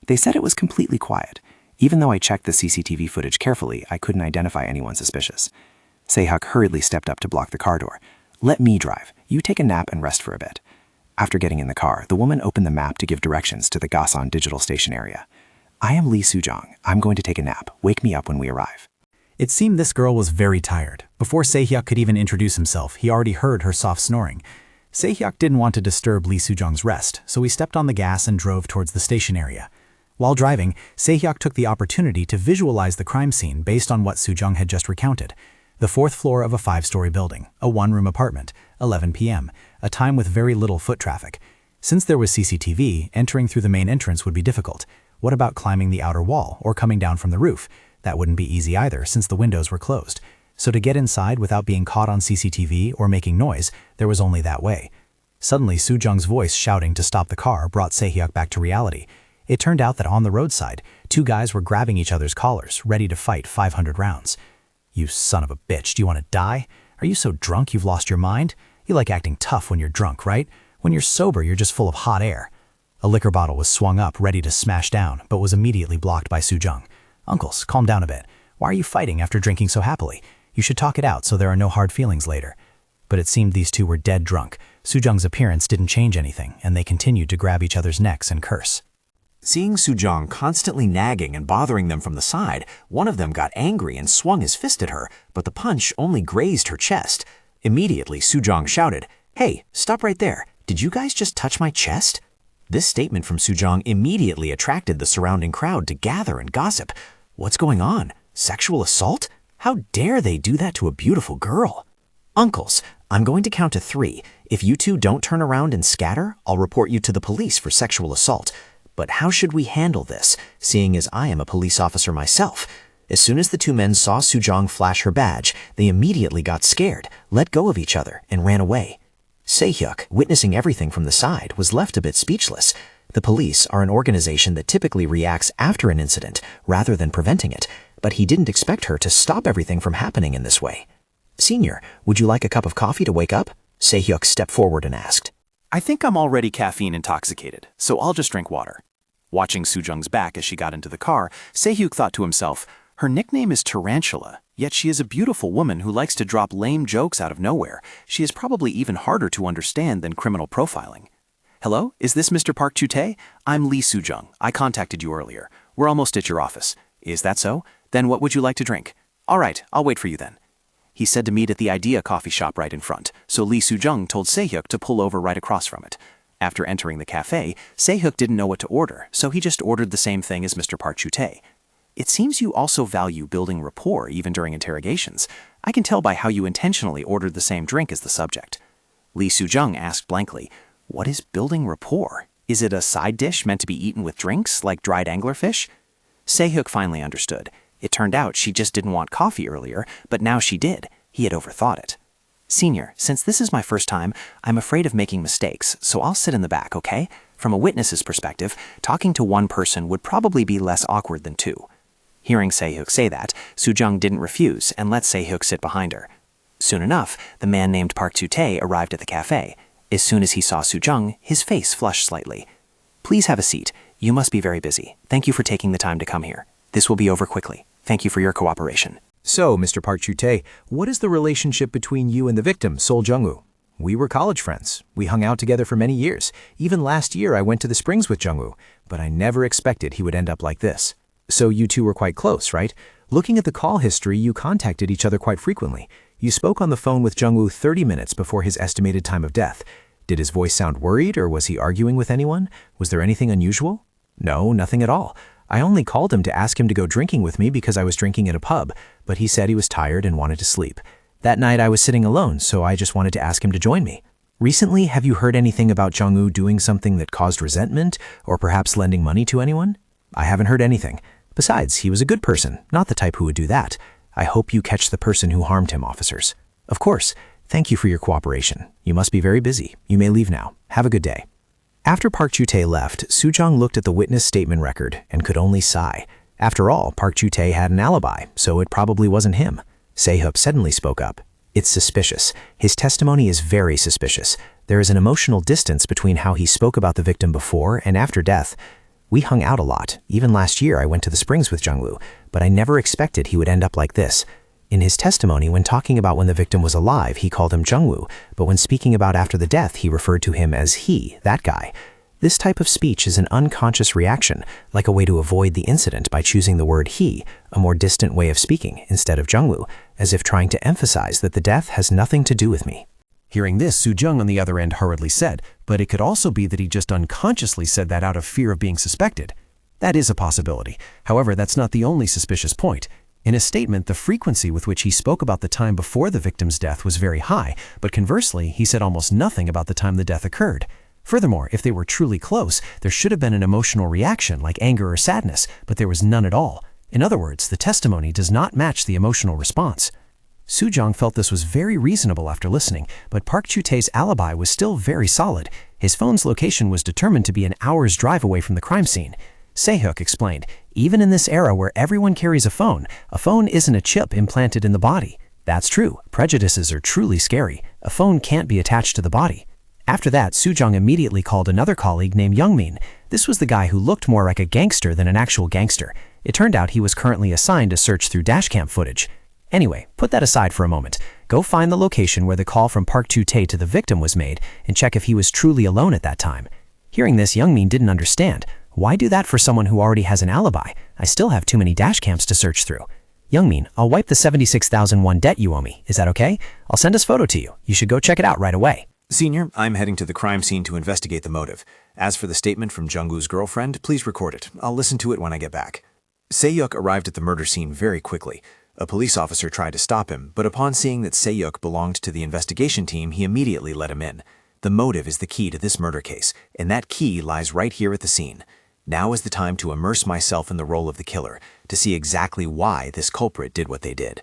"They said it was completely quiet. Even though I checked the CCTV footage carefully, I couldn't identify anyone suspicious." Se-hyuk hurriedly stepped up to block the car door. "Let me drive. You take a nap and rest for a bit." After getting in the car, the woman opened the map to give directions to the Gasan digital station area. "I am Lee Soo-jong. I'm going to take a nap. Wake me up when we arrive." It seemed this girl was very tired. Before Se-hyuk could even introduce himself, he already heard her soft snoring. Se-hyuk didn't want to disturb Lee Soo-jong's rest, so he stepped on the gas and drove towards the station area. While driving, Se-hyuk took the opportunity to visualize the crime scene based on what Soo-jong had just recounted. The 4th floor of a 5-story building, a 1-room apartment, 11 p.m., a time with very little foot traffic. Since there was CCTV, entering through the main entrance would be difficult. What about climbing the outer wall or coming down from the roof? That wouldn't be easy either, since the windows were closed. So to get inside without being caught on CCTV or making noise, there was only that way. Suddenly, Soo-jong's voice shouting to stop the car brought Se-hyuk back to reality. It turned out that on the roadside, 2 guys were grabbing each other's collars, ready to fight 500 rounds. "You son of a bitch, do you want to die? Are you so drunk you've lost your mind? You like acting tough when you're drunk, right? When you're sober, you're just full of hot air." A liquor bottle was swung up, ready to smash down, but was immediately blocked by Soo-jong. "Uncles, calm down a bit. Why are you fighting after drinking so happily? You should talk it out so there are no hard feelings later." But it seemed these two were dead drunk. Soo-jung's appearance didn't change anything, and they continued to grab each other's necks and curse. Seeing Soo-jung constantly nagging and bothering them from the side, one of them got angry and swung his fist at her, but the punch only grazed her chest. Immediately, Soo-jung shouted, "Hey, stop right there. Did you guys just touch my chest?" This statement from Soo-jung immediately attracted the surrounding crowd to gather and gossip. What's going on? Sexual assault? How dare they do that to a beautiful girl? Uncles, I'm going to count to 3. If you two don't turn around and scatter, I'll report you to the police for sexual assault. But how should we handle this, seeing as I am a police officer myself? As soon as the 2 men saw Soo-jung flash her badge, they immediately got scared, let go of each other, and ran away. Se-hyuk, witnessing everything from the side, was left a bit speechless. The police are an organization that typically reacts after an incident rather than preventing it, but he didn't expect her to stop everything from happening in this way. "Senior, would you like a cup of coffee to wake up?" Se-hyuk stepped forward and asked. I think I'm already caffeine intoxicated, so I'll just drink water. Watching Soo-jung's back as she got into the car, Se-hyuk thought to himself, her nickname is Tarantula, yet she is a beautiful woman who likes to drop lame jokes out of nowhere. She is probably even harder to understand than criminal profiling. "Hello, is this Mr. Park Chute? I'm Lee Soo-jung. I contacted you earlier. We're almost at your office. Is that so? Then what would you like to drink? All right, I'll wait for you then." He said to meet at the Idea coffee shop right in front, so Lee Soo-jung told Se-hyuk to pull over right across from it. After entering the cafe, Se-hyuk didn't know what to order, so he just ordered the same thing as Mr. Park Chute. "It seems you also value building rapport even during interrogations. I can tell by how you intentionally ordered the same drink as the subject." Lee Soo-jung asked blankly, "What is building rapport? Is it a side dish meant to be eaten with drinks, like dried anglerfish?" Se-hyuk finally understood. It turned out she just didn't want coffee earlier, but now she did. He had overthought it. "Senior, since this is my first time, I'm afraid of making mistakes, so I'll sit in the back, okay? From a witness's perspective, talking to one person would probably be less awkward than 2. Hearing Se-hyuk say that, Soo-jung didn't refuse and let Se-hyuk sit behind her. Soon enough, the man named Park Chute arrived at the cafe. As soon as he saw Soo-jung, his face flushed slightly. "Please have a seat. You must be very busy. Thank you for taking the time to come here. This will be over quickly. Thank you for your cooperation." So, Mr. Park Chute, what is the relationship between you and the victim, Sol Jung-woo? We were college friends. We hung out together for many years. Even last year I went to the Springs with Jung-woo, but I never expected he would end up like this. So you two were quite close, right? Looking at the call history, you contacted each other quite frequently. You spoke on the phone with Jung-woo 30 minutes before his estimated time of death. Did his voice sound worried, or was he arguing with anyone? Was there anything unusual? No, nothing at all. I only called him to ask him to go drinking with me because I was drinking at a pub, but he said he was tired and wanted to sleep. That night I was sitting alone, so I just wanted to ask him to join me. Recently, have you heard anything about Jung-woo doing something that caused resentment, or perhaps lending money to anyone? I haven't heard anything. Besides, he was a good person, not the type who would do that. I hope you catch the person who harmed him, officers. Of course. Thank you for your cooperation. You must be very busy. You may leave now. Have a good day. After Park Chute left, Soo-jung looked at the witness statement record and could only sigh. After all, Park Chute had an alibi, so it probably wasn't him. Se-hyuk suddenly spoke up. It's suspicious. His testimony is very suspicious. There is an emotional distance between how he spoke about the victim before and after death. We hung out a lot. Even last year I went to the Springs with Jung-woo, but I never expected he would end up like this. In his testimony, when talking about when the victim was alive, he called him Jung-woo, but when speaking about after the death, he referred to him as he, that guy. This type of speech is an unconscious reaction, like a way to avoid the incident by choosing the word he, a more distant way of speaking, instead of Jung-woo, as if trying to emphasize that the death has nothing to do with me. Hearing this, Soo-jung on the other end hurriedly said, but it could also be that he just unconsciously said that out of fear of being suspected. That is a possibility. However, that's not the only suspicious point. In his statement, the frequency with which he spoke about the time before the victim's death was very high, but conversely, he said almost nothing about the time the death occurred. Furthermore, if they were truly close, there should have been an emotional reaction like anger or sadness, but there was none at all. In other words, the testimony does not match the emotional response. Soo-jung felt this was very reasonable after listening, but Park Chute's alibi was still very solid. His phone's location was determined to be an hour's drive away from the crime scene. Se-hyuk explained, even in this era where everyone carries a phone isn't a chip implanted in the body. That's true. Prejudices are truly scary. A phone can't be attached to the body. After that, Soo-jung immediately called another colleague named Youngmin. This was the guy who looked more like a gangster than an actual gangster. It turned out he was currently assigned to search through dashcam footage. Anyway, put that aside for a moment. Go find the location where the call from Park Ju-tae to the victim was made and check if he was truly alone at that time. Hearing this, Youngmin didn't understand. Why do that for someone who already has an alibi? I still have too many dash cams to search through. Youngmin, I'll wipe the 76,001 debt you owe me. Is that okay? I'll send this photo to you. You should go check it out right away. Senior, I'm heading to the crime scene to investigate the motive. As for the statement from Jungwoo's girlfriend, please record it. I'll listen to it when I get back. Se-hyuk arrived at the murder scene very quickly. A police officer tried to stop him, but upon seeing that Se-hyuk belonged to the investigation team, he immediately let him in. The motive is the key to this murder case, and that key lies right here at the scene. Now is the time to immerse myself in the role of the killer, to see exactly why this culprit did what they did.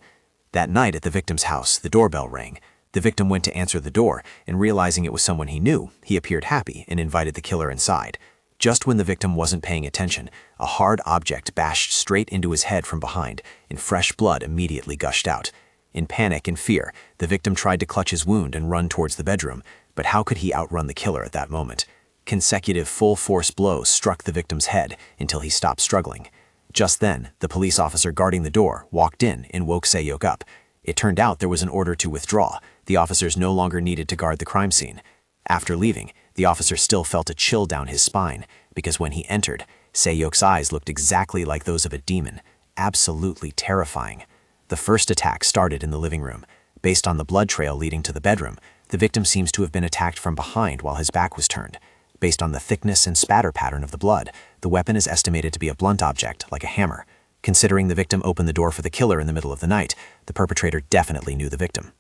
That night at the victim's house, the doorbell rang. The victim went to answer the door, and realizing it was someone he knew, he appeared happy and invited the killer inside. Just when the victim wasn't paying attention, a hard object bashed straight into his head from behind, and fresh blood immediately gushed out. In panic and fear, the victim tried to clutch his wound and run towards the bedroom, but how could he outrun the killer at that moment? Consecutive full-force blows struck the victim's head until he stopped struggling. Just then, the police officer guarding the door walked in and woke Se-hyuk up. It turned out there was an order to withdraw. The officers no longer needed to guard the crime scene. After leaving, the officer still felt a chill down his spine, because when he entered, Se-hyuk's eyes looked exactly like those of a demon, absolutely terrifying. The first attack started in the living room. Based on the blood trail leading to the bedroom, the victim seems to have been attacked from behind while his back was turned. Based on the thickness and spatter pattern of the blood, the weapon is estimated to be a blunt object, like a hammer. Considering the victim opened the door for the killer in the middle of the night, the perpetrator definitely knew the victim.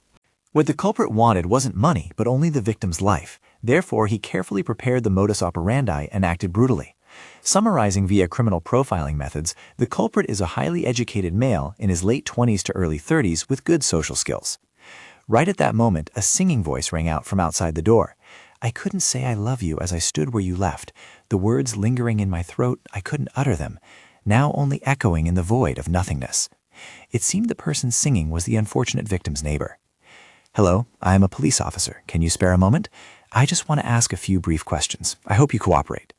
What the culprit wanted wasn't money, but only the victim's life. Therefore, he carefully prepared the modus operandi and acted brutally. Summarizing via criminal profiling methods, the culprit is a highly educated male in his late 20s to early 30s with good social skills. Right at that moment, a singing voice rang out from outside the door. I couldn't say I love you as I stood where you left. The words lingering in my throat, I couldn't utter them, now only echoing in the void of nothingness. It seemed the person singing was the unfortunate victim's neighbor. Hello, I am a police officer. Can you spare a moment? I just want to ask a few brief questions. I hope you cooperate.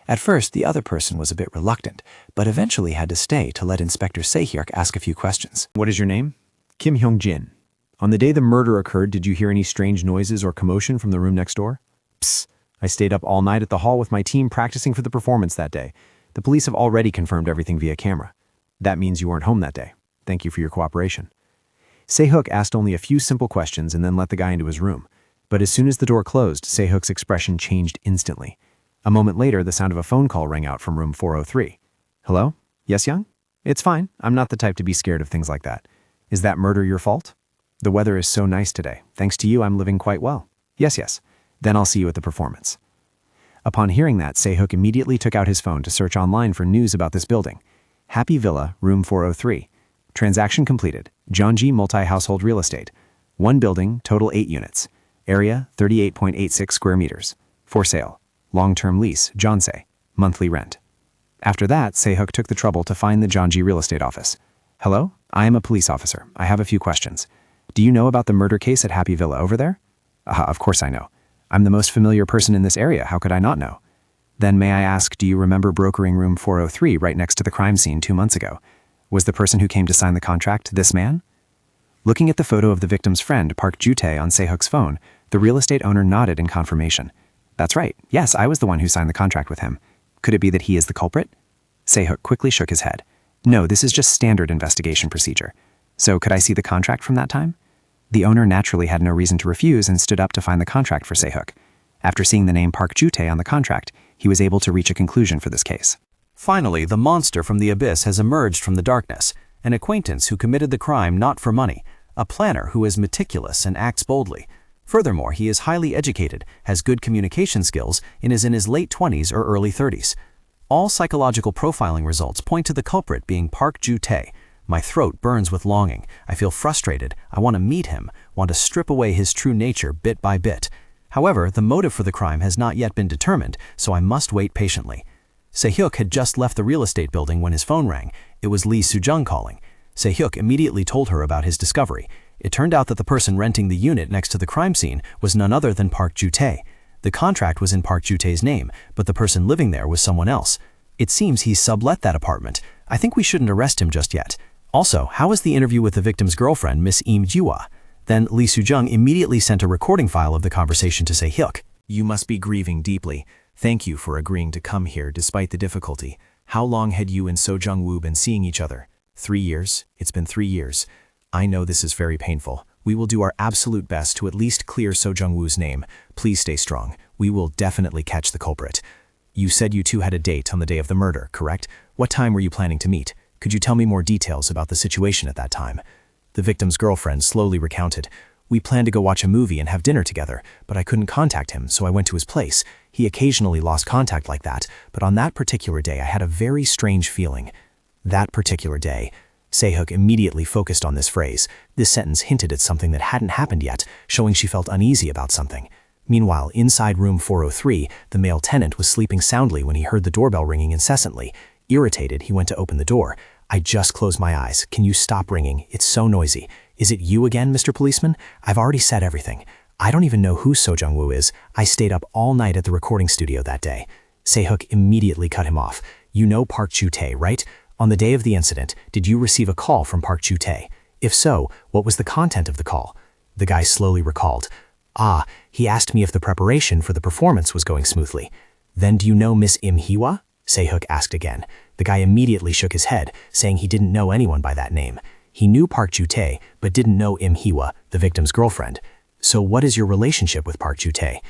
At first, the other person was a bit reluctant, but eventually had to stay to let Inspector Se-hyuk ask a few questions. What is your name? Kim Hyung-jin. On the day the murder occurred, did you hear any strange noises or commotion from the room next door? Psst. I stayed up all night at the hall with my team practicing for the performance that day. The police have already confirmed everything via camera. That means you weren't home that day. Thank you for your cooperation. Se-hyuk asked only a few simple questions and then let the guy into his room. But as soon as the door closed, Se-hyuk's expression changed instantly. A moment later, the sound of a phone call rang out from room 403. Hello? Yes, Young? It's fine. I'm not the type to be scared of things like that. Is that murder your fault? The weather is so nice today. Thanks to you, I'm living quite well. Yes. Then I'll see you at the performance. Upon hearing that, Se-hyuk immediately took out his phone to search online for news about this building. Happy Villa, room 403. Transaction completed. Jeonji Multi-Household Real Estate. One building, total 8 units. Area, 38.86 square meters. For sale. Long-term lease, Jeonse. Monthly rent. After that, Se-hyuk took the trouble to find the Jeonji real estate office. Hello? I am a police officer. I have a few questions. Do you know about the murder case at Happy Villa over there? Of course I know. I'm the most familiar person in this area. How could I not know? Then may I ask, do you remember brokering room 403 right next to the crime scene 2 months ago? Was the person who came to sign the contract this man? Looking at the photo of the victim's friend, Park Ju-tae, on Se-hyuk's phone, the real estate owner nodded in confirmation. That's right. Yes, I was the one who signed the contract with him. Could it be that he is the culprit? Se-hyuk quickly shook his head. No, this is just standard investigation procedure. So could I see the contract from that time? The owner naturally had no reason to refuse and stood up to find the contract for Se-hyuk. After seeing the name Park Ju-tae on the contract, he was able to reach a conclusion for this case. Finally, the monster from the abyss has emerged from the darkness, an acquaintance who committed the crime not for money, a planner who is meticulous and acts boldly. Furthermore, he is highly educated, has good communication skills, and is in his late 20s or early 30s. All psychological profiling results point to the culprit being Park Ju-tae. My throat burns with longing. I feel frustrated. I want to meet him, want to strip away his true nature bit by bit. However, the motive for the crime has not yet been determined, so I must wait patiently. Se-hyuk had just left the real estate building when his phone rang. It was Lee Soo-jung calling. Se-hyuk immediately told her about his discovery. It turned out that the person renting the unit next to the crime scene was none other than Park Ju-tae. The contract was in Park Ju-tae's name, but the person living there was someone else. It seems he sublet that apartment. I think we shouldn't arrest him just yet. Also, how was the interview with the victim's girlfriend, Miss Im Jiwa? Then Lee Soo-jung immediately sent a recording file of the conversation to Se-hyuk. You must be grieving deeply. Thank you for agreeing to come here despite the difficulty. How long had you and So Jung-woo been seeing each other? 3 years? It's been 3 years. I know this is very painful. We will do our absolute best to at least clear So Jung-woo's name. Please stay strong. We will definitely catch the culprit. You said you two had a date on the day of the murder, correct? What time were you planning to meet? Could you tell me more details about the situation at that time? The victim's girlfriend slowly recounted. We planned to go watch a movie and have dinner together, but I couldn't contact him, so I went to his place. He occasionally lost contact like that, but on that particular day I had a very strange feeling. That particular day. Se-hyuk immediately focused on this phrase. This sentence hinted at something that hadn't happened yet, showing she felt uneasy about something. Meanwhile, inside room 403, the male tenant was sleeping soundly when he heard the doorbell ringing incessantly. Irritated, he went to open the door. I just closed my eyes. Can you stop ringing? It's so noisy. Is it you again, Mr. Policeman? I've already said everything. I don't even know who So Jung-woo is. I stayed up all night at the recording studio that day. Se-hyuk immediately cut him off. You know Park Ju-tae, right? On the day of the incident, did you receive a call from Park Ju-tae? If so, what was the content of the call? The guy slowly recalled. He asked me if the preparation for the performance was going smoothly. Then do you know Miss Im Hee-hwa? Se-hyuk asked again. The guy immediately shook his head, saying he didn't know anyone by that name. He knew Park Ju-tae, but didn't know Im Hee-hwa, the victim's girlfriend. So what is your relationship with Park Ju-tae?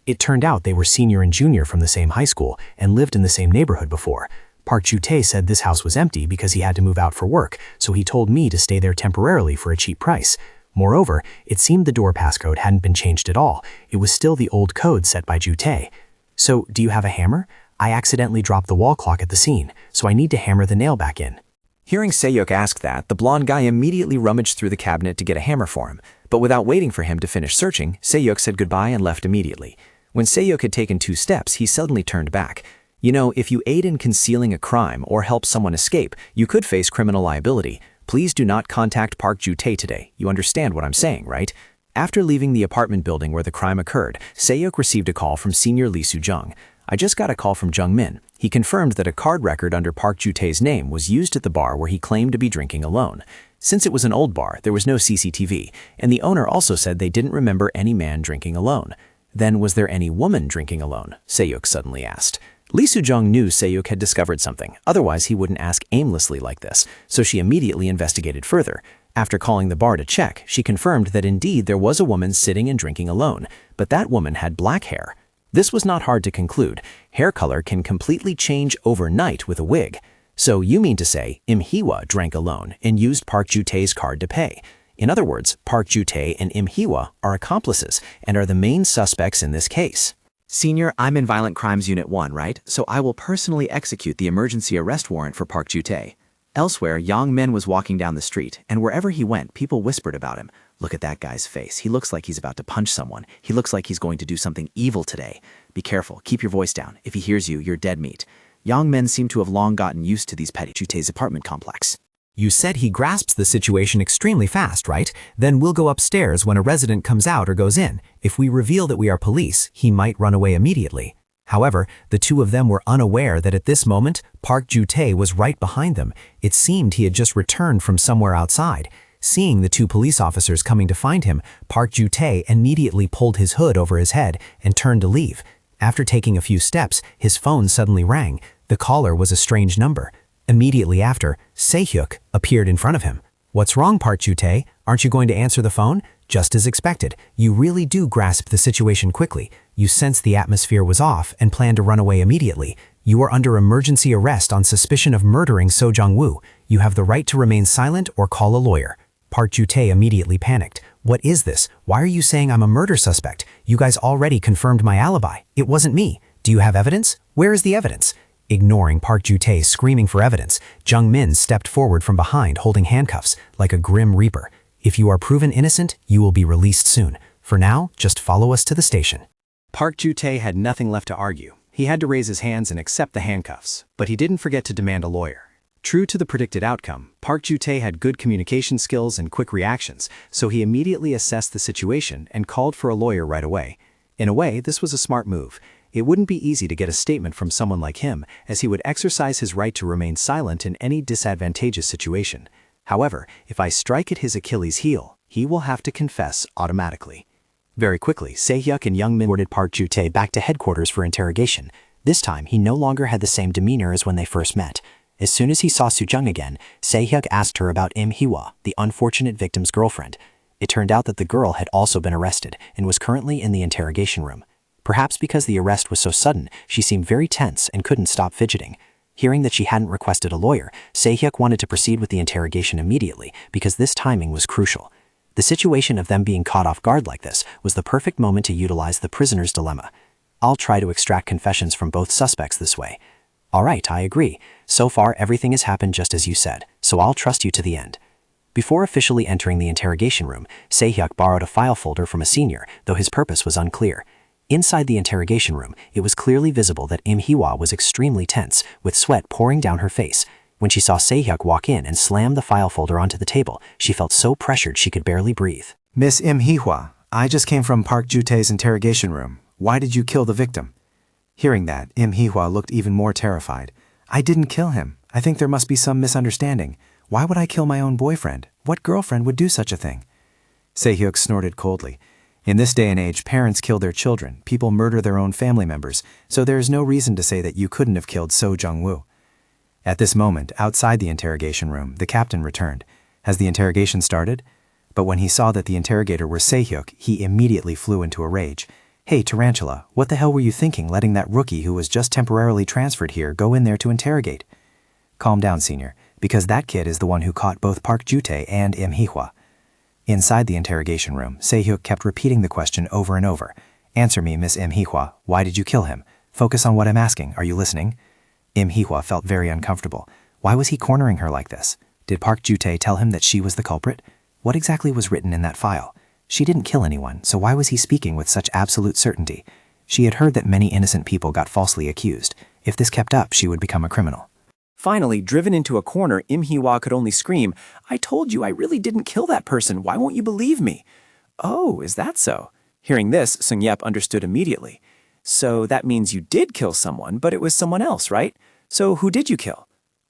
It turned out they were senior and junior from the same high school and lived in the same neighborhood before. Park Ju-tae said this house was empty because he had to move out for work, so he told me to stay there temporarily for a cheap price. Moreover, it seemed the door passcode hadn't been changed at all. It was still the old code set by Ju-tae. So, do you have a hammer? I accidentally dropped the wall clock at the scene, so I need to hammer the nail back in. Hearing Se-hyuk ask that, the blonde guy immediately rummaged through the cabinet to get a hammer for him. But without waiting for him to finish searching, Se-hyuk said goodbye and left immediately. When Se-hyuk had taken 2 steps, he suddenly turned back. You know, if you aid in concealing a crime or help someone escape, you could face criminal liability. Please do not contact Park Ju-tae today. You understand what I'm saying, right? After leaving the apartment building where the crime occurred, Se-hyuk received a call from senior Lee Soo-jung. I just got a call from Jung-min. He confirmed that a card record under Park Ju-tae's name was used at the bar where he claimed to be drinking alone. Since it was an old bar, there was no CCTV, and the owner also said they didn't remember any man drinking alone. Then was there any woman drinking alone? Se-hyuk suddenly asked. Lee Soo-jung knew Se-hyuk had discovered something, otherwise he wouldn't ask aimlessly like this, so she immediately investigated further. After calling the bar to check, she confirmed that indeed there was a woman sitting and drinking alone, but that woman had black hair. This was not hard to conclude. Hair color can completely change overnight with a wig. So you mean to say Im Hee-hwa drank alone and used Park Ju-tae's card to pay. In other words, Park Ju-tae and Im Hee-hwa are accomplices and are the main suspects in this case. Senior, I'm in Violent Crimes Unit 1, right? So I will personally execute the emergency arrest warrant for Park Ju-tae. Elsewhere, Yang Min was walking down the street, and wherever he went, people whispered about him. Look at that guy's face. He looks like he's about to punch someone. He looks like he's going to do something evil today. Be careful. Keep your voice down. If he hears you, you're dead meat. Yang Min seem to have long gotten used to these petty Ju-tae's apartment complex. You said he grasps the situation extremely fast, right? Then we'll go upstairs when a resident comes out or goes in. If we reveal that we are police, he might run away immediately. However, the two of them were unaware that at this moment, Park Ju-tae was right behind them. It seemed he had just returned from somewhere outside. Seeing the 2 police officers coming to find him, Park Ju-tae immediately pulled his hood over his head and turned to leave. After taking a few steps, his phone suddenly rang. The caller was a strange number. Immediately after, Se-hyuk appeared in front of him. What's wrong, Park Ju-tae? Aren't you going to answer the phone? Just as expected, you really do grasp the situation quickly. You sensed the atmosphere was off and planned to run away immediately. You are under emergency arrest on suspicion of murdering So Jung-woo. You have the right to remain silent or call a lawyer. Park Ju-tae immediately panicked. What is this? Why are you saying I'm a murder suspect? You guys already confirmed my alibi. It wasn't me. Do you have evidence? Where is the evidence? Ignoring Park Ju-tae screaming for evidence, Jung-min stepped forward from behind holding handcuffs like a grim reaper. If you are proven innocent, you will be released soon. For now, just follow us to the station. Park Ju-tae had nothing left to argue. He had to raise his hands and accept the handcuffs, but he didn't forget to demand a lawyer. True to the predicted outcome, Park Ju-tae had good communication skills and quick reactions, so he immediately assessed the situation and called for a lawyer right away. In a way, this was a smart move. It wouldn't be easy to get a statement from someone like him, as he would exercise his right to remain silent in any disadvantageous situation. However, if I strike at his Achilles heel, he will have to confess automatically. Very quickly, Se-hyuk and Young Min boarded Park Ju-tae back to headquarters for interrogation. This time, he no longer had the same demeanor as when they first met. As soon as he saw Soo-jung again, Se-hyuk asked her about Im Hee-hwa, the unfortunate victim's girlfriend. It turned out that the girl had also been arrested and was currently in the interrogation room. Perhaps because the arrest was so sudden, she seemed very tense and couldn't stop fidgeting. Hearing that she hadn't requested a lawyer, Se-hyuk wanted to proceed with the interrogation immediately because this timing was crucial. The situation of them being caught off guard like this was the perfect moment to utilize the prisoner's dilemma. I'll try to extract confessions from both suspects this way. All right, I agree. So far, everything has happened just as you said, so I'll trust you to the end. Before officially entering the interrogation room, Se-hyuk borrowed a file folder from a senior, though his purpose was unclear. Inside the interrogation room, it was clearly visible that Im Hee-hwa was extremely tense, with sweat pouring down her face. When she saw Se-hyuk walk in and slam the file folder onto the table, she felt so pressured she could barely breathe. Miss Im Hee-hwa, I just came from Park Ju-tae's interrogation room. Why did you kill the victim? Hearing that, Im Hee-hwa looked even more terrified. I didn't kill him. I think there must be some misunderstanding. Why would I kill my own boyfriend? What girlfriend would do such a thing? Se-hyuk snorted coldly. In this day and age, parents kill their children, people murder their own family members, so there is no reason to say that you couldn't have killed So Jung-woo. At this moment, outside the interrogation room, the captain returned. Has the interrogation started? But when he saw that the interrogator was Se-hyuk, he immediately flew into a rage. Hey, Tarantula, what the hell were you thinking letting that rookie who was just temporarily transferred here go in there to interrogate? Calm down, senior, because that kid is the one who caught both Park Ju-tae and Im Hee-hwa. Inside the interrogation room, Se-hyuk kept repeating the question over and over. Answer me, Miss Im Hee-hwa, why did you kill him? Focus on what I'm asking, are you listening? Im Hee-hwa felt very uncomfortable. Why was he cornering her like this? Did Park Ju-tae tell him that she was the culprit? What exactly was written in that file? She didn't kill anyone, so why was he speaking with such absolute certainty? She had heard that many innocent people got falsely accused. If this kept up, she would become a criminal. Finally, driven into a corner, Im Hee-hwa could only scream, I told you I really didn't kill that person. Why won't you believe me? Oh, is that so? Hearing this, Sung-yep understood immediately. So that means you did kill someone, but it was someone else, right? So who did you kill?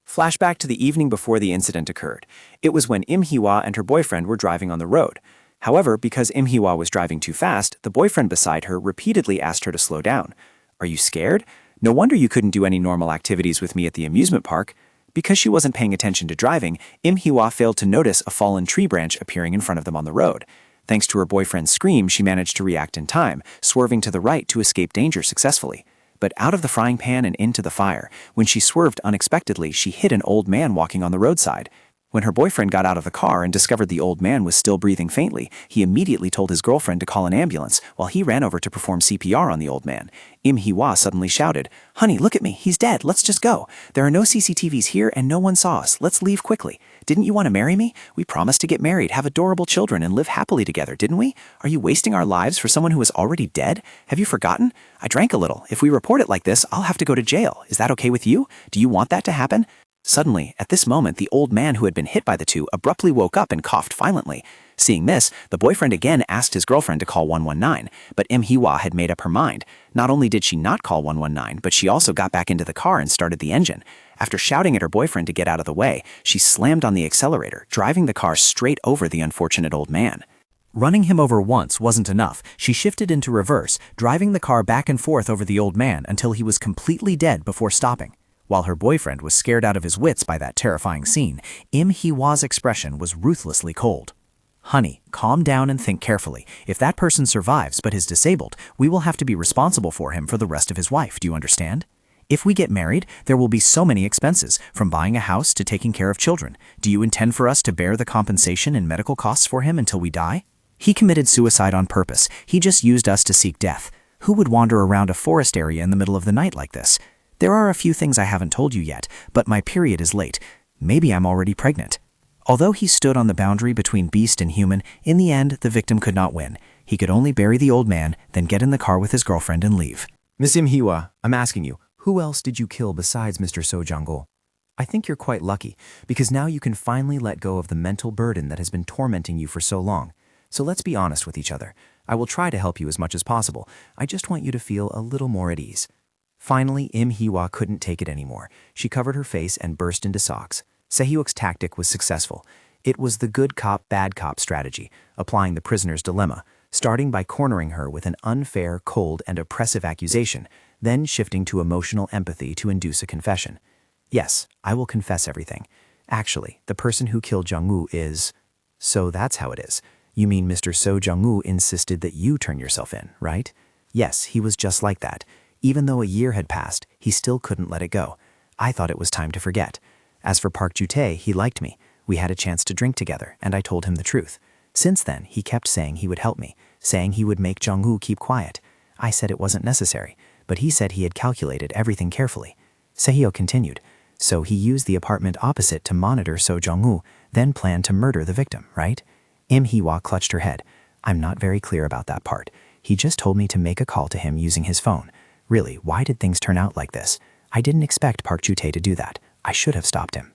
Flashback to the evening before the incident occurred. It was when Im Hee-hwa and her boyfriend were driving on the road. However, because Im Hee-hwa was driving too fast, the boyfriend beside her repeatedly asked her to slow down. Are you scared? No wonder you couldn't do any normal activities with me at the amusement park. Because she wasn't paying attention to driving, Im Hee-hwa failed to notice a fallen tree branch appearing in front of them on the road. Thanks to her boyfriend's scream, she managed to react in time, swerving to the right to escape danger successfully. But out of the frying pan and into the fire, when she swerved unexpectedly, she hit an old man walking on the roadside. When her boyfriend got out of the car and discovered the old man was still breathing faintly, he immediately told his girlfriend to call an ambulance while he ran over to perform CPR on the old man. Im Hee-hwa suddenly shouted, Honey, look at me, he's dead, let's just go. There are no CCTVs here and no one saw us, let's leave quickly. Didn't you want to marry me? We promised to get married, have adorable children, and live happily together, didn't we? Are you wasting our lives for someone who is already dead? Have you forgotten? I drank a little. If we report it like this, I'll have to go to jail. Is that okay with you? Do you want that to happen? Suddenly, at this moment, the old man who had been hit by the two abruptly woke up and coughed violently. Seeing this, the boyfriend again asked his girlfriend to call 119, but Im Hee-hwa had made up her mind. Not only did she not call 119, but she also got back into the car and started the engine. After shouting at her boyfriend to get out of the way, she slammed on the accelerator, driving the car straight over the unfortunate old man. Running him over once wasn't enough. She shifted into reverse, driving the car back and forth over the old man until he was completely dead before stopping. While her boyfriend was scared out of his wits by that terrifying scene, Im Hee-hwa's expression was ruthlessly cold. Honey, calm down and think carefully. If that person survives but is disabled, we will have to be responsible for him for the rest of his life, do you understand? If we get married, there will be so many expenses, from buying a house to taking care of children. Do you intend for us to bear the compensation and medical costs for him until we die? He committed suicide on purpose. He just used us to seek death. Who would wander around a forest area in the middle of the night like this? There are a few things I haven't told you yet, but my period is late. Maybe I'm already pregnant. Although he stood on the boundary between beast and human, in the end, the victim could not win. He could only bury the old man, then get in the car with his girlfriend and leave. Miss Im Hee-hwa, I'm asking you, who else did you kill besides Mr. So Jung-gul? I think you're quite lucky, because now you can finally let go of the mental burden that has been tormenting you for so long. So let's be honest with each other. I will try to help you as much as possible. I just want you to feel a little more at ease. Finally, Im Hee-hwa couldn't take it anymore. She covered her face and burst into socks. Sehyuk's tactic was successful. It was the good cop, bad cop strategy, applying the prisoner's dilemma, starting by cornering her with an unfair, cold, and oppressive accusation, then shifting to emotional empathy to induce a confession. Yes, I will confess everything. Actually, the person who killed Jung-woo is... So that's how it is. You mean Mr. So Jung-woo insisted that you turn yourself in, right? Yes, he was just like that. Even though a year had passed, he still couldn't let it go. I thought it was time to forget. As for Park Ju-tae, he liked me. We had a chance to drink together, and I told him the truth. Since then, he kept saying he would help me, saying he would make Jung-woo keep quiet. I said it wasn't necessary, but he said he had calculated everything carefully. Sehyo continued. So he used the apartment opposite to monitor So Jung-woo, then planned to murder the victim, right? Im Hee-hwa clutched her head. I'm not very clear about that part. He just told me to make a call to him using his phone. Really, why did things turn out like this? I didn't expect Park Ju-tae to do that. I should have stopped him.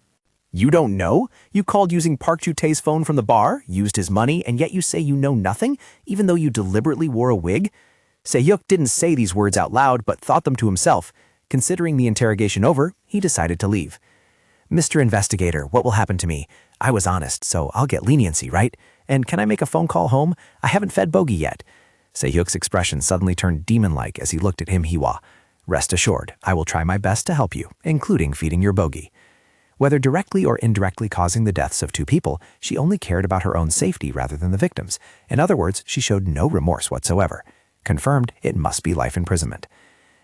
You don't know? You called using Park Ju-tae's phone from the bar, used his money, and yet you say you know nothing, even though you deliberately wore a wig? Sehyuk didn't say these words out loud, but thought them to himself. Considering the interrogation over, he decided to leave. Mr. Investigator, what will happen to me? I was honest, so I'll get leniency, right? And can I make a phone call home? I haven't fed Bogey yet. Sehyuk's expression suddenly turned demon-like as he looked at Im Hee-hwa. Rest assured, I will try my best to help you, including feeding your Bogey. Whether directly or indirectly causing the deaths of two people, she only cared about her own safety rather than the victims. In other words, she showed no remorse whatsoever. Confirmed, it must be life imprisonment.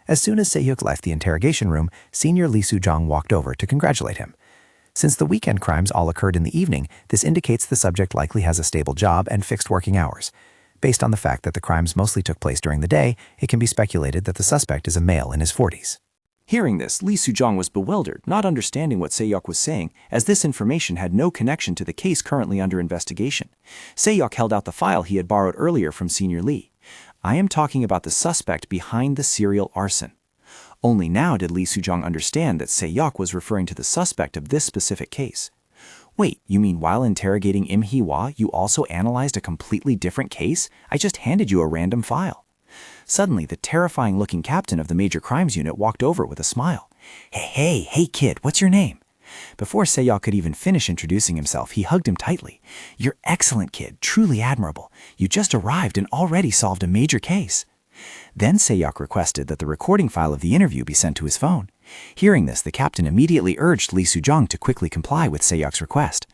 As soon as Sehyuk left the interrogation room, Senior Lee Soo-jong walked over to congratulate him. Since the weekend crimes all occurred in the evening, this indicates the subject likely has a stable job and fixed working hours. Based on the fact that the crimes mostly took place during the day, it can be speculated that the suspect is a male in his 40s. Hearing this, Lee Soo-jong was bewildered, not understanding what Sehyuk was saying, as this information had no connection to the case currently under investigation. Sehyuk held out the file he had borrowed earlier from Senior Lee. I am talking about the suspect behind the serial arson. Only now did Lee Soo-jong understand that Sehyuk was referring to the suspect of this specific case. Wait, you mean while interrogating Im Hee-hwa, you also analyzed a completely different case? I just handed you a random file. Suddenly, the terrifying-looking captain of the Major Crimes Unit walked over with a smile. Hey kid, what's your name? Before Sehyuk could even finish introducing himself, he hugged him tightly. You're excellent, kid, truly admirable. You just arrived and already solved a major case. Then Sehyuk requested that the recording file of the interview be sent to his phone. Hearing this, the captain immediately urged Lee Soo-jong to quickly comply with Sehyuk's request.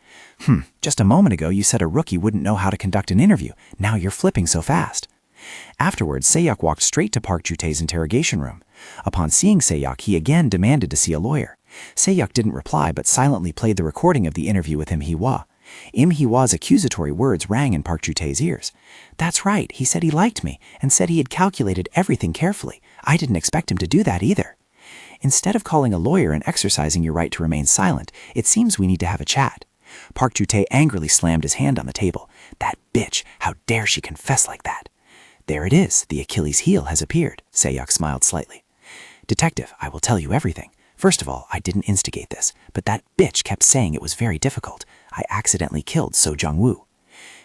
Just a moment ago you said a rookie wouldn't know how to conduct an interview. Now you're flipping so fast. Afterwards, Sehyuk walked straight to Park Ju-tae's interrogation room. Upon seeing Sehyuk, he again demanded to see a lawyer. Sehyuk didn't reply but silently played the recording of the interview with Im Hee-hwa. Im Hee-hwa's accusatory words rang in Park Ju-tae's ears. That's right, he said he liked me and said he had calculated everything carefully. I didn't expect him to do that either. Instead of calling a lawyer and exercising your right to remain silent, it seems we need to have a chat. Park Ju-tae angrily slammed his hand on the table. That bitch, how dare she confess like that? There it is, the Achilles heel has appeared, Sehyuk smiled slightly. Detective, I will tell you everything. First of all, I didn't instigate this, but that bitch kept saying it was very difficult. I accidentally killed So Jung-woo.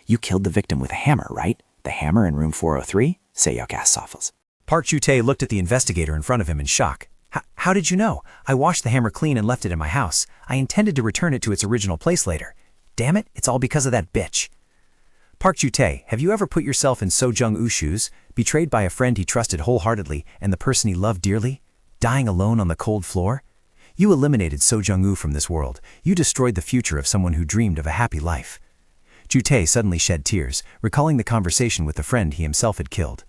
You killed the victim with a hammer, right? The hammer in room 403? Sehyuk asked softly. Park Ju-tae looked at the investigator in front of him in shock. How did you know? I washed the hammer clean and left it in my house. I intended to return it to its original place later. Damn it, it's all because of that bitch. Park Ju-tae, have you ever put yourself in So Jung-woo's shoes, betrayed by a friend he trusted wholeheartedly and the person he loved dearly, dying alone on the cold floor? You eliminated So Jung-woo from this world. You destroyed the future of someone who dreamed of a happy life. Ju-tae suddenly shed tears, recalling the conversation with the friend he himself had killed.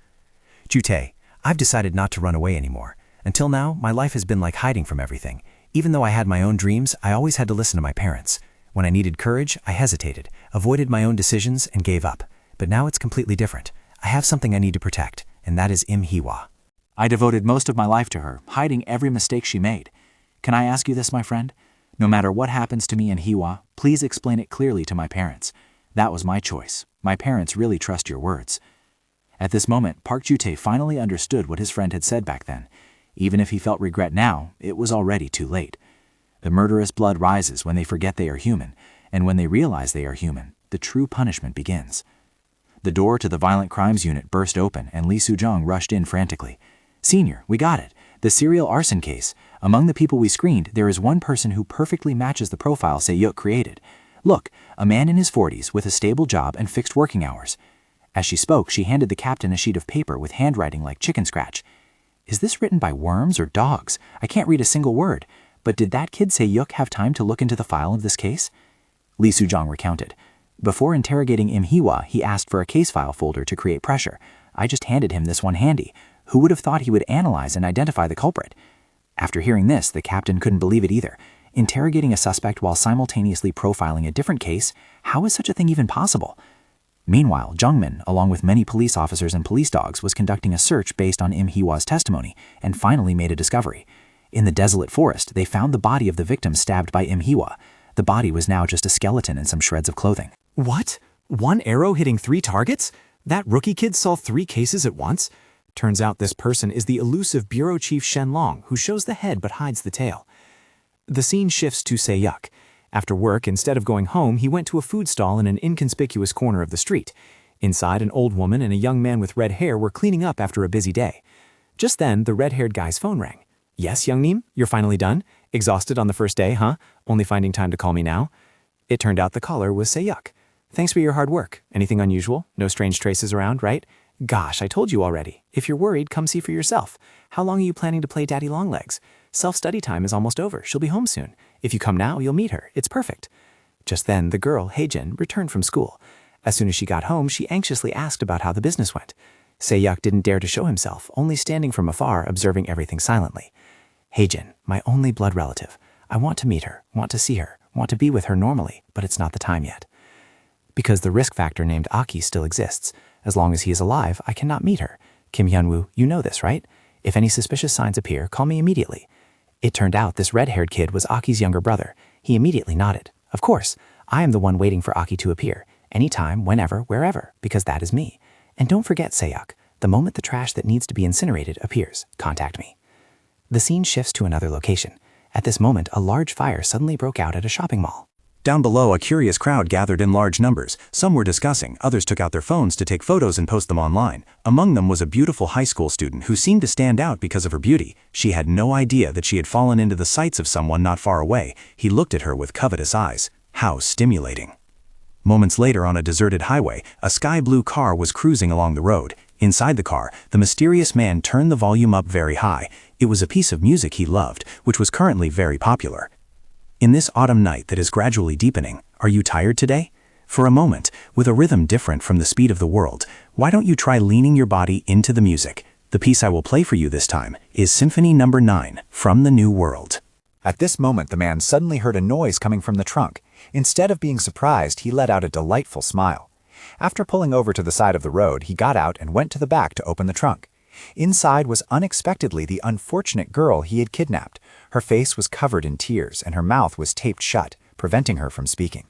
Ju-tae, I've decided not to run away anymore. Until now, my life has been like hiding from everything. Even though I had my own dreams, I always had to listen to my parents. When I needed courage, I hesitated, avoided my own decisions, and gave up. But now it's completely different. I have something I need to protect, and that is Im Hee-hwa. I devoted most of my life to her, hiding every mistake she made. Can I ask you this, my friend? No matter what happens to me and Hee-hwa, please explain it clearly to my parents. That was my choice. My parents really trust your words. At this moment, Park Ju-tae finally understood what his friend had said back then. Even if he felt regret now, it was already too late. The murderous blood rises when they forget they are human, and when they realize they are human, the true punishment begins. The door to the Violent Crimes Unit burst open, and Lee Soo-jong rushed in frantically. Senior, we got it. The serial arson case. Among the people we screened, there is one person who perfectly matches the profile Se-hyuk created. Look, a man in his 40s with a stable job and fixed working hours. As she spoke, she handed the captain a sheet of paper with handwriting like chicken scratch. Is this written by worms or dogs? I can't read a single word. But did that kid Se-hyuk have time to look into the file of this case? Lee Soo-jong recounted. Before interrogating Im Hee-hwa, he asked for a case file folder to create pressure. I just handed him this one handy. Who would have thought he would analyze and identify the culprit? After hearing this, the captain couldn't believe it either. Interrogating a suspect while simultaneously profiling a different case, how is such a thing even possible? Meanwhile, Jungmin, along with many police officers and police dogs, was conducting a search based on Im Hee-hwa's testimony and finally made a discovery. In the desolate forest, they found the body of the victim stabbed by Im Hee-hwa. The body was now just a skeleton and some shreds of clothing. What? One arrow hitting 3 targets? That rookie kid solved 3 cases at once? Turns out this person is the elusive Bureau Chief Shen Long, who shows the head but hides the tail. The scene shifts to Se-hyuk. After work, instead of going home, he went to a food stall in an inconspicuous corner of the street. Inside, an old woman and a young man with red hair were cleaning up after a busy day. Just then, the red-haired guy's phone rang. Yes, young Neem, you're finally done? Exhausted on the first day, huh? Only finding time to call me now? It turned out the caller was Se-hyuk. Thanks for your hard work. Anything unusual? No strange traces around, right? Gosh, I told you already. If you're worried, come see for yourself. How long are you planning to play Daddy Longlegs? Self-study time is almost over. She'll be home soon. If you come now, you'll meet her. It's perfect. Just then, the girl, Haejin, returned from school. As soon as she got home, she anxiously asked about how the business went. Se-hyuk didn't dare to show himself, only standing from afar, observing everything silently. Haejin, my only blood relative. I want to meet her, want to see her, want to be with her normally, but it's not the time yet. Because the risk factor named Aki still exists. As long as he is alive, I cannot meet her. Kim Hyun-woo, you know this, right? If any suspicious signs appear, call me immediately. It turned out this red-haired kid was Aki's younger brother. He immediately nodded. Of course, I am the one waiting for Aki to appear. Anytime, whenever, wherever, because that is me. And don't forget, Se-hyuk, the moment the trash that needs to be incinerated appears, contact me. The scene shifts to another location. At this moment, a large fire suddenly broke out at a shopping mall. Down below, a curious crowd gathered in large numbers. Some were discussing, others took out their phones to take photos and post them online. Among them was a beautiful high school student who seemed to stand out because of her beauty. She had no idea that she had fallen into the sights of someone not far away. He looked at her with covetous eyes. How stimulating. Moments later, on a deserted highway, a sky-blue car was cruising along the road. Inside the car, the mysterious man turned the volume up very high. It was a piece of music he loved, which was currently very popular. In this autumn night that is gradually deepening, are you tired today? For a moment, with a rhythm different from the speed of the world, why don't you try leaning your body into the music? The piece I will play for you this time is Symphony No. 9, From the New World. At this moment, the man suddenly heard a noise coming from the trunk. Instead of being surprised, he let out a delightful smile. After pulling over to the side of the road, he got out and went to the back to open the trunk. Inside was unexpectedly the unfortunate girl he had kidnapped. Her face was covered in tears and her mouth was taped shut, preventing her from speaking.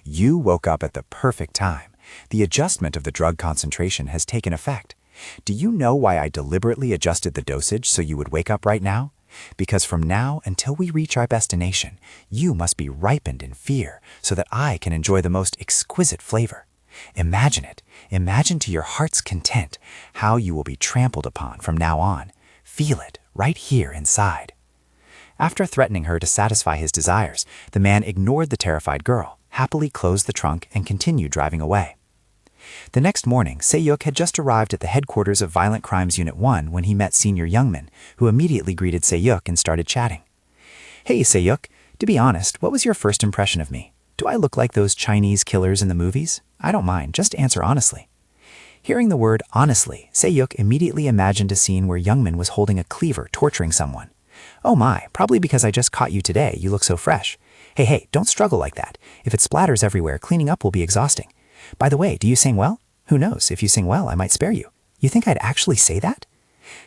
You woke up at the perfect time. The adjustment of the drug concentration has taken effect. Do you know why I deliberately adjusted the dosage so you would wake up right now? Because from now until we reach our destination, you must be ripened in fear so that I can enjoy the most exquisite flavor. Imagine it. Imagine to your heart's content how you will be trampled upon from now on. Feel it right here inside. After threatening her to satisfy his desires, the man ignored the terrified girl, happily closed the trunk, and continued driving away. The next morning, Se-hyuk had just arrived at the headquarters of Violent Crimes Unit 1 when he met Senior Youngmin, who immediately greeted Se-hyuk and started chatting. Hey, Se-hyuk, to be honest, what was your first impression of me? Do I look like those Chinese killers in the movies? I don't mind, just answer honestly. Hearing the word honestly, Se-hyuk immediately imagined a scene where Youngmin was holding a cleaver torturing someone. Oh my, probably because I just caught you today, you look so fresh. Hey, don't struggle like that. If it splatters everywhere, cleaning up will be exhausting. By the way, do you sing well? Who knows, if you sing well, I might spare you. You think I'd actually say that?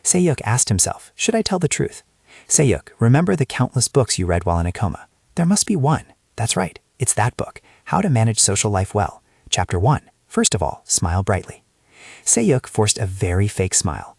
Se-hyuk asked himself, should I tell the truth? Se-hyuk, remember the countless books you read while in a coma. There must be one. That's right, it's that book, How to Manage Social Life Well. Chapter 1. First of all, smile brightly. Se-hyuk forced a very fake smile.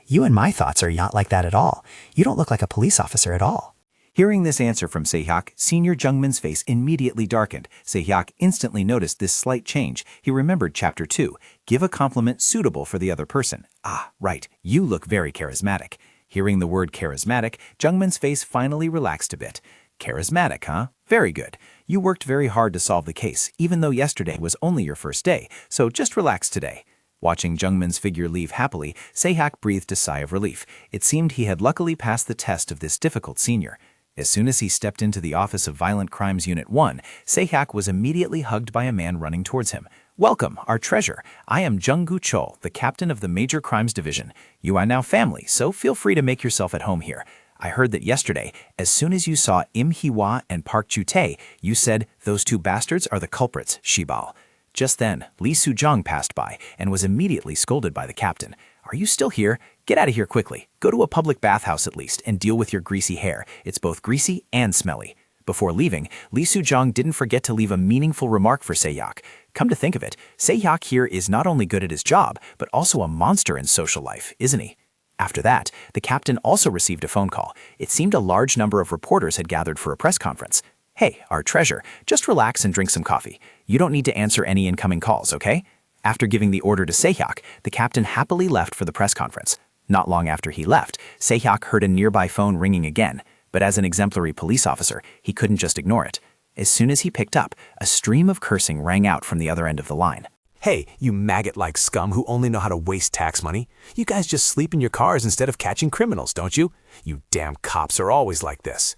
You and my thoughts are not like that at all. You don't look like a police officer at all. Hearing this answer from Se-hyuk, Senior Jungmin's face immediately darkened. Se-hyuk instantly noticed this slight change. He remembered Chapter 2, give a compliment suitable for the other person. Ah, right, you look very charismatic. Hearing the word charismatic, Jungman's face finally relaxed a bit. Charismatic, huh? Very good. You worked very hard to solve the case, even though yesterday was only your first day, so just relax today. Watching Jungman's figure leave happily, Se-hyuk breathed a sigh of relief. It seemed he had luckily passed the test of this difficult senior. As soon as he stepped into the office of Violent Crimes Unit 1, Se-hyuk was immediately hugged by a man running towards him. Welcome, our treasure. I am Jung-gu Chol, the captain of the Major Crimes Division. You are now family, so feel free to make yourself at home here. I heard that yesterday, as soon as you saw Im Hee-hwa and Park Ju-tae, you said, those two bastards are the culprits, Shibal. Just then, Lee Soo-jong passed by and was immediately scolded by the captain. Are you still here? Get out of here quickly. Go to a public bathhouse at least and deal with your greasy hair. It's both greasy and smelly. Before leaving, Lee Soo-jong didn't forget to leave a meaningful remark for Se-hyuk. Come to think of it, Se-hyuk here is not only good at his job, but also a monster in social life, isn't he? After that, the captain also received a phone call. It seemed a large number of reporters had gathered for a press conference. Hey, our treasure, just relax and drink some coffee. You don't need to answer any incoming calls, okay? After giving the order to Se-hyuk, the captain happily left for the press conference. Not long after he left, Se-hyuk heard a nearby phone ringing again, but as an exemplary police officer, he couldn't just ignore it. As soon as he picked up, a stream of cursing rang out from the other end of the line. Hey, you maggot-like scum who only know how to waste tax money. You guys just sleep in your cars instead of catching criminals, don't you? You damn cops are always like this.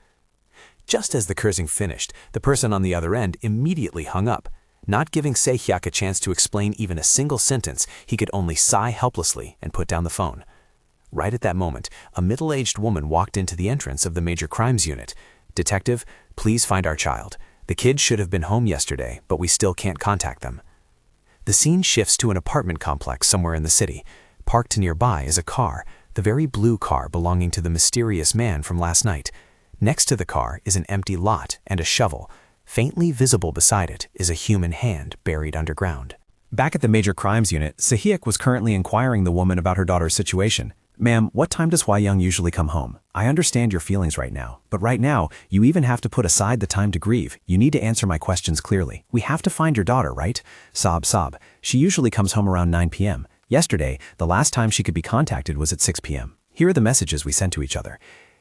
Just as the cursing finished, the person on the other end immediately hung up. Not giving Se-hyuk a chance to explain even a single sentence, he could only sigh helplessly and put down the phone. Right at that moment, a middle-aged woman walked into the entrance of the Major Crimes Unit. Detective, please find our child. The kids should have been home yesterday, but we still can't contact them. The scene shifts to an apartment complex somewhere in the city. Parked nearby is a car, the very blue car belonging to the mysterious man from last night. Next to the car is an empty lot and a shovel. Faintly visible beside it is a human hand buried underground. Back at the Major Crimes Unit, Se-hyuk was currently inquiring the woman about her daughter's situation. Ma'am, what time does Hwa-young usually come home? I understand your feelings right now, but right now, you even have to put aside the time to grieve. You need to answer my questions clearly. We have to find your daughter, right? Sob. She usually comes home around 9 p.m. Yesterday, the last time she could be contacted was at 6 p.m. Here are the messages we sent to each other.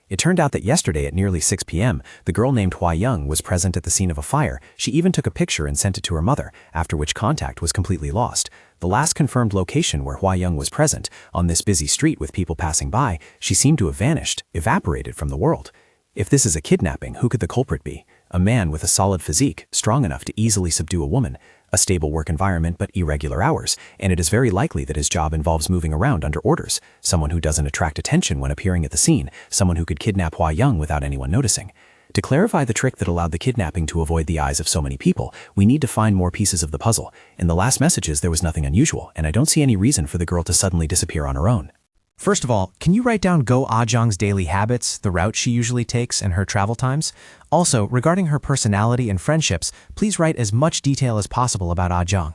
It turned out that yesterday at nearly 6 p.m., the girl named Hwa-young was present at the scene of a fire. She even took a picture and sent it to her mother, after which contact was completely lost. The last confirmed location where Hwa-young was present, on this busy street with people passing by, she seemed to have vanished, evaporated from the world. If this is a kidnapping, who could the culprit be? A man with a solid physique, strong enough to easily subdue a woman, a stable work environment but irregular hours, and it is very likely that his job involves moving around under orders, someone who doesn't attract attention when appearing at the scene, someone who could kidnap Hwa-young without anyone noticing. To clarify the trick that allowed the kidnapping to avoid the eyes of so many people, we need to find more pieces of the puzzle. In the last messages there was nothing unusual, and I don't see any reason for the girl to suddenly disappear on her own. First of all, can you write down Go Ah-jung's daily habits, the route she usually takes, and her travel times? Also, regarding her personality and friendships, please write as much detail as possible about Ah-jung.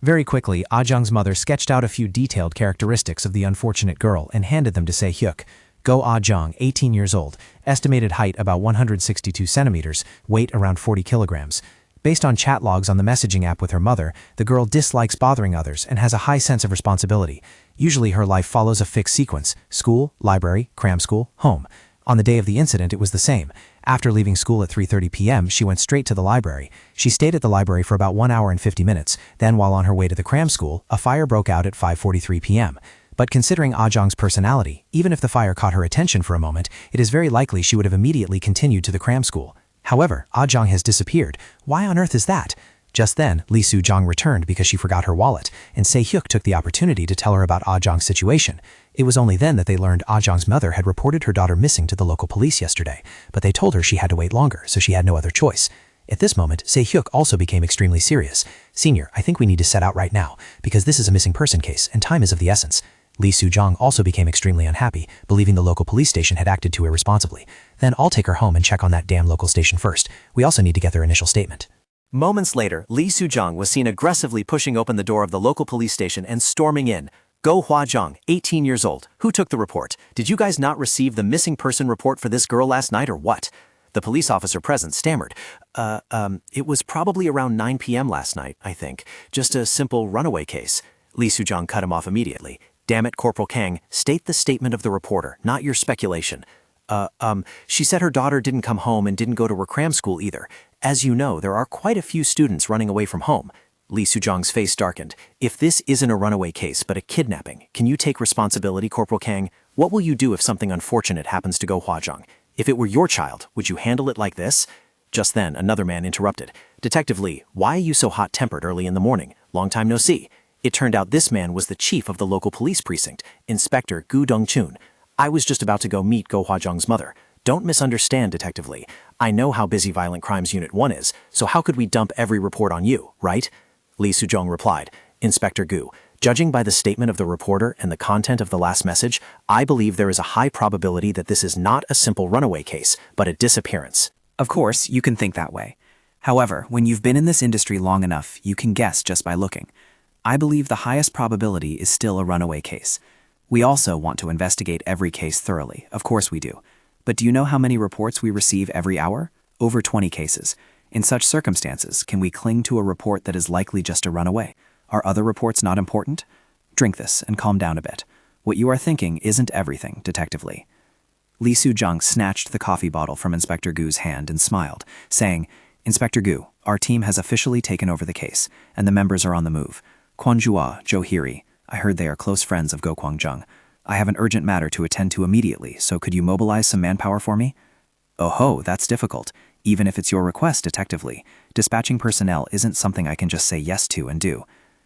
Very quickly, Ah-jung's mother sketched out a few detailed characteristics of the unfortunate girl and handed them to Se-hyuk. Go Ah-jung, 18 years old, estimated height about 162 centimeters, weight around 40 kilograms. Based on chat logs on the messaging app with her mother, the girl dislikes bothering others and has a high sense of responsibility. Usually her life follows a fixed sequence: school, library, cram school, home. On the day of the incident, it was the same. After leaving school at 3:30 p.m., she went straight to the library. She stayed at the library for about 1 hour and 50 minutes. Then, while on her way to the cram school, a fire broke out at 5:43 p.m. But considering Ah-jung's personality, even if the fire caught her attention for a moment, it is very likely she would have immediately continued to the cram school. However, Ah-jung has disappeared. Why on earth is that? Just then, Lee Soo-jong returned because she forgot her wallet, and Se-hyuk took the opportunity to tell her about Ah-jung's situation. It was only then that they learned Ah-jung's mother had reported her daughter missing to the local police yesterday, but they told her she had to wait longer, so she had no other choice. At this moment, Se-hyuk also became extremely serious. Senior, I think we need to set out right now, because this is a missing person case, and time is of the essence. Lee Soo-jong also became extremely unhappy, believing the local police station had acted too irresponsibly. Then I'll take her home and check on that damn local station first. We also need to get their initial statement. Moments later, Lee Soo-jong was seen aggressively pushing open the door of the local police station and storming in. Go Hwa-jung, 18 years old. Who took the report? Did you guys not receive the missing person report for this girl last night or what? The police officer present stammered. It was probably around 9 p.m. last night, I think. Just a simple runaway case. Lee Soo-jong cut him off immediately. Damn it, Corporal Kang, state the statement of the reporter, not your speculation. She said her daughter didn't come home and didn't go to recram school either. As you know, there are quite a few students running away from home. Li Suzhong's face darkened. If this isn't a runaway case, but a kidnapping, can you take responsibility, Corporal Kang? What will you do if something unfortunate happens to Go Huazhang? If it were your child, would you handle it like this? Just then, another man interrupted. Detective Li, why are you so hot-tempered early in the morning? Long time no see. It turned out this man was the chief of the local police precinct, Inspector Gu Dongchun. I was just about to go meet Go Huazhang's mother. Don't misunderstand, Detective Li. I know how busy Violent Crimes Unit 1 is, so how could we dump every report on you, right? Li Suzhong replied. Inspector Gu, judging by the statement of the reporter and the content of the last message, I believe there is a high probability that this is not a simple runaway case, but a disappearance. Of course, you can think that way. However, when you've been in this industry long enough, you can guess just by looking. I believe the highest probability is still a runaway case. We also want to investigate every case thoroughly, of course we do. But do you know how many reports we receive every hour? Over 20 cases. In such circumstances, can we cling to a report that is likely just a runaway? Are other reports not important? Drink this and calm down a bit. What you are thinking isn't everything, Detective Li. Li Suzhong snatched the coffee bottle from Inspector Gu's hand and smiled, saying, Inspector Gu, our team has officially taken over the case, and the members are on the move. Quanjua, Zhou Hiri, I heard they are close friends of Go Guangzheng. I have an urgent matter to attend to immediately, so could you mobilize some manpower for me? Oh ho, that's difficult. Even if it's your request, Detective Li, dispatching personnel isn't something I can just say yes to and do.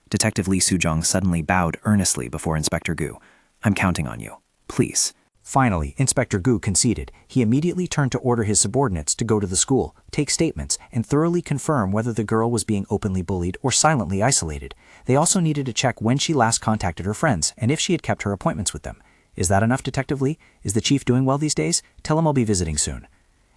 Detective Li Suzhong suddenly bowed earnestly before Inspector Gu. I'm counting on you. Please. Finally, Inspector Gu conceded. He immediately turned to order his subordinates to go to the school, take statements, and thoroughly confirm whether the girl was being openly bullied or silently isolated. They also needed to check when she last contacted her friends and if she had kept her appointments with them. Is that enough, Detective Li? Is the chief doing well these days? Tell him I'll be visiting soon.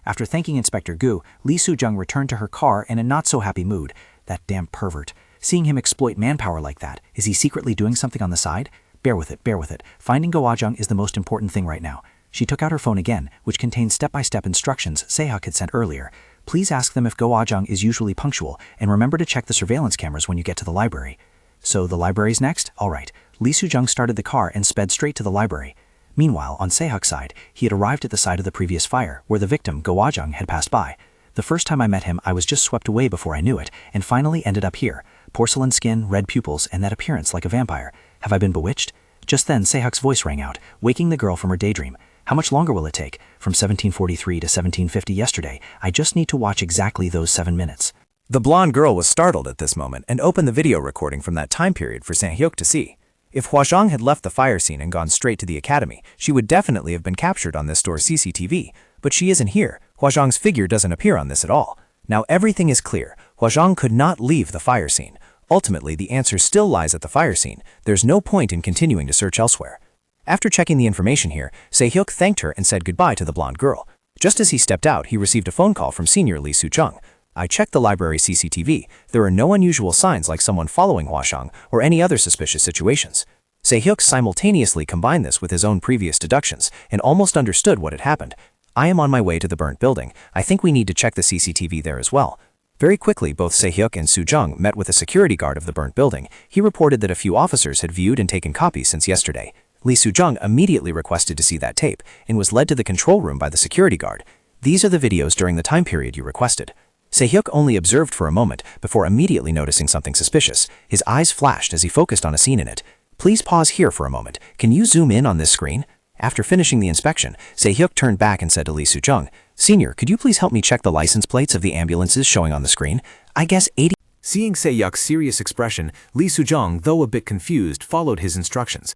After thanking Inspector Gu, Li Suzhong returned to her car in a not-so-happy mood. That damn pervert. Seeing him exploit manpower like that, is he secretly doing something on the side? Bear with it, bear with it. Finding Go Huazhang is the most important thing right now. She took out her phone again, which contained step-by-step instructions Sehak had sent earlier. Please ask them if Go Huazhang is usually punctual, and remember to check the surveillance cameras when you get to the library. So the library's next? All right. Li Suzhong started the car and sped straight to the library. Meanwhile, on Sehak's side, he had arrived at the site of the previous fire, where the victim, Go Huazhang, had passed by. The first time I met him, I was just swept away before I knew it, and finally ended up here. Porcelain skin, red pupils, and that appearance like a vampire. Have I been bewitched? Just then, Sehak's voice rang out, waking the girl from her daydream. How much longer will it take? From 1743 to 1750 yesterday. I just need to watch exactly those 7 minutes. The blonde girl was startled at this moment and opened the video recording from that time period for Sang-hyuk to see. If Huazhang had left the fire scene and gone straight to the academy, she would definitely have been captured on this store's CCTV. But she isn't here. Huazhang's figure doesn't appear on this at all. Now everything is clear. Huazhang could not leave the fire scene. Ultimately, the answer still lies at the fire scene. There's no point in continuing to search elsewhere. After checking the information here, Se-hyuk thanked her and said goodbye to the blonde girl. Just as he stepped out, he received a phone call from Senior Li Suzhong. I checked the library CCTV. There are no unusual signs like someone following Huazhang or any other suspicious situations. Se-hyuk simultaneously combined this with his own previous deductions and almost understood what had happened. I am on my way to the burnt building. I think we need to check the CCTV there as well. Very quickly, both Se-hyuk and Suzhong met with a security guard of the burnt building. He reported that a few officers had viewed and taken copies since yesterday. Li Suzhong immediately requested to see that tape and was led to the control room by the security guard. These are the videos during the time period you requested. Se-hyuk only observed for a moment before immediately noticing something suspicious. His eyes flashed as he focused on a scene in it. Please pause here for a moment. Can you zoom in on this screen? After finishing the inspection, Se-hyuk turned back and said to Li Suzhong, Senior, could you please help me check the license plates of the ambulances showing on the screen? I guess 80... Seeing Se-hyuk's serious expression, Li Suzhong, though a bit confused, followed his instructions.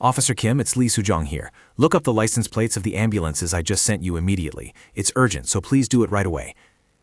Officer Kim, it's Li Suzhong here. Look up the license plates of the ambulances I just sent you immediately. It's urgent, so please do it right away.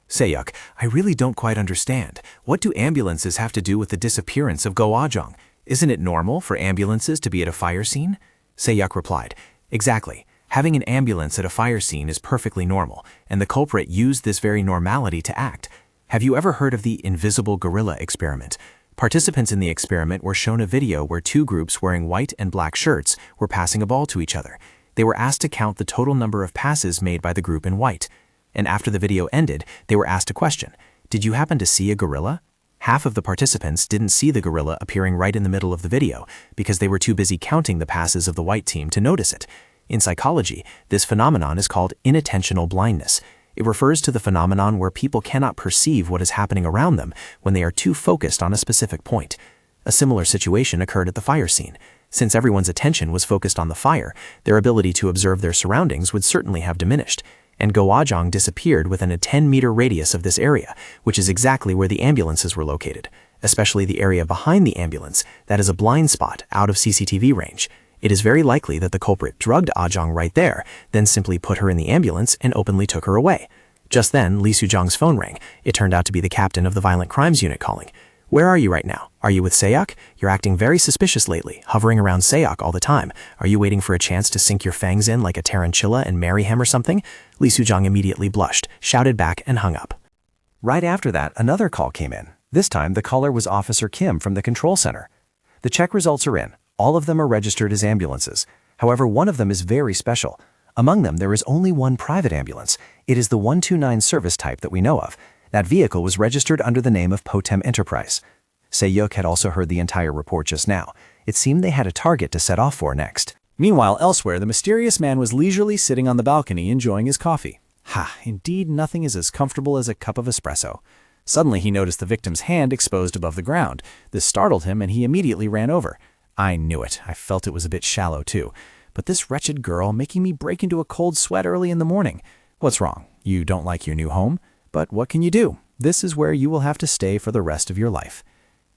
Se-hyuk, I really don't quite understand. What do ambulances have to do with the disappearance of Go Huazhang? Isn't it normal for ambulances to be at a fire scene? Se-hyuk replied, Exactly. Having an ambulance at a fire scene is perfectly normal, and the culprit used this very normality to act. Have you ever heard of the invisible gorilla experiment? Participants in the experiment were shown a video where two groups wearing white and black shirts were passing a ball to each other. They were asked to count the total number of passes made by the group in white. And after the video ended, they were asked a question. Did you happen to see a gorilla? Half of the participants didn't see the gorilla appearing right in the middle of the video because they were too busy counting the passes of the white team to notice it. In psychology, this phenomenon is called inattentional blindness. It refers to the phenomenon where people cannot perceive what is happening around them when they are too focused on a specific point. A similar situation occurred at the fire scene. Since everyone's attention was focused on the fire, their ability to observe their surroundings would certainly have diminished, and Go Ah-jong disappeared within a 10-meter radius of this area, which is exactly where the ambulances were located, especially the area behind the ambulance that is a blind spot out of CCTV range. It is very likely that the culprit drugged Ah-jong right there, then simply put her in the ambulance and openly took her away. Just then, Lee Soo-jong's phone rang. It turned out to be the captain of the Violent Crimes Unit calling. "Where are you right now? Are you with Seok? You're acting very suspicious lately, hovering around Seok all the time. Are you waiting for a chance to sink your fangs in like a tarantula and marry him or something?" Lee Soo-jong immediately blushed, shouted back, and hung up. Right after that, another call came in. This time, the caller was Officer Kim from the control center. The check results are in. All of them are registered as ambulances. However, one of them is very special. Among them, there is only one private ambulance. It is the 129 service type that we know of. That vehicle was registered under the name of Potem Enterprise. Se-hyuk had also heard the entire report just now. It seemed they had a target to set off for next. Meanwhile, elsewhere, the mysterious man was leisurely sitting on the balcony enjoying his coffee. Indeed, nothing is as comfortable as a cup of espresso. Suddenly, he noticed the victim's hand exposed above the ground. This startled him, and he immediately ran over. I knew it. I felt it was a bit shallow, too. But this wretched girl making me break into a cold sweat early in the morning. What's wrong? You don't like your new home? But what can you do? This is where you will have to stay for the rest of your life.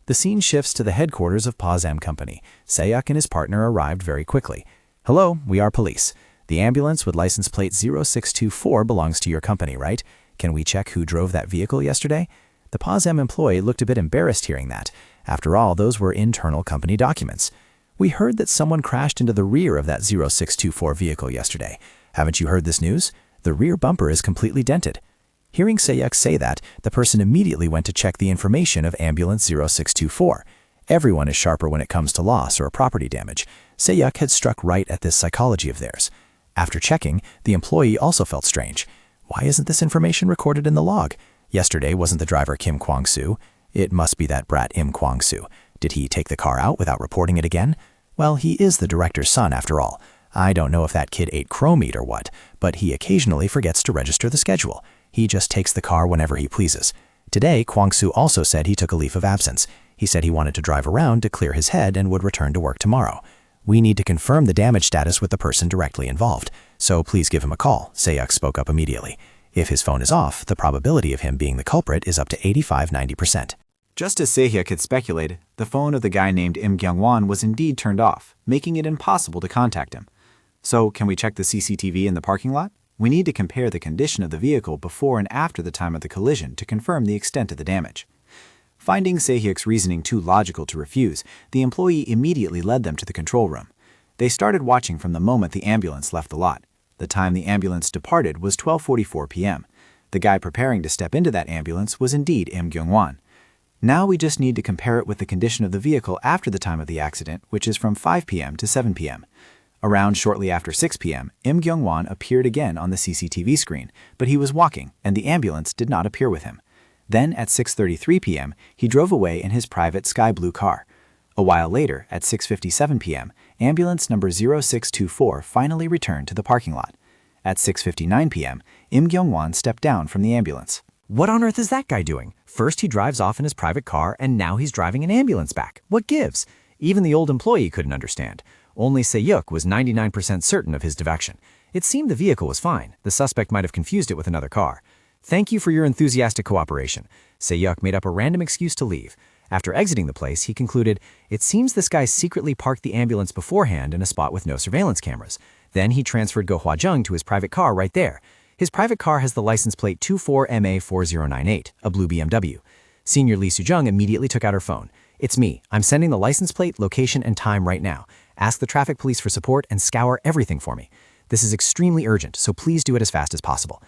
The scene shifts to the headquarters of Pazam Company. Seok and his partner arrived very quickly. "Hello, we are police. The ambulance with license plate 0624 belongs to your company, right? Can we check who drove that vehicle yesterday?" The Pazam employee looked a bit embarrassed hearing that. After all, those were internal company documents. "We heard that someone crashed into the rear of that 0624 vehicle yesterday. Haven't you heard this news? The rear bumper is completely dented." Hearing Seok say that, the person immediately went to check the information of ambulance 0624. Everyone is sharper when it comes to loss or property damage. Seok had struck right at this psychology of theirs. After checking, the employee also felt strange. Why isn't this information recorded in the log? Yesterday wasn't the driver Kim Kwang-soo. It must be that brat Im Kwang-soo. Did he take the car out without reporting it again? Well, he is the director's son after all. I don't know if that kid ate crow meat or what, but he occasionally forgets to register the schedule. He just takes the car whenever he pleases. Today, Kwang-soo also said he took a leave of absence. He said he wanted to drive around to clear his head and would return to work tomorrow. We need to confirm the damage status with the person directly involved, so please give him a call, Seok spoke up immediately. If his phone is off, the probability of him being the culprit is up to 85–90%. Just as Se-hyuk had speculated, the phone of the guy named Im Kyung-won was indeed turned off, making it impossible to contact him. So, can we check the CCTV in the parking lot? We need to compare the condition of the vehicle before and after the time of the collision to confirm the extent of the damage. Finding Se-hyuk's reasoning too logical to refuse, the employee immediately led them to the control room. They started watching from the moment the ambulance left the lot. The time the ambulance departed was 12:44 p.m. The guy preparing to step into that ambulance was indeed Im Kyung-won. Now we just need to compare it with the condition of the vehicle after the time of the accident, which is from 5 p.m. to 7 p.m. Around shortly after 6 p.m., Im Kyung-won appeared again on the CCTV screen, but he was walking, and the ambulance did not appear with him. Then, at 6:33 p.m., he drove away in his private sky blue car. A while later, at 6:57 p.m., ambulance number 0624 finally returned to the parking lot. At 6:59 p.m., Im Kyung-won stepped down from the ambulance. What on earth is that guy doing? First he drives off in his private car, and now he's driving an ambulance back. What gives? Even the old employee couldn't understand. Only Se-hyuk was 99% certain of his defection. It seemed the vehicle was fine. The suspect might have confused it with another car. Thank you for your enthusiastic cooperation. Se-hyuk made up a random excuse to leave. After exiting the place, he concluded, it seems this guy secretly parked the ambulance beforehand in a spot with no surveillance cameras. Then he transferred Go Hwa-jung to his private car right there. His private car has the license plate 24MA4098, a blue BMW. Senior Lee Soo-jung immediately took out her phone. It's me. I'm sending the license plate, location, and time right now. Ask the traffic police for support and scour everything for me. This is extremely urgent, so please do it as fast as possible.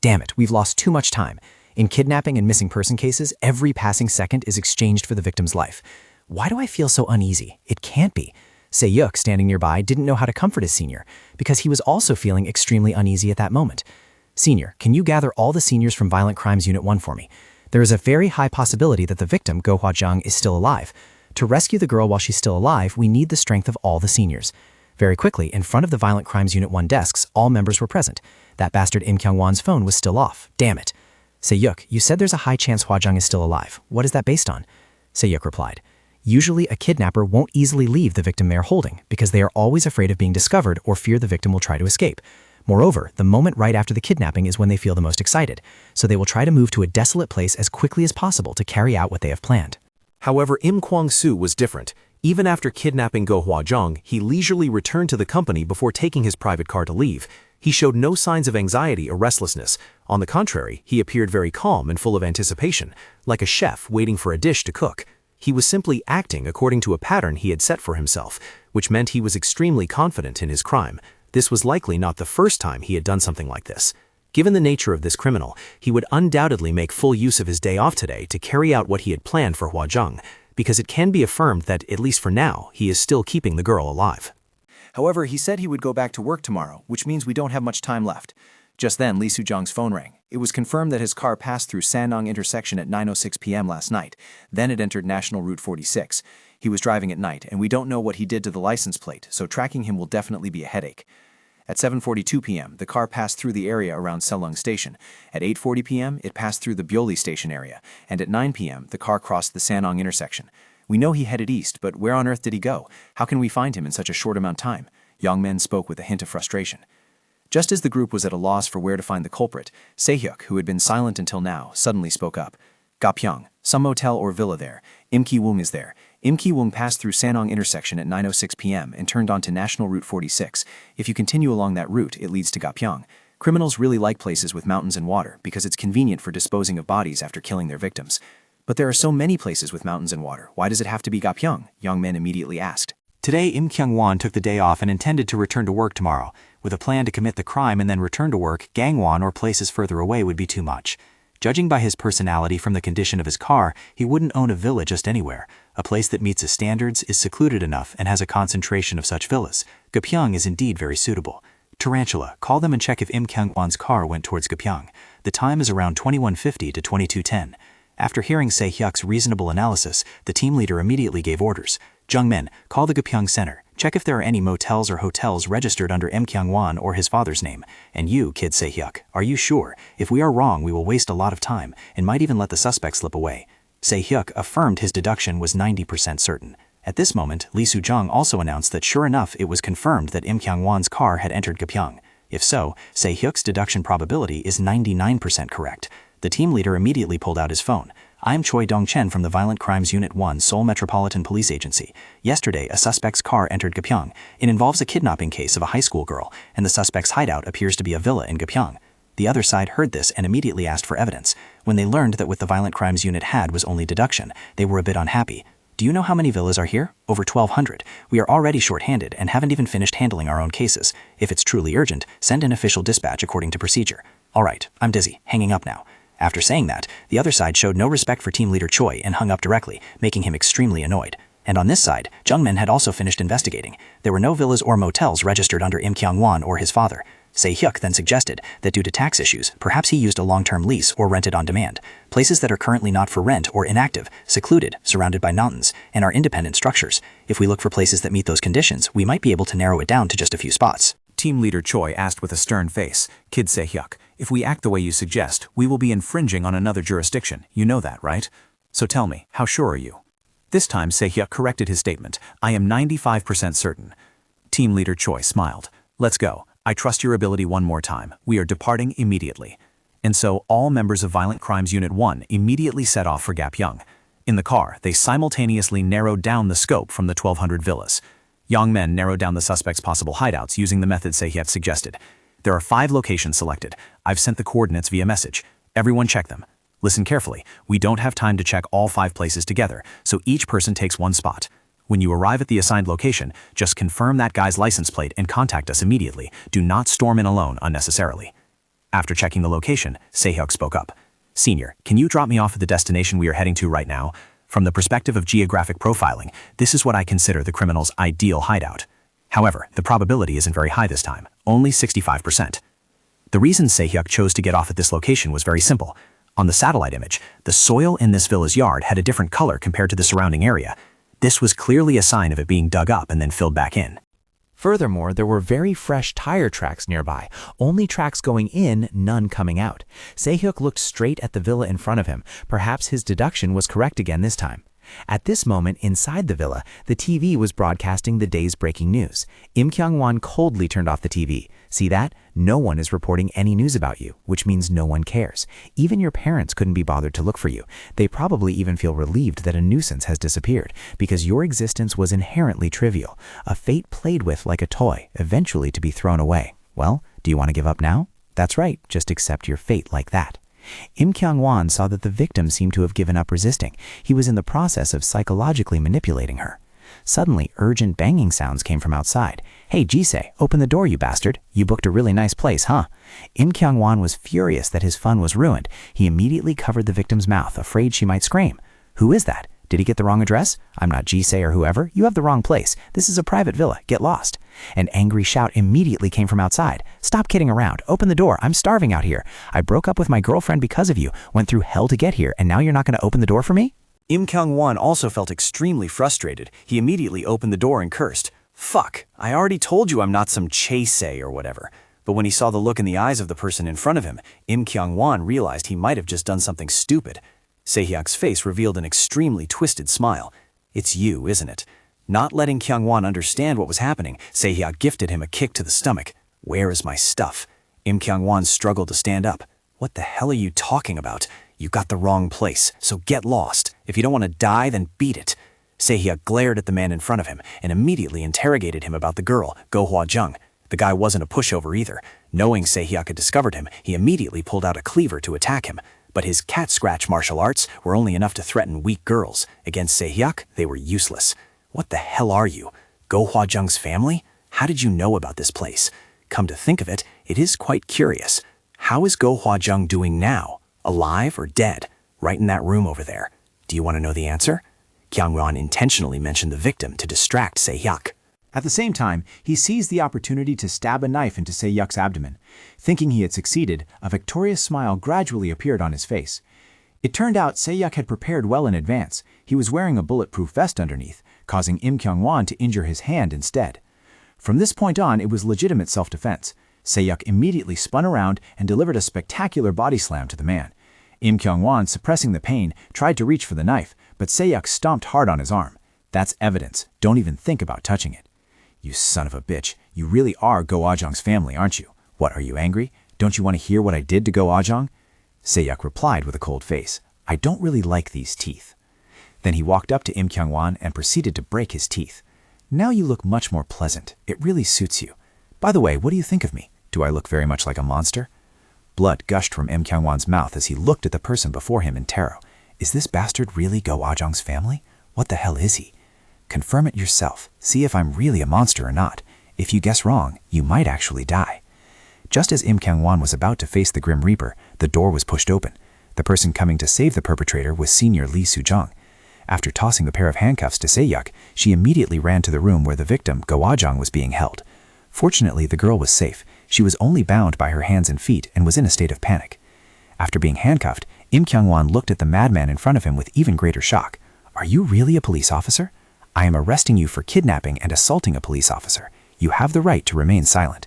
Damn it, we've lost too much time. In kidnapping and missing person cases, every passing second is exchanged for the victim's life. Why do I feel so uneasy? It can't be. Se-hyuk, standing nearby, didn't know how to comfort his senior, because he was also feeling extremely uneasy at that moment. Senior, can you gather all the seniors from Violent Crimes Unit 1 for me? There is a very high possibility that the victim, Go Hwa-jung, is still alive. To rescue the girl while she's still alive, we need the strength of all the seniors. Very quickly, in front of the Violent Crimes Unit 1 desks, all members were present. That bastard Im Kyung-won's phone was still off. Damn it. Se-hyuk, you said there's a high chance Hwa-jung is still alive. What is that based on? Se-hyuk replied, usually a kidnapper won't easily leave the victim they are holding because they are always afraid of being discovered or fear the victim will try to escape. Moreover, the moment right after the kidnapping is when they feel the most excited, so they will try to move to a desolate place as quickly as possible to carry out what they have planned. However, Im Kwang-soo was different. Even after kidnapping Go Hwa-jung, he leisurely returned to the company before taking his private car to leave. He showed no signs of anxiety or restlessness. On the contrary, he appeared very calm and full of anticipation, like a chef waiting for a dish to cook. He was simply acting according to a pattern he had set for himself, which meant he was extremely confident in his crime. This was likely not the first time he had done something like this. Given the nature of this criminal, he would undoubtedly make full use of his day off today to carry out what he had planned for Hwa-jung, because it can be affirmed that, at least for now, he is still keeping the girl alive. However, he said he would go back to work tomorrow, which means we don't have much time left. Just then, Lee Soo-jung's phone rang. It was confirmed that his car passed through Sannong intersection at 9:06 p.m. last night. Then it entered National Route 46. He was driving at night, and we don't know what he did to the license plate, so tracking him will definitely be a headache. At 7:42 p.m., the car passed through the area around Selung Station. At 8:40 p.m., it passed through the Byoli Station area, and at 9 p.m., the car crossed the Sannong intersection. We know he headed east, but where on earth did he go? How can we find him in such a short amount of time? Young Men spoke with a hint of frustration. Just as the group was at a loss for where to find the culprit, Se-hyuk, who had been silent until now, suddenly spoke up. Gapyeong, some motel or villa there. Im Ki-woong is there. Im Ki-woong passed through Sannong intersection at 9:06 p.m. and turned onto National Route 46. If you continue along that route, it leads to Gapyeong. Criminals really like places with mountains and water because it's convenient for disposing of bodies after killing their victims. But there are so many places with mountains and water. Why does it have to be Gapyeong? Young Men immediately asked. Today, Im Kyung-won took the day off and intended to return to work tomorrow. With a plan to commit the crime and then return to work, Gangwon or places further away would be too much. Judging by his personality from the condition of his car, he wouldn't own a villa just anywhere. A place that meets his standards, is secluded enough, and has a concentration of such villas. Gapyeong is indeed very suitable. Tarantula, call them and check if Im Kyung-won's car went towards Gapyeong. The time is around 21:50 to 22:10. After hearing Se-hyuk's reasonable analysis, the team leader immediately gave orders. Jung Men, call the Gapyeong Center. Check if there are any motels or hotels registered under Im Kyung-won or his father's name. And you, Kid Se-hyuk, are you sure? If we are wrong, we will waste a lot of time and might even let the suspect slip away. Se-hyuk affirmed his deduction was 90% certain. At this moment, Lee Soo-jung also announced that sure enough it was confirmed that Im Kyung-won's car had entered Gapyeong. If so, Se-hyuk's deduction probability is 99% correct. The team leader immediately pulled out his phone. I'm Choi Dong-chen from the Violent Crimes Unit 1 Seoul Metropolitan Police Agency. Yesterday, a suspect's car entered Gapyeong. It involves a kidnapping case of a high school girl, and the suspect's hideout appears to be a villa in Gapyeong. The other side heard this and immediately asked for evidence. When they learned that what the Violent Crimes Unit had was only deduction, they were a bit unhappy. Do you know how many villas are here? Over 1,200. We are already short-handed and haven't even finished handling our own cases. If it's truly urgent, send an official dispatch according to procedure. All right, I'm dizzy. Hanging up now. After saying that, the other side showed no respect for team leader Choi and hung up directly, making him extremely annoyed. And on this side, Jung Men had also finished investigating. There were no villas or motels registered under Im Kyung-won or his father. Se-hyuk then suggested that due to tax issues, perhaps he used a long-term lease or rented on demand. Places that are currently not for rent or inactive, secluded, surrounded by mountains, and are independent structures. If we look for places that meet those conditions, we might be able to narrow it down to just a few spots. Team leader Choi asked with a stern face, Kid Se-hyuk, if we act the way you suggest, we will be infringing on another jurisdiction. You know that, right? So tell me, how sure are you? This time Se-hyuk corrected his statement. I am 95% certain. Team leader Choi smiled. Let's go. I trust your ability one more time. We are departing immediately. And so all members of Violent Crimes Unit 1 immediately set off for Gapyeong. In the car, they simultaneously narrowed down the scope from the 1,200 villas. Young Men narrowed down the suspect's possible hideouts using the method Se-hyuk suggested. There are 5 locations selected. I've sent the coordinates via message. Everyone check them. Listen carefully. We don't have time to check all 5 places together, so each person takes one spot. When you arrive at the assigned location, just confirm that guy's license plate and contact us immediately. Do not storm in alone unnecessarily. After checking the location, Se-hyuk spoke up. Senior, can you drop me off at the destination we are heading to right now? From the perspective of geographic profiling, this is what I consider the criminal's ideal hideout. However, the probability isn't very high this time, only 65%. The reason Se-hyuk chose to get off at this location was very simple. On the satellite image, the soil in this villa's yard had a different color compared to the surrounding area. This was clearly a sign of it being dug up and then filled back in. Furthermore, there were very fresh tire tracks nearby, only tracks going in, none coming out. Se-hyuk looked straight at the villa in front of him. Perhaps his deduction was correct again this time. At this moment, inside the villa, the TV was broadcasting the day's breaking news. Im Kyung-won coldly turned off the TV. See that? No one is reporting any news about you, which means no one cares. Even your parents couldn't be bothered to look for you. They probably even feel relieved that a nuisance has disappeared, because your existence was inherently trivial, a fate played with like a toy, eventually to be thrown away. Well, do you want to give up now? That's right, just accept your fate like that. Im Kyung-won saw that the victim seemed to have given up resisting. He was in the process of psychologically manipulating her. Suddenly, urgent banging sounds came from outside. "Hey, Jisei, open the door, you bastard. You booked a really nice place, huh?" Im Kyung-won was furious that his fun was ruined. He immediately covered the victim's mouth, afraid she might scream. "Who is that? Did he get the wrong address? I'm not Jisei or whoever. You have the wrong place. This is a private villa. Get lost." An angry shout immediately came from outside. "Stop kidding around. Open the door. I'm starving out here. I broke up with my girlfriend because of you, went through hell to get here, and now you're not going to open the door for me?" Im Kyung-won also felt extremely frustrated. He immediately opened the door and cursed. "Fuck, I already told you I'm not some Chase or whatever." But when he saw the look in the eyes of the person in front of him, Im Kyung-won realized he might have just done something stupid. Se-hyuk's face revealed an extremely twisted smile. "It's you, isn't it?" Not letting Kyung-won understand what was happening, Se-hyuk gifted him a kick to the stomach. "Where is my stuff?" Im Kyung-won struggled to stand up. "What the hell are you talking about? You got the wrong place, so get lost. If you don't want to die, then beat it." Se-hyuk glared at the man in front of him and immediately interrogated him about the girl, Go Hwa-jung. The guy wasn't a pushover either. Knowing Se-hyuk had discovered him, he immediately pulled out a cleaver to attack him. But his cat-scratch martial arts were only enough to threaten weak girls. Against Se-hyuk, they were useless. "What the hell are you? Go Hwa-jung's family? How did you know about this place?" Come to think of it, it is quite curious. How is Go Hwa-jung doing now? Alive or dead? Right in that room over there. Do you want to know the answer? Kyung-won intentionally mentioned the victim to distract Se-hyuk. At the same time, he seized the opportunity to stab a knife into Se-hyuk's abdomen. Thinking he had succeeded, a victorious smile gradually appeared on his face. It turned out Se-hyuk had prepared well in advance. He was wearing a bulletproof vest underneath, causing Im Kyung-won to injure his hand instead. From this point on, it was legitimate self-defense. Se-hyuk immediately spun around and delivered a spectacular body slam to the man. Im Kyung-won, suppressing the pain, tried to reach for the knife, but Se-hyuk stomped hard on his arm. "That's evidence. Don't even think about touching it." "You son of a bitch. You really are Go Hwa-jung's family, aren't you? What, are you angry? Don't you want to hear what I did to Go Hwa-jung?" Se-hyuk replied with a cold face. "I don't really like these teeth." Then he walked up to Im Kyung-won and proceeded to break his teeth. "Now you look much more pleasant. It really suits you. By the way, what do you think of me? Do I look very much like a monster?" Blood gushed from Im Kyung-won's mouth as he looked at the person before him in terror. Is this bastard really Go Hwa-jung's family? What the hell is he? Confirm it yourself. See if I'm really a monster or not. If you guess wrong, you might actually die. Just as Im Kyung-won was about to face the Grim Reaper, the door was pushed open. The person coming to save the perpetrator was Senior Lee Soo-jung. After tossing the pair of handcuffs to Se-hyuk, she immediately ran to the room where the victim, Go Hwa-jung, was being held. Fortunately, the girl was safe. She was only bound by her hands and feet and was in a state of panic. After being handcuffed, Im Kyung-won looked at the madman in front of him with even greater shock. "Are you really a police officer? I am arresting you for kidnapping and assaulting a police officer. You have the right to remain silent."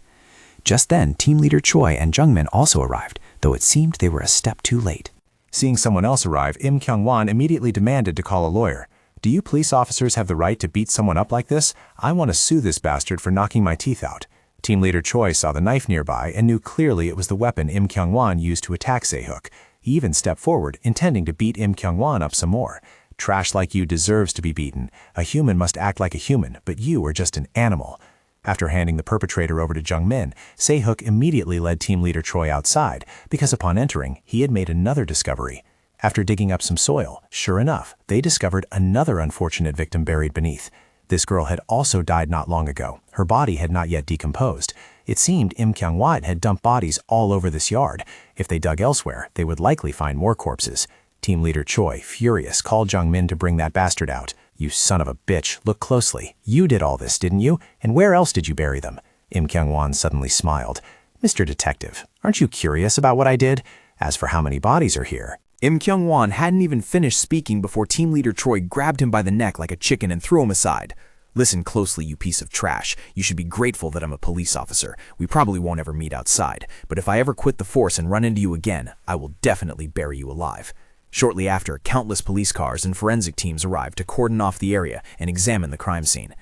Just then, Team Leader Choi and Jungmin also arrived, though it seemed they were a step too late. Seeing someone else arrive, Im Kyung-won immediately demanded to call a lawyer. "Do you police officers have the right to beat someone up like this? I want to sue this bastard for knocking my teeth out." Team Leader Choi saw the knife nearby and knew clearly it was the weapon Im Kyung-won used to attack Se-hyuk. He even stepped forward, intending to beat Im Kyung-won up some more. "Trash like you deserves to be beaten. A human must act like a human, but you are just an animal." After handing the perpetrator over to Jungmin, Se-hyuk immediately led Team Leader Choi outside, because upon entering, he had made another discovery. After digging up some soil, sure enough, they discovered another unfortunate victim buried beneath. This girl had also died not long ago. Her body had not yet decomposed. It seemed Im Kyung-won had dumped bodies all over this yard. If they dug elsewhere, they would likely find more corpses. Team Leader Choi, furious, called Jungmin to bring that bastard out. "You son of a bitch, look closely. You did all this, didn't you? And where else did you bury them?" Im Kyung-won suddenly smiled. "Mr. Detective, aren't you curious about what I did? As for how many bodies are here, Im Kyung-won hadn't even finished speaking before Team Leader Choi grabbed him by the neck like a chicken and threw him aside. Listen closely, you piece of trash. You should be grateful that I'm a police officer. We probably won't ever meet outside, but if I ever quit the force and run into you again, I will definitely bury you alive. Shortly after, countless police cars and forensic teams arrived to cordon off the area and examine the crime scene.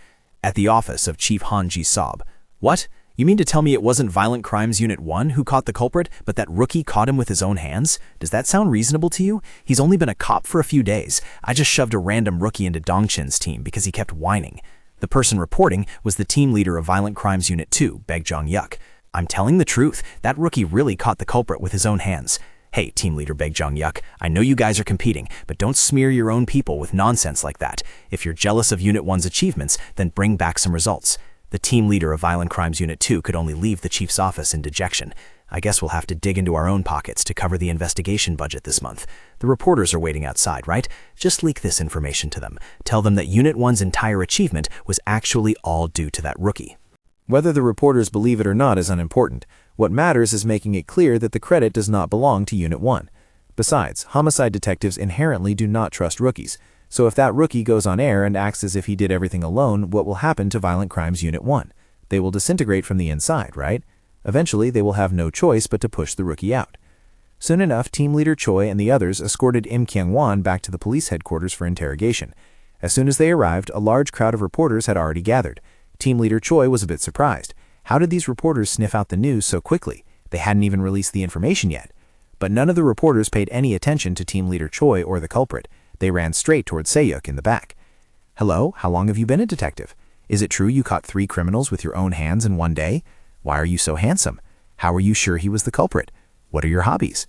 At the office of Chief Han Ji-sob, "What? You mean to tell me it wasn't Violent Crimes Unit 1 who caught the culprit, but that rookie caught him with his own hands? Does that sound reasonable to you? He's only been a cop for a few days. I just shoved a random rookie into Dongchin's team because he kept whining." The person reporting was the team leader of Violent Crimes Unit 2, Baek Jong-yuk. "I'm telling the truth. That rookie really caught the culprit with his own hands." "Hey, team leader Baek Jong-yuk, I know you guys are competing, but don't smear your own people with nonsense like that. If you're jealous of Unit 1's achievements, then bring back some results." The team leader of Violent Crimes Unit 2 could only leave the chief's office in dejection. "I guess we'll have to dig into our own pockets to cover the investigation budget this month. The reporters are waiting outside, right? Just leak this information to them. Tell them that Unit 1's entire achievement was actually all due to that rookie." Whether the reporters believe it or not is unimportant. What matters is making it clear that the credit does not belong to Unit 1. Besides, homicide detectives inherently do not trust rookies. So if that rookie goes on air and acts as if he did everything alone, what will happen to Violent Crimes Unit 1? They will disintegrate from the inside, right? Eventually, they will have no choice but to push the rookie out. Soon enough, Team Leader Choi and the others escorted Im Kyung-won back to the police headquarters for interrogation. As soon as they arrived, a large crowd of reporters had already gathered. Team Leader Choi was a bit surprised. How did these reporters sniff out the news so quickly? They hadn't even released the information yet. But none of the reporters paid any attention to Team Leader Choi or the culprit. They ran straight towards Se-hyuk in the back. "Hello, how long have you been a detective? Is it true you caught 3 criminals with your own hands in one day? Why are you so handsome? How are you sure he was the culprit? What are your hobbies?"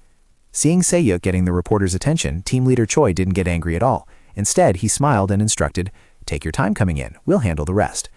Seeing Se-hyuk getting the reporter's attention, Team Leader Choi didn't get angry at all. Instead, he smiled and instructed, "Take your time coming in. We'll handle the rest."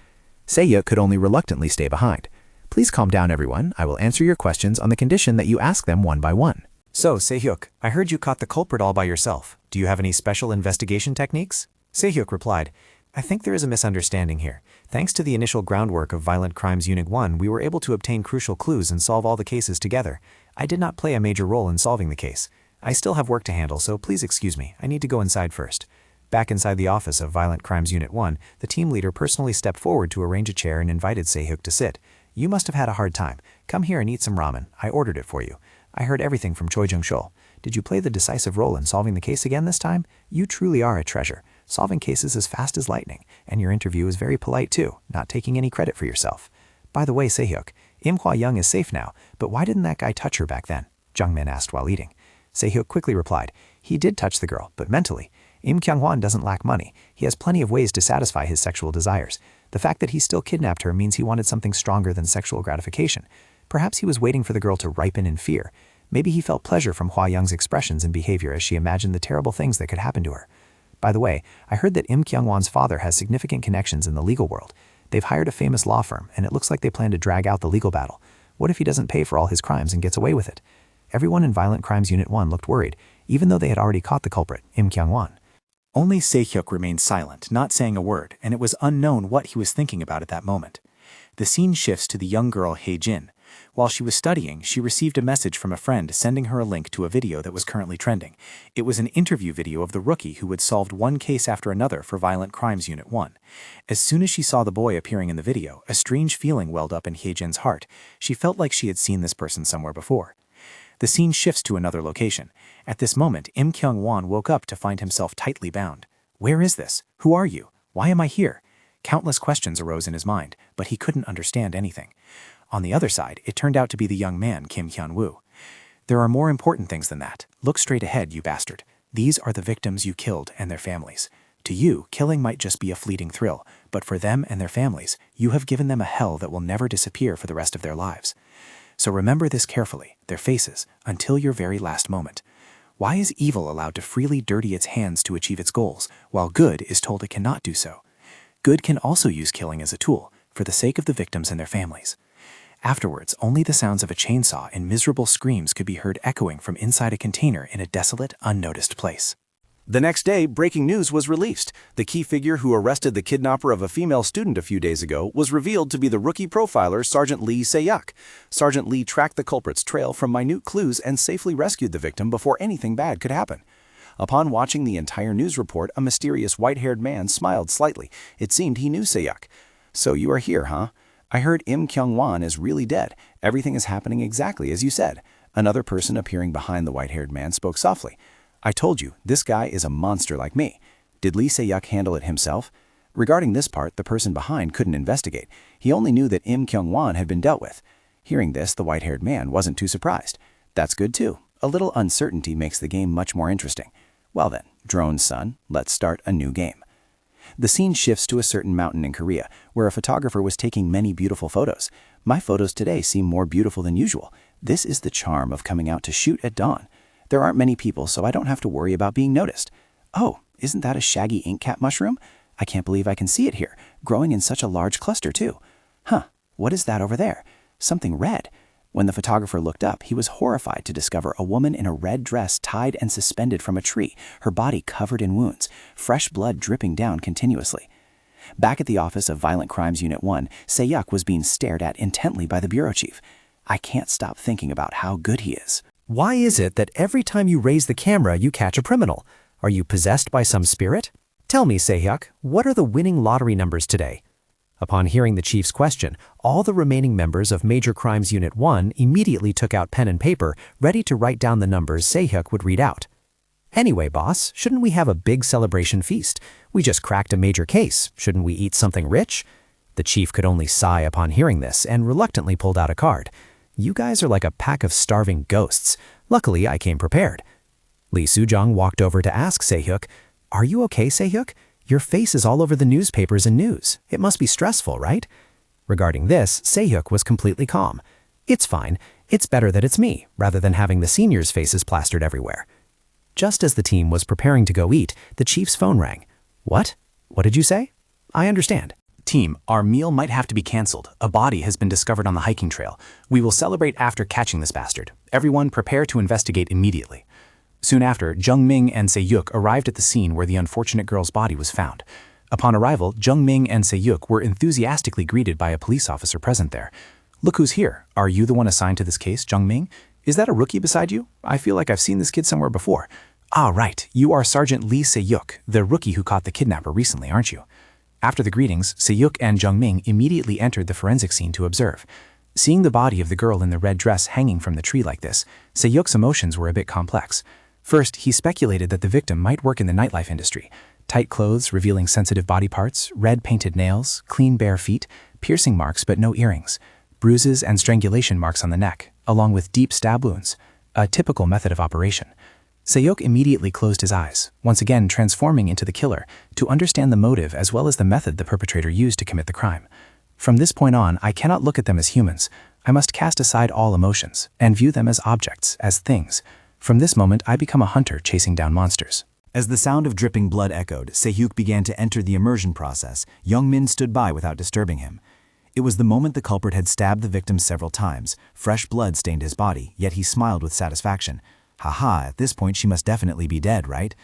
Se-hyuk could only reluctantly stay behind. "Please calm down, everyone. I will answer your questions on the condition that you ask them one by one." "So, Se-hyuk, I heard you caught the culprit all by yourself. Do you have any special investigation techniques?" Se-hyuk replied, "I think there is a misunderstanding here. Thanks to the initial groundwork of Violent Crimes Unit 1, we were able to obtain crucial clues and solve all the cases together. I did not play a major role in solving the case. I still have work to handle, so please excuse me. I need to go inside first." Back inside the office of Violent Crimes Unit 1, the team leader personally stepped forward to arrange a chair and invited Se-hyuk to sit. "You must have had a hard time. Come here and eat some ramen. I ordered it for you. I heard everything from Choi Jung-shul. Did you play the decisive role in solving the case again this time? You truly are a treasure, solving cases as fast as lightning, and your interview is very polite too, not taking any credit for yourself. By the way, Se-hyuk, Im Hwa-young is safe now, but why didn't that guy touch her back then?" Jung-min asked while eating. Se-hyuk quickly replied, "He did touch the girl, but mentally. Im Kyung-won doesn't lack money. He has plenty of ways to satisfy his sexual desires. The fact that he still kidnapped her means he wanted something stronger than sexual gratification. Perhaps he was waiting for the girl to ripen in fear. Maybe he felt pleasure from Hwa-young's expressions and behavior as she imagined the terrible things that could happen to her. By the way, I heard that Im Kyung-won's father has significant connections in the legal world. They've hired a famous law firm, and it looks like they plan to drag out the legal battle. What if he doesn't pay for all his crimes and gets away with it?" Everyone in Violent Crimes Unit 1 looked worried, even though they had already caught the culprit, Im Kyung-won. Only Se-hyuk remained silent, not saying a word, and it was unknown what he was thinking about at that moment. The scene shifts to the young girl Hae-jin. While she was studying, she received a message from a friend sending her a link to a video that was currently trending. It was an interview video of the rookie who had solved one case after another for Violent Crimes Unit 1. As soon as she saw the boy appearing in the video, a strange feeling welled up in Hae-jin's heart. She felt like she had seen this person somewhere before. The scene shifts to another location. At this moment, Im Kyung-won woke up to find himself tightly bound. Where is this? Who are you? Why am I here? Countless questions arose in his mind, but he couldn't understand anything. On the other side, it turned out to be the young man, Kim Hyun-woo. There are more important things than that. Look straight ahead, you bastard. These are the victims you killed and their families. To you, killing might just be a fleeting thrill, but for them and their families, you have given them a hell that will never disappear for the rest of their lives. So remember this carefully, their faces, until your very last moment. Why is evil allowed to freely dirty its hands to achieve its goals, while good is told it cannot do so? Good can also use killing as a tool, for the sake of the victims and their families. Afterwards, only the sounds of a chainsaw and miserable screams could be heard echoing from inside a container in a desolate, unnoticed place. The next day, breaking news was released. The key figure who arrested the kidnapper of a female student a few days ago was revealed to be the rookie profiler Sergeant Lee Se-hyuk. Sergeant Lee tracked the culprit's trail from minute clues and safely rescued the victim before anything bad could happen. Upon watching the entire news report, a mysterious white-haired man smiled slightly. It seemed he knew Se-hyuk. "So you are here, huh? I heard Im Kyung-won is really dead. Everything is happening exactly as you said." Another person appearing behind the white-haired man spoke softly. "I told you, this guy is a monster like me." Did Lee Se-hyuk handle it himself? Regarding this part, the person behind couldn't investigate. He only knew that Im Kyung-won had been dealt with. Hearing this, the white-haired man wasn't too surprised. That's good too. A little uncertainty makes the game much more interesting. Well then, drone son, let's start a new game. The scene shifts to a certain mountain in Korea, where a photographer was taking many beautiful photos. My photos today seem more beautiful than usual. This is the charm of coming out to shoot at dawn. There aren't many people, so I don't have to worry about being noticed. Oh, isn't that a shaggy ink cap mushroom? I can't believe I can see it here, growing in such a large cluster too. Huh, what is that over there? Something red. When the photographer looked up, he was horrified to discover a woman in a red dress tied and suspended from a tree, her body covered in wounds, fresh blood dripping down continuously. Back at the office of Violent Crimes Unit 1, Se-hyuk was being stared at intently by the bureau chief. I can't stop thinking about how good he is. Why is it that every time you raise the camera, you catch a criminal? Are you possessed by some spirit? Tell me, Se-hyuk, what are the winning lottery numbers today? Upon hearing the chief's question, all the remaining members of Major Crimes Unit 1 immediately took out pen and paper, ready to write down the numbers Se-hyuk would read out. Anyway, boss, shouldn't we have a big celebration feast? We just cracked a major case. Shouldn't we eat something rich? The chief could only sigh upon hearing this and reluctantly pulled out a card. You guys are like a pack of starving ghosts. Luckily, I came prepared. Lee Soo-jong walked over to ask Se-hyuk, "Are you okay, Se-hyuk? Your face is all over the newspapers and news. It must be stressful, right?" Regarding this, Se-hyuk was completely calm. "It's fine. It's better that it's me, rather than having the seniors' faces plastered everywhere." Just as the team was preparing to go eat, the chief's phone rang. "What? What did you say? I understand." Team, our meal might have to be cancelled. A body has been discovered on the hiking trail. We will celebrate after catching this bastard. Everyone prepare to investigate immediately. Soon after, Jung Ming and Se-hyuk arrived at the scene where the unfortunate girl's body was found. Upon arrival, Jung Ming and Se-hyuk were enthusiastically greeted by a police officer present there. "Look who's here. Are you the one assigned to this case, Jung Ming? Is that a rookie beside you? I feel like I've seen this kid somewhere before." "Ah, right. You are Sergeant Lee Se-hyuk, the rookie who caught the kidnapper recently, aren't you?" After the greetings, Se-hyuk and Jung Ming immediately entered the forensic scene to observe. Seeing the body of the girl in the red dress hanging from the tree like this, Se-hyuk's emotions were a bit complex. First, he speculated that the victim might work in the nightlife industry. Tight clothes revealing sensitive body parts, red painted nails, clean bare feet, piercing marks but no earrings, bruises and strangulation marks on the neck, along with deep stab wounds. A typical method of operation. Se-hyuk immediately closed his eyes, once again transforming into the killer, to understand the motive as well as the method the perpetrator used to commit the crime. From this point on, I cannot look at them as humans. I must cast aside all emotions, and view them as objects, as things. From this moment, I become a hunter chasing down monsters. As the sound of dripping blood echoed, Se-hyuk began to enter the immersion process. Young Min stood by without disturbing him. It was the moment the culprit had stabbed the victim several times. Fresh blood stained his body, yet he smiled with satisfaction. Haha, at this point she must definitely be dead, right?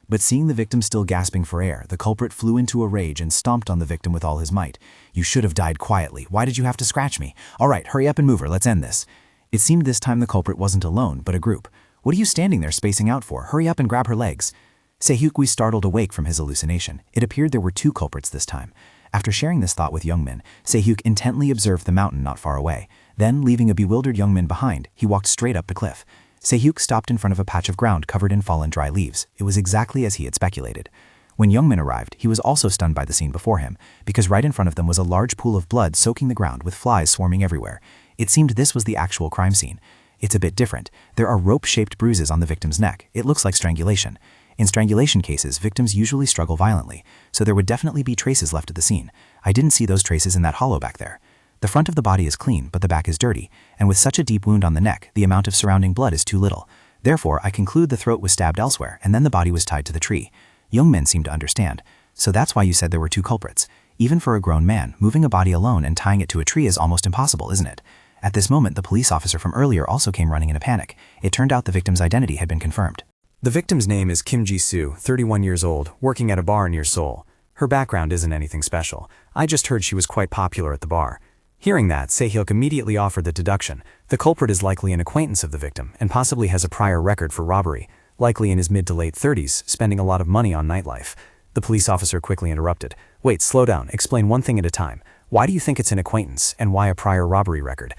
But seeing the victim still gasping for air, the culprit flew into a rage and stomped on the victim with all his might. "You should have died quietly. Why did you have to scratch me? All right, hurry up and move her. Let's end this." It seemed this time the culprit wasn't alone, but a group. "What are you standing there spacing out for? Hurry up and grab her legs." Se-hyuk was startled awake from his hallucination. It appeared there were two culprits this time. After sharing this thought with Youngmin, Se-hyuk intently observed the mountain not far away. Then, leaving a bewildered Youngmin behind, he walked straight up the cliff. Se-hyuk stopped in front of a patch of ground covered in fallen dry leaves. It was exactly as he had speculated. When Youngmin arrived, he was also stunned by the scene before him, because right in front of them was a large pool of blood soaking the ground with flies swarming everywhere. It seemed this was the actual crime scene. It's a bit different. There are rope-shaped bruises on the victim's neck. It looks like strangulation. In strangulation cases, victims usually struggle violently, so there would definitely be traces left at the scene. I didn't see those traces in that hollow back there. The front of the body is clean, but the back is dirty, and with such a deep wound on the neck, the amount of surrounding blood is too little. Therefore, I conclude the throat was stabbed elsewhere, and then the body was tied to the tree. Young men seem to understand. So that's why you said there were two culprits. Even for a grown man, moving a body alone and tying it to a tree is almost impossible, isn't it? At this moment, the police officer from earlier also came running in a panic. It turned out the victim's identity had been confirmed. The victim's name is Kim Ji-soo, 31 years old, working at a bar near Seoul. Her background isn't anything special. I just heard she was quite popular at the bar. Hearing that, Se-hyuk immediately offered the deduction. The culprit is likely an acquaintance of the victim and possibly has a prior record for robbery, likely in his mid to late 30s, spending a lot of money on nightlife. The police officer quickly interrupted. Wait, slow down, explain one thing at a time. Why do you think it's an acquaintance, and why a prior robbery record?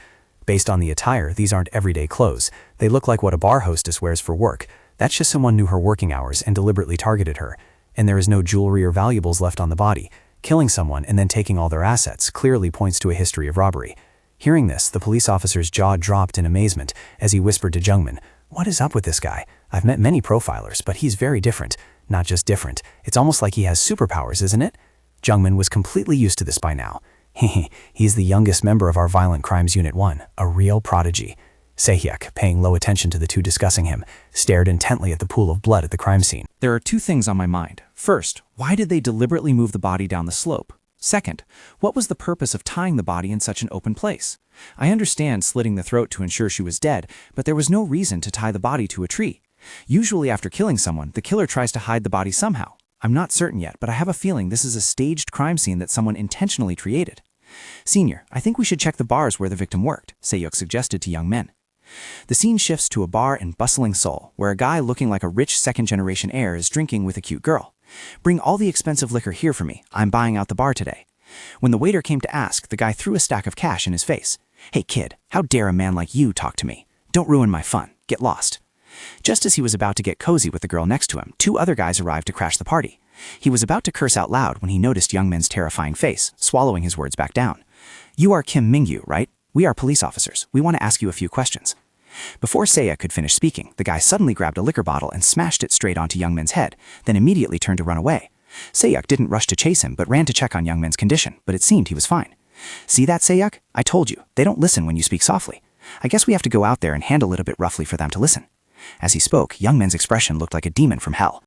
Based on the attire, these aren't everyday clothes. They look like what a bar hostess wears for work. That's just someone knew her working hours and deliberately targeted her. And there is no jewelry or valuables left on the body. Killing someone and then taking all their assets clearly points to a history of robbery. Hearing this, the police officer's jaw dropped in amazement as he whispered to Jungmin, "What is up with this guy? I've met many profilers, but he's very different. Not just different, it's almost like he has superpowers, isn't it?" Jungmin was completely used to this by now. He's the youngest member of our Violent Crimes Unit 1, a real prodigy. Se-hyuk, paying low attention to the two discussing him, stared intently at the pool of blood at the crime scene. There are two things on my mind. First, why did they deliberately move the body down the slope? Second, what was the purpose of tying the body in such an open place? I understand slitting the throat to ensure she was dead, but there was no reason to tie the body to a tree. Usually after killing someone, the killer tries to hide the body somehow. I'm not certain yet, but I have a feeling this is a staged crime scene that someone intentionally created. Senior, I think we should check the bars where the victim worked, Se-hyuk suggested to young men. The scene shifts to a bar in bustling Seoul, where a guy looking like a rich second-generation heir is drinking with a cute girl. "Bring all the expensive liquor here for me. I'm buying out the bar today." When the waiter came to ask, the guy threw a stack of cash in his face. "Hey kid, how dare a man like you talk to me? Don't ruin my fun. Get lost." Just as he was about to get cozy with the girl next to him, two other guys arrived to crash the party. He was about to curse out loud when he noticed Young Min's terrifying face, swallowing his words back down. "You are Kim Mingyu, right? We are police officers. We want to ask you a few questions." Before Seiya could finish speaking, the guy suddenly grabbed a liquor bottle and smashed it straight onto Young Min's head, then immediately turned to run away. Seiya didn't rush to chase him, but ran to check on Young Min's condition, but it seemed he was fine. "See that, Seiya? I told you, they don't listen when you speak softly. I guess we have to go out there and handle it a bit roughly for them to listen." As he spoke, Young Min's expression looked like a demon from hell.